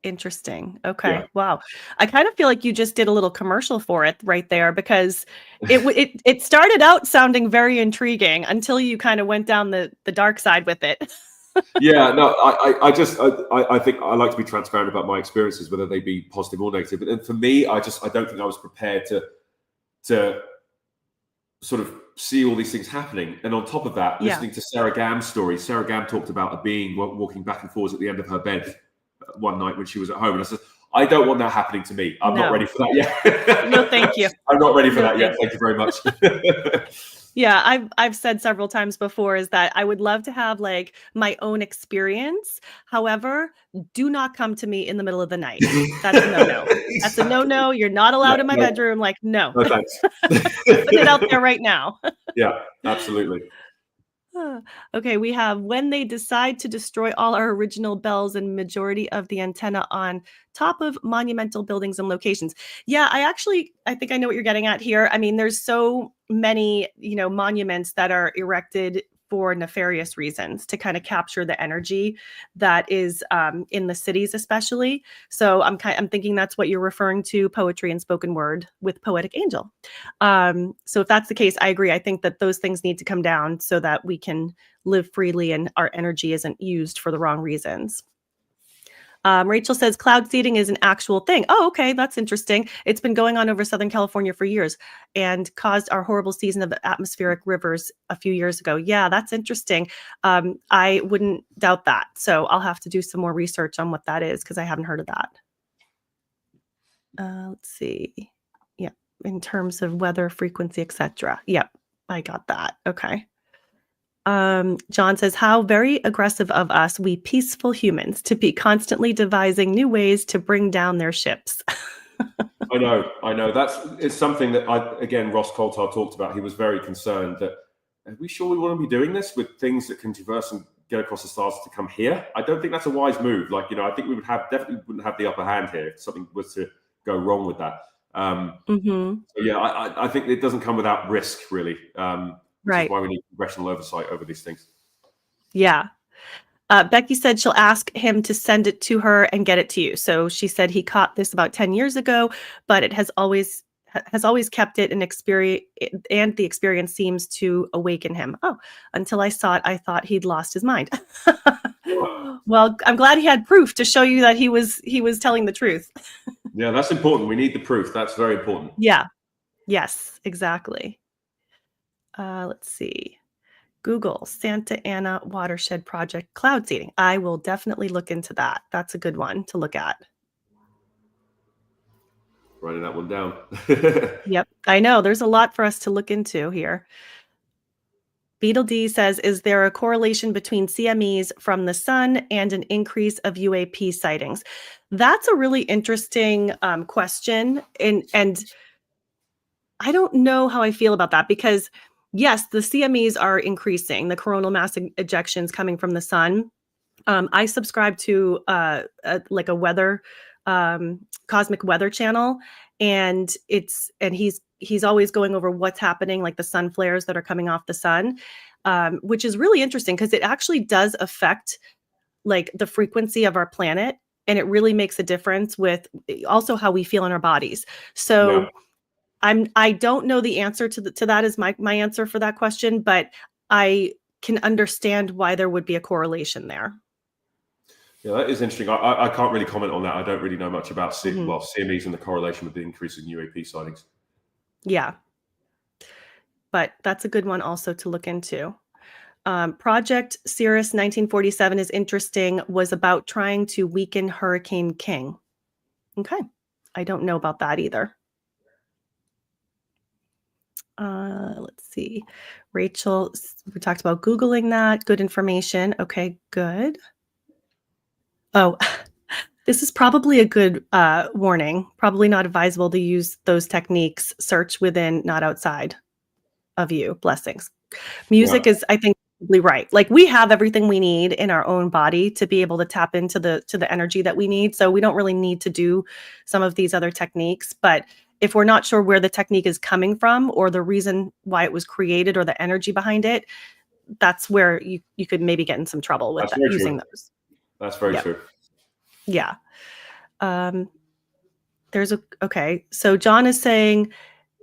Speaker 1: Interesting. Okay. Yeah. Wow. I kind of feel like you just did a little commercial for it right there, because it started out sounding very intriguing until you kind of went down the dark side with it.
Speaker 3: Yeah. No, I think I like to be transparent about my experiences, whether they be positive or negative. And for me, I don't think I was prepared to sort of see all these things happening. And on top of that, listening to Sarah Gam's story, Sarah Gam talked about a being walking back and forwards at the end of her bed one night when she was at home, and I said, I don't want that happening to me. I'm not ready for that yet.
Speaker 1: No, thank you.
Speaker 3: I'm not ready for that yet. Thank you very much.
Speaker 1: Yeah, I've said several times before is that I would love to have my own experience. However, do not come to me in the middle of the night. That's a no-no. That's a no-no. You're not allowed in my bedroom. No.
Speaker 3: No, thanks.
Speaker 1: Put it out there right now.
Speaker 3: Yeah, absolutely.
Speaker 1: Okay, we have when they decide to destroy all our original bells and majority of the antenna on top of monumental buildings and locations. Yeah, I think I know what you're getting at here. I mean, there's so many, monuments that are erected for nefarious reasons, to kind of capture the energy that is in the cities, especially. So I'm thinking that's what you're referring to, poetry and spoken word with Poetic Angel. So if that's the case, I agree. I think that those things need to come down so that we can live freely and our energy isn't used for the wrong reasons. Rachel says cloud seeding is an actual thing. Oh, okay. That's interesting. It's been going on over Southern California for years and caused our horrible season of atmospheric rivers a few years ago. Yeah, that's interesting. I wouldn't doubt that. So I'll have to do some more research on what that is because I haven't heard of that. Let's see. Yeah, in terms of weather, frequency, etc. Yep, I got that. Okay. John says, how very aggressive of us, we peaceful humans, to be constantly devising new ways to bring down their ships.
Speaker 3: I know. It's something that again, Ross Coulthard talked about. He was very concerned that, are we sure we want to be doing this with things that can traverse and get across the stars to come here? I don't think that's a wise move. I think we definitely wouldn't have the upper hand here if something was to go wrong with that. So yeah, I think it doesn't come without risk, really. Which is why we need congressional oversight over these things. Yeah.
Speaker 1: Becky said she'll ask him to send it to her and get it to you. So she said he caught this about 10 years ago, but it has always kept it, and the experience seems to awaken him. Oh, until I saw it, I thought he'd lost his mind. Well, I'm glad he had proof to show you that he was telling the truth.
Speaker 3: Yeah, that's important. We need the proof. That's very important.
Speaker 1: Yeah. Yes, exactly. Let's see. Google Santa Ana Watershed Project cloud seeding. I will definitely look into that. That's a good one to look at.
Speaker 3: Writing that one down.
Speaker 1: Yep, I know. There's a lot for us to look into here. Beetle D says, is there a correlation between CMEs from the sun and an increase of UAP sightings? That's a really interesting question. And I don't know how I feel about that because yes, the CMEs are increasing, the coronal mass ejections coming from the sun. I subscribe to a weather, cosmic weather channel, and he's always going over what's happening, like the sun flares that are coming off the sun, which is really interesting because it actually does affect like the frequency of our planet, and it really makes a difference with also how we feel in our bodies. So. Yeah. I don't know the answer to that is my answer for that question, but I can understand why there would be a correlation there.
Speaker 3: Yeah, that is interesting. I can't really comment on that. I don't really know much about CMEs and the correlation with the increase in UAP sightings.
Speaker 1: Yeah, but that's a good one also to look into. Project Cirrus 1947 is interesting, was about trying to weaken Hurricane King. Okay, I don't know about that either. Let's see. Rachel, we talked about Googling that. Good information. Okay, good. Oh, this is probably a good warning. Probably not advisable to use those techniques. Search within, not outside of you. Blessings. Music is, I think, right. Like we have everything we need in our own body to be able to tap into the energy that we need. So we don't really need to do some of these other techniques. But if we're not sure where the technique is coming from or the reason why it was created or the energy behind it, that's where you could maybe get in some trouble with using those.
Speaker 3: That's very true.
Speaker 1: Yeah. Okay. So John is saying,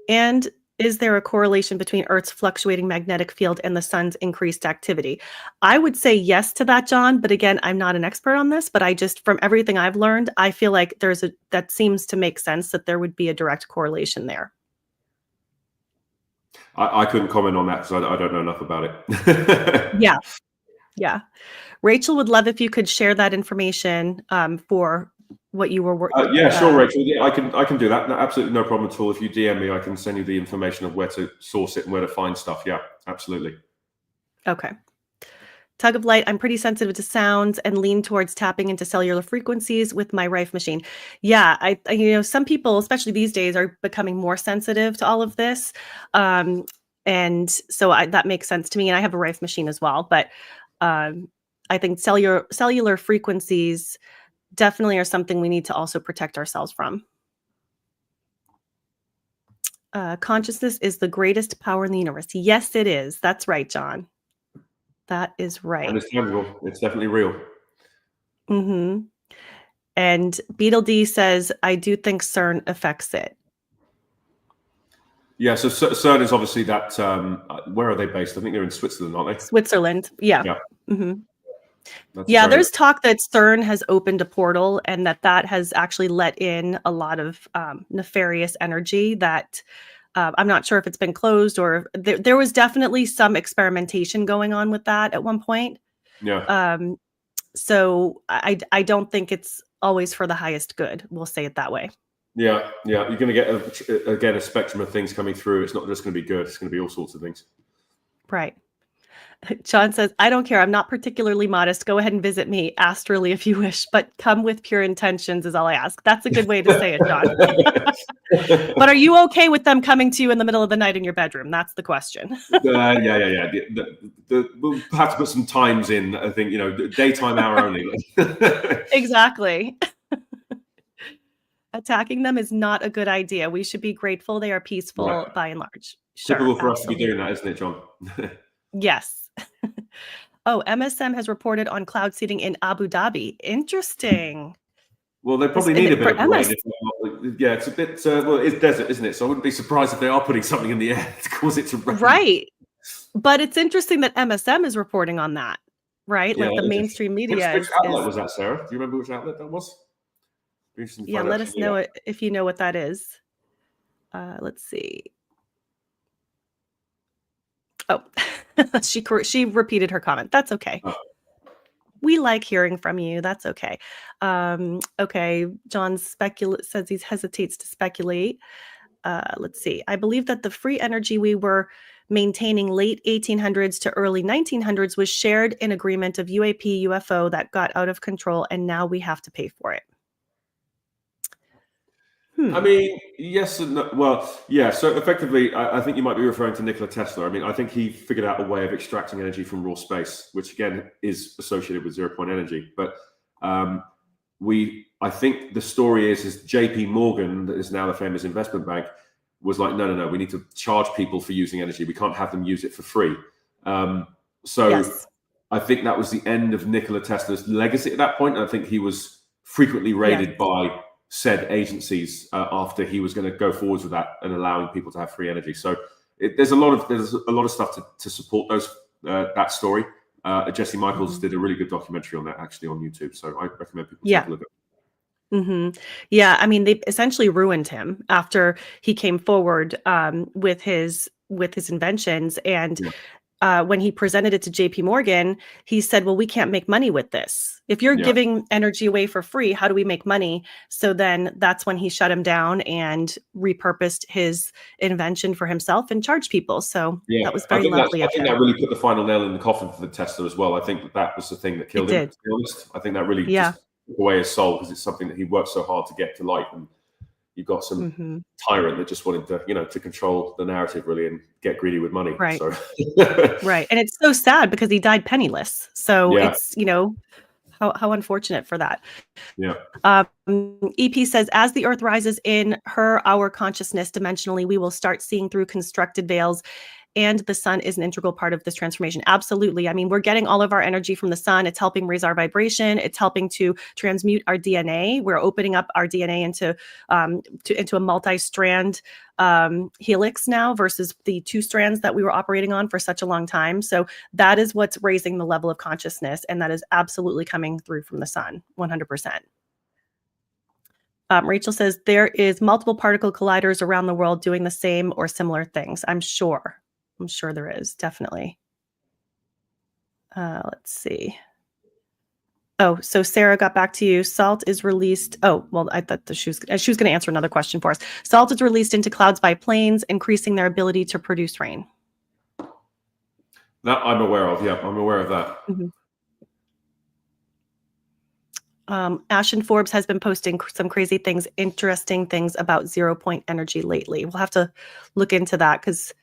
Speaker 1: and is there a correlation between Earth's fluctuating magnetic field and the sun's increased activity? I would say yes to that, John. But again, I'm not an expert on this, but from everything I've learned, I feel like that seems to make sense that there would be a direct correlation there.
Speaker 3: I couldn't comment on that because I don't know enough about it.
Speaker 1: Yeah. Yeah. Rachel would love if you could share that information for what you were working.
Speaker 3: Yeah, sure, Rachel. Yeah, I can do that. No, absolutely no problem at all. If you DM me, I can send you the information of where to source it and where to find stuff. Yeah, absolutely.
Speaker 1: Okay. Tug of Light, I'm pretty sensitive to sounds and lean towards tapping into cellular frequencies with my Rife machine. Yeah, I some people, especially these days, are becoming more sensitive to all of this. And so that makes sense to me. And I have a Rife machine as well. But I think cellular frequencies definitely are something we need to also protect ourselves from. Consciousness is the greatest power in the universe. Yes, it is. That's right, John. That is right.
Speaker 3: And it's tangible. It's definitely real.
Speaker 1: Mm-hmm. And Beetle D says, I do think CERN affects it.
Speaker 3: Yeah, so CERN is obviously that. Where are they based? I think they're in Switzerland, aren't they?
Speaker 1: Switzerland. Yeah.
Speaker 3: Yeah.
Speaker 1: Mm-hmm. Yeah, there's talk that CERN has opened a portal and that has actually let in a lot of nefarious energy that I'm not sure if it's been closed or there was definitely some experimentation going on with that at one point.
Speaker 3: Yeah.
Speaker 1: So I don't think it's always for the highest good. We'll say it that way.
Speaker 3: Yeah. You're going to get a spectrum of things coming through. It's not just going to be good. It's going to be all sorts of things.
Speaker 1: Right. John says, I don't care. I'm not particularly modest. Go ahead and visit me astrally if you wish, but come with pure intentions is all I ask. That's a good way to say it, John. But are you okay with them coming to you in the middle of the night in your bedroom? That's the question.
Speaker 3: Yeah. We'll have to put some times in. I think, daytime hour only.
Speaker 1: Exactly. Attacking them is not a good idea. We should be grateful they are peaceful by and large. Sure,
Speaker 3: typical for us to be doing that, isn't it, John?
Speaker 1: Yes. Oh, MSM has reported on cloud seeding in Abu Dhabi. Interesting.
Speaker 3: Well, they probably need a bit of rain. Yeah, it's a bit, it's desert, isn't it? So I wouldn't be surprised if they are putting something in the air to cause it to rain.
Speaker 1: Right. But it's interesting that MSM is reporting on that, right?
Speaker 3: Yeah,
Speaker 1: like the mainstream media.
Speaker 3: Which outlet was that, Sarah? Do you remember which outlet that was?
Speaker 1: Yeah, let us know if you know what that is. Let's see. Oh, she repeated her comment. That's okay. Oh. We like hearing from you. That's okay. Okay, John says he hesitates to speculate. Let's see. I believe that the free energy we were maintaining late 1800s to early 1900s was shared in agreement of UAP UFO that got out of control, and now we have to pay for it.
Speaker 3: I mean, yes and no. Well, yeah. So effectively, I think you might be referring to Nikola Tesla. I mean, I think he figured out a way of extracting energy from raw space, which again is associated with zero-point energy. But I think the story is JP Morgan, that is now the famous investment bank, was like, no, we need to charge people for using energy. We can't have them use it for free. Yes. I think that was the end of Nikola Tesla's legacy at that point. And I think he was frequently raided by said agencies after he was going to go forwards with that and allowing people to have free energy. So there's a lot of stuff to support that story. Jesse Michaels did a really good documentary on that actually on YouTube. So I recommend people take a look at it.
Speaker 1: Mm-hmm. Yeah, I mean, they essentially ruined him after he came forward with his inventions. And when he presented it to JP Morgan, he said, well, we can't make money with this. If you're giving energy away for free, how do we make money? So then that's when he shut him down and repurposed his invention for himself and charged people. So that was very lovely of him.
Speaker 3: I think that really put the final nail in the coffin for the Tesla as well. I think that was the thing that killed him, to be honest. I think that really just took away his soul because it's something that he worked so hard to get to light. And you've got some tyrant that just wanted to, to control the narrative really and get greedy with money.
Speaker 1: Right.
Speaker 3: So.
Speaker 1: Right. And it's so sad because he died penniless. So it's, how unfortunate for that.
Speaker 3: Yeah.
Speaker 1: EP says, as the earth rises in our consciousness dimensionally, we will start seeing through constructed veils. And the sun is an integral part of this transformation. Absolutely. I mean, we're getting all of our energy from the sun. It's helping raise our vibration. It's helping to transmute our DNA. We're opening up our DNA into a multi-strand helix now versus the 2 strands that we were operating on for such a long time. So that is what's raising the level of consciousness. And that is absolutely coming through from the sun, 100%. Rachel says, there is multiple particle colliders around the world doing the same or similar things. I'm sure there is, definitely. Let's see. Oh, so Sarah got back to you. Salt is released. Oh, well, I thought she was going to answer another question for us. Salt is released into clouds by planes, increasing their ability to produce rain.
Speaker 3: That I'm aware of. Yeah, I'm aware of that.
Speaker 1: Ashen Forbes has been posting some crazy things, interesting things about 0-point energy lately. We'll have to look into that because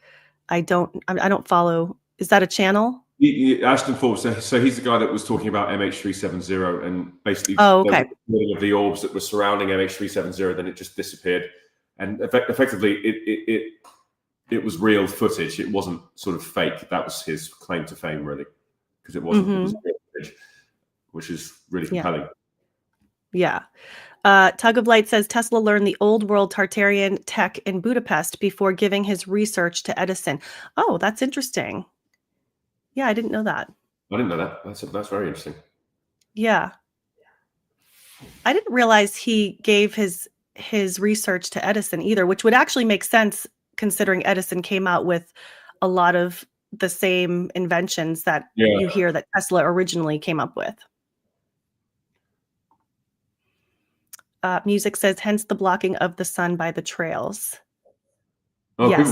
Speaker 1: I don't follow. Is that a channel?
Speaker 3: Ashton Forbes. So he's the guy that was talking about MH370 and basically the orbs that were surrounding MH370. Then it just disappeared, and effectively it was real footage. It wasn't sort of fake. That was his claim to fame, really, because it wasn't. It was
Speaker 1: Mm-hmm.
Speaker 3: a real image, which is really compelling.
Speaker 1: Yeah. Tug of Light says Tesla learned the old world Tartarian tech in Budapest before giving his research to Edison. Oh, that's interesting. Yeah, I didn't know that.
Speaker 3: I didn't know that. That's very interesting.
Speaker 1: Yeah. I didn't realize he gave his research to Edison either, which would actually make sense considering Edison came out with a lot of the same inventions that you hear that Tesla originally came up with. Music says, hence the blocking of the sun by the trails.
Speaker 3: Oh,
Speaker 1: yes.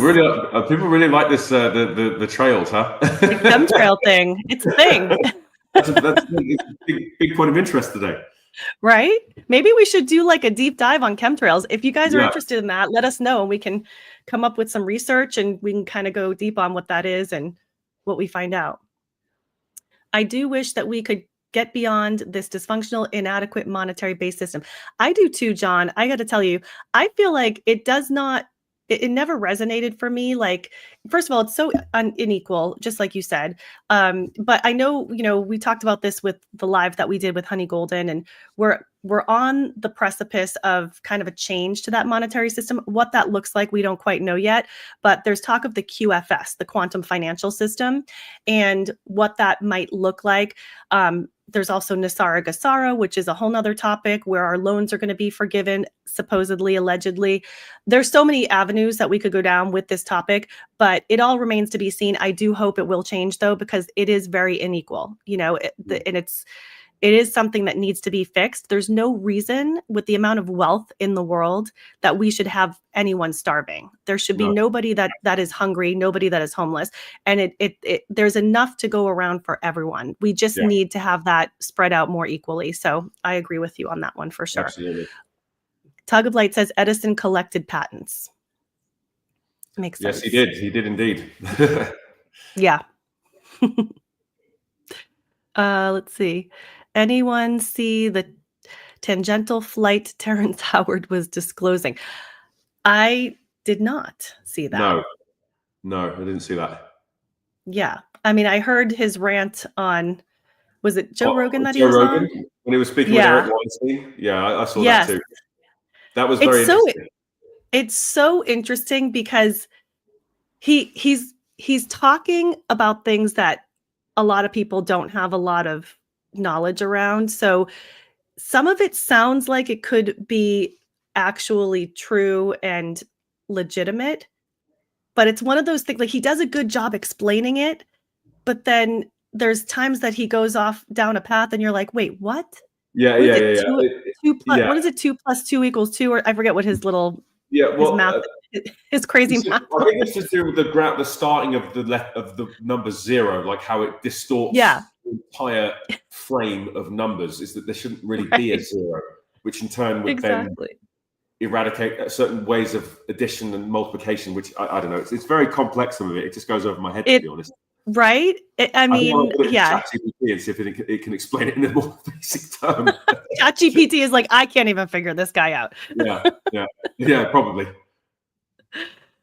Speaker 3: people really like this the trails, huh?
Speaker 1: The chemtrail thing. It's a thing.
Speaker 3: that's a big point of interest today.
Speaker 1: Right? Maybe we should do like a deep dive on chemtrails. If you guys are interested in that, let us know and we can come up with some research and we can kind of go deep on what that is and what we find out. I do wish that we could get beyond this dysfunctional, inadequate monetary-based system. I do too, John. I got to tell you, I feel like it never resonated for me. Like, first of all, it's so unequal, just like you said. But I know, we talked about this with the live that we did with Honey Golden, and we're on the precipice of kind of a change to that monetary system. What that looks like, we don't quite know yet, but there's talk of the QFS, the quantum financial system, and what that might look like. There's also Nasara Gasara, which is a whole nother topic where our loans are going to be forgiven, supposedly, allegedly. There's so many avenues that we could go down with this topic, but it all remains to be seen. I do hope it will change, though, because it is very unequal, and it is something that needs to be fixed. There's no reason with the amount of wealth in the world that we should have anyone starving. There should be nobody that is hungry, nobody that is homeless. And there's enough to go around for everyone. We just need to have that spread out more equally. So I agree with you on that one for sure.
Speaker 3: Absolutely.
Speaker 1: Tug of Light says Edison collected patents. Makes sense.
Speaker 3: Yes, he did. He did indeed.
Speaker 1: Yeah. Let's see. Anyone see the tangential flight Terrence Howard was disclosing? I did not see that.
Speaker 3: No, I didn't see that.
Speaker 1: Yeah. I mean, I heard his rant on, was it Joe Rogan that he
Speaker 3: Joe
Speaker 1: was
Speaker 3: Rogan,
Speaker 1: on?
Speaker 3: when he was speaking with Eric Weinstein. Yeah, I saw that too. That was very interesting.
Speaker 1: It's so interesting because he's talking about things that a lot of people don't have a lot of knowledge around. So some of it sounds like it could be actually true and legitimate, but it's one of those things, like he does a good job explaining it, but then there's times that he goes off down a path and you're like, wait, what?
Speaker 3: Yeah.
Speaker 1: What is it? 2 + 2 = 2, or I forget what his little his math, his crazy math.
Speaker 3: I think it's to do with the starting of the number 0, like how it distorts the entire frame of numbers. Is that there shouldn't really be a 0, which in turn would then eradicate certain ways of addition and multiplication. Which I don't know. It's very complex. Some of it just goes over my head, to be honest.
Speaker 1: Right? I mean,
Speaker 3: ChatGPT and see if it can explain it in a more basic term.
Speaker 1: ChatGPT is like, I can't even figure this guy out.
Speaker 3: Yeah, probably.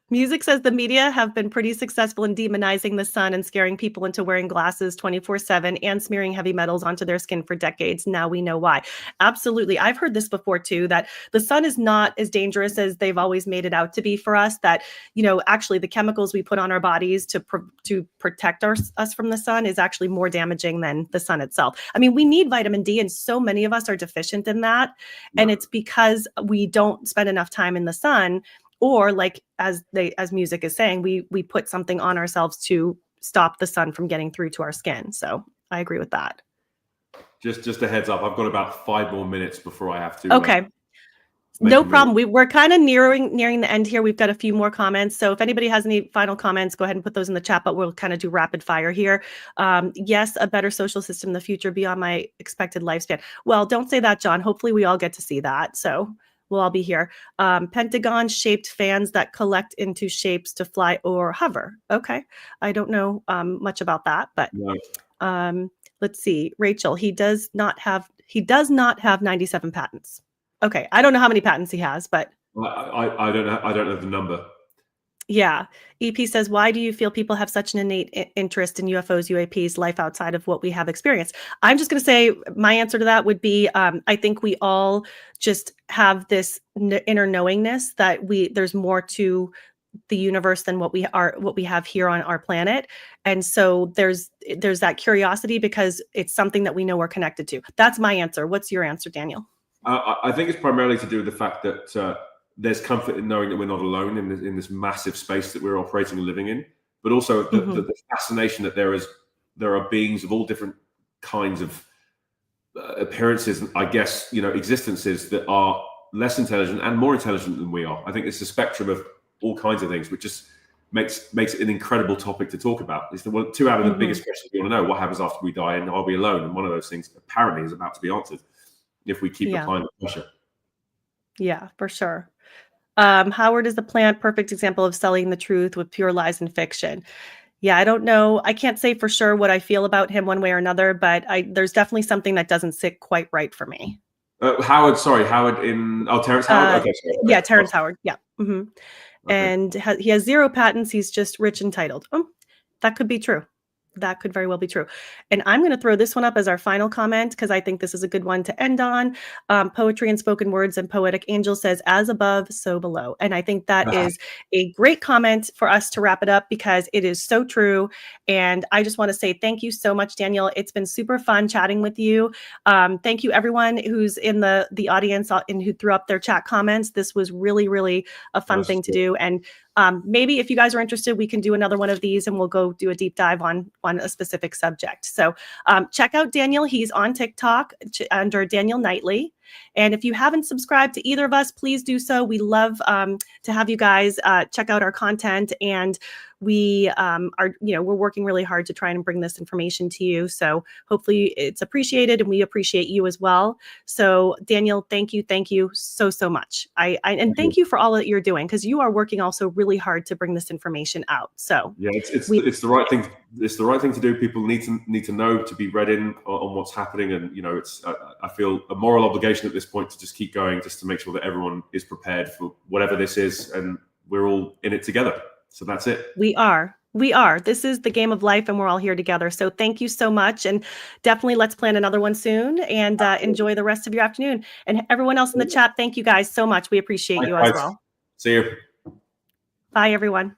Speaker 1: Music says the media have been pretty successful in demonizing the sun and scaring people into wearing glasses 24/7 and smearing heavy metals onto their skin for decades. Now we know why. Absolutely. I've heard this before too, that the sun is not as dangerous as they've always made it out to be for us, that, actually the chemicals we put on our bodies to protect us from the sun is actually more damaging than the sun itself. I mean, we need vitamin D and so many of us are deficient in that. And it's because we don't spend enough time in the sun. Or like as Music is saying, we put something on ourselves to stop the sun from getting through to our skin. So I agree with that.
Speaker 3: Just a heads up, I've got about 5 more minutes before I have to.
Speaker 1: Okay. No problem. We're kind of nearing the end here. We've got a few more comments. So if anybody has any final comments, go ahead and put those in the chat, but we'll kind of do rapid fire here. Yes, a better social system in the future beyond my expected lifespan. Well, don't say that, John. Hopefully we all get to see that. So we'll all be here. Pentagon-shaped fans that collect into shapes to fly or hover. Okay. I don't know much about that, but let's see. Rachel, he does not have 97 patents. Okay. I don't know how many patents he has, but
Speaker 3: I don't know the number.
Speaker 1: Yeah. EP says, why do you feel people have such an innate interest in UFOs, UAPs, life outside of what we have experienced? I'm just going to say my answer to that would be, I think we all just have this inner knowingness that there's more to the universe than what we have here on our planet. And so there's that curiosity because it's something that we know we're connected to. That's my answer. What's your answer, Daniel?
Speaker 3: I think it's primarily to do with the fact that there's comfort in knowing that we're not alone in this massive space that we're operating and living in, but also the fascination that there are beings of all different kinds of appearances, I guess, existences that are less intelligent and more intelligent than we are. I think it's a spectrum of all kinds of things, which just makes it an incredible topic to talk about. It's two out of the biggest questions we want to know: what happens after we die, and are we alone? And one of those things apparently is about to be answered if we keep applying the pressure.
Speaker 1: Yeah, for sure. Howard is the plant, perfect example of selling the truth with pure lies and fiction. Yeah, I don't know. I can't say for sure what I feel about him one way or another, but there's definitely something that doesn't sit quite right for me.
Speaker 3: Howard in Terrence Howard. Okay, sorry.
Speaker 1: Yeah, Terrence Howard. Yeah. Okay. And he has 0 patents. He's just rich and titled. Oh, that could be true. That could very well be true. And I'm going to throw this one up as our final comment because I think this is a good one to end on. Poetry and Spoken Words and Poetic Angel says, as above, so below. And I think that is a great comment for us to wrap it up because it is so true. And I just want to say thank you so much, Daniel. It's been super fun chatting with you. Thank you, everyone who's in the audience and who threw up their chat comments. This was really, really a fun thing to do. And maybe if you guys are interested, we can do another one of these and we'll go do a deep dive on a specific subject. So check out Daniel. He's on TikTok under Daniel Knightley. And if you haven't subscribed to either of us, please do so. We love to have you guys check out our content. And we we're working really hard to try and bring this information to you. So hopefully it's appreciated and we appreciate you as well. So Daniel, thank you so much. And thank you for all that you're doing because you are working also really hard to bring this information out. So
Speaker 3: yeah, it's the right thing. It's the right thing to do. People need to know, to be read in on what's happening, and I feel a moral obligation at this point to just keep going, just to make sure that everyone is prepared for whatever this is, and we're all in it together. So that's it.
Speaker 1: We are. This is the game of life, and we're all here together. So thank you so much, and definitely let's plan another one soon. And enjoy the rest of your afternoon. And everyone else in the chat, thank you guys so much. We appreciate you as well.
Speaker 3: See you.
Speaker 1: Bye, everyone.